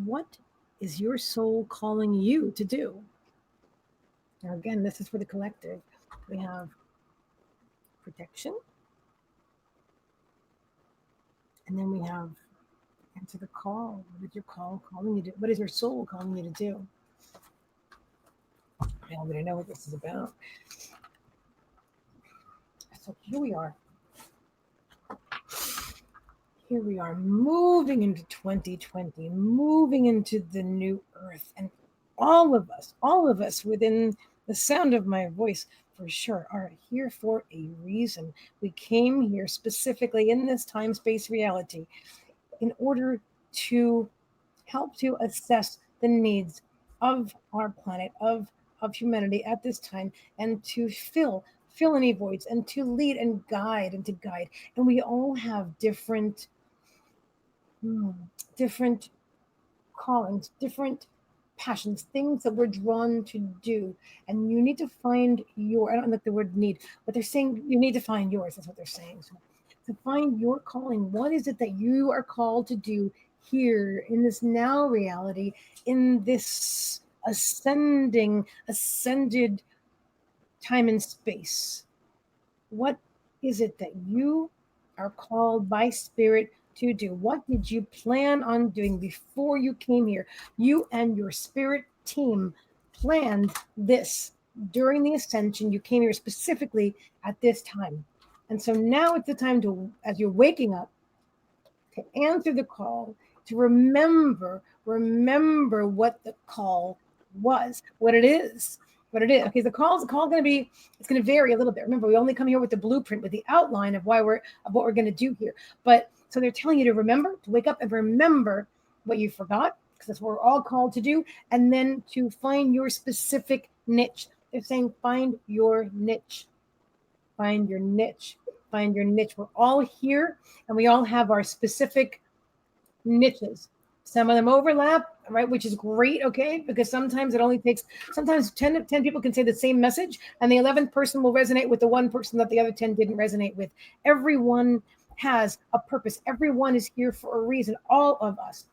what is your soul calling you to do? Now, again, this is for the collective. We have protection. And then we have answer the call. What is your call calling you to do? What is your soul calling you to do? I don't really know what this is about. So here we are. Here we are moving into 2020, moving into the new earth. And all of us within the sound of my voice for sure are here for a reason. We came here specifically in this time-space reality in order to help to assess the needs of our planet, of humanity at this time, and to fill any voids, and to lead and guide And we all have different callings, different passions, things that we're drawn to do. And you need to find I don't like the word need, but they're saying you need to find yours. That's what they're saying. So to find your calling, what is it that you are called to do here in this now reality, in this ascended time and space? What is it that you are called by spirit to do? What did you plan on doing before you came here? You and your spirit team planned this during the ascension. You came here specifically at this time. And so now it's the time to, as you're waking up, to answer the call, to remember what the call was, what it is. Okay, the call going to be, it's going to vary a little bit. Remember, we only come here with the blueprint, with the outline of what we're going to do here. But so they're telling you to remember, to wake up and remember what you forgot, because that's what we're all called to do, and then to find your specific niche. They're saying find your niche. Find your niche. Find your niche. We're all here, and we all have our specific niches. Some of them overlap, right, which is great, okay, because sometimes 10 people can say the same message, and the 11th person will resonate with the one person that the other 10 didn't resonate with. Everyone has a purpose. Everyone is here for a reason. All of us.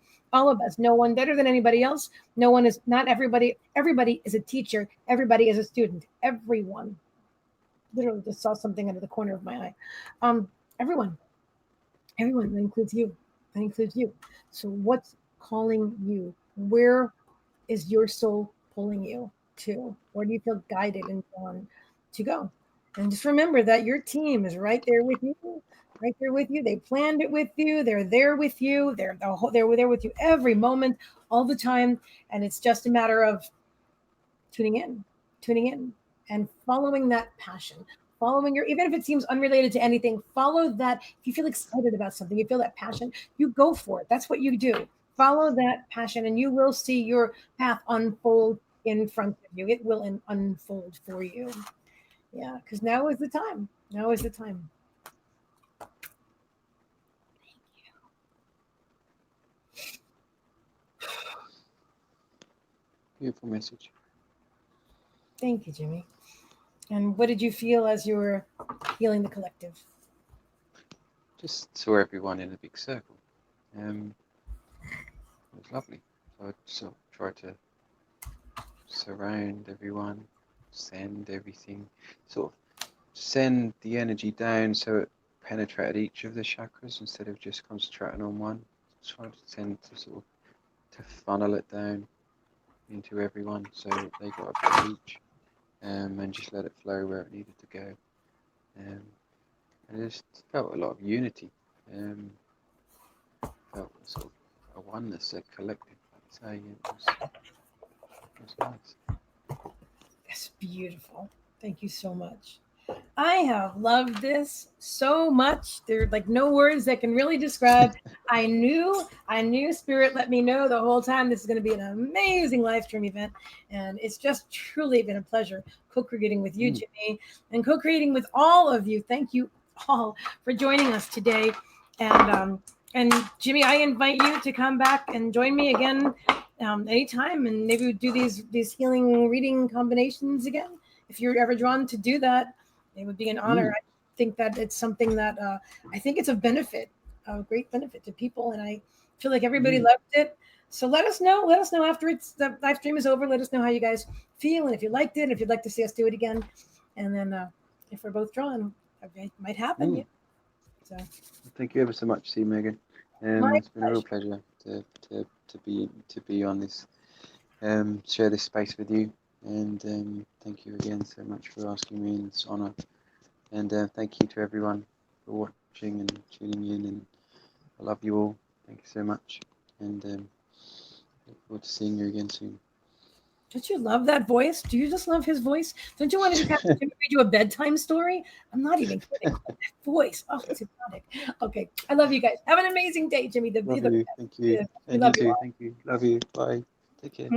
No one better than anybody else. Not everybody. Everybody is a teacher. Everybody is a student. Everyone. Literally just saw something out of the corner of my eye. Everyone. That includes you. So what's calling you? Where is your soul pulling you to? Where do you feel guided and drawn to go? And just remember that your team is right there with you. They planned it with you. They're there with you. They're there with you every moment, all the time. And it's just a matter of tuning in and following that passion. Even if it seems unrelated to anything, follow that. If you feel excited about something, you feel that passion, you go for it. That's what you do. Follow that passion, and you will see your path unfold in front of you. It will unfold for you. Yeah, because now is the time.
Beautiful message.
Thank you, Jimmie. And what did you feel as you were healing the collective?
Just saw everyone in a big circle. It was lovely. So I sort of tried to surround everyone, send everything, sort of send the energy down so it penetrated each of the chakras instead of just concentrating on one. Try to send to sort of to funnel it down into everyone so they got a bit of each, and just let it flow where it needed to go. And I just felt a lot of unity. Felt sort of a oneness, a collective. Like I say, it was nice.
That's beautiful. Thank you so much. I have loved this so much. There are like no words that can really describe. I knew Spirit let me know the whole time this is going to be an amazing live stream event. And it's just truly been a pleasure co-creating with you, Jimmie, and co-creating with all of you. Thank you all for joining us today. And Jimmie, I invite you to come back and join me again anytime, and maybe we do these healing reading combinations again. If you're ever drawn to do that, it would be an honor. I think that it's something that I think it's a benefit, a great benefit to people, and I feel like everybody loved it. So let us know. Let us know after the live stream is over. Let us know how you guys feel, and if you liked it, and if you'd like to see us do it again, and then if we're both drawn, it might happen. Yeah. So
thank you ever so much, Meagan. It's been a real pleasure to be on this, share this space with you, and thank you again so much for asking me. It's an honor, and thank you to everyone for watching and tuning in. And I love you all. Thank you so much, and look forward to seeing you again soon.
Don't you love that voice? Do you just love his voice? Don't you want to have him read you a bedtime story? I'm not even kidding. That voice. Oh, it's hypnotic. Okay. I love you guys. Have an amazing day, Jimmie.
Love you. Thank you. And you too. Thank you. Love you. Bye. Take care.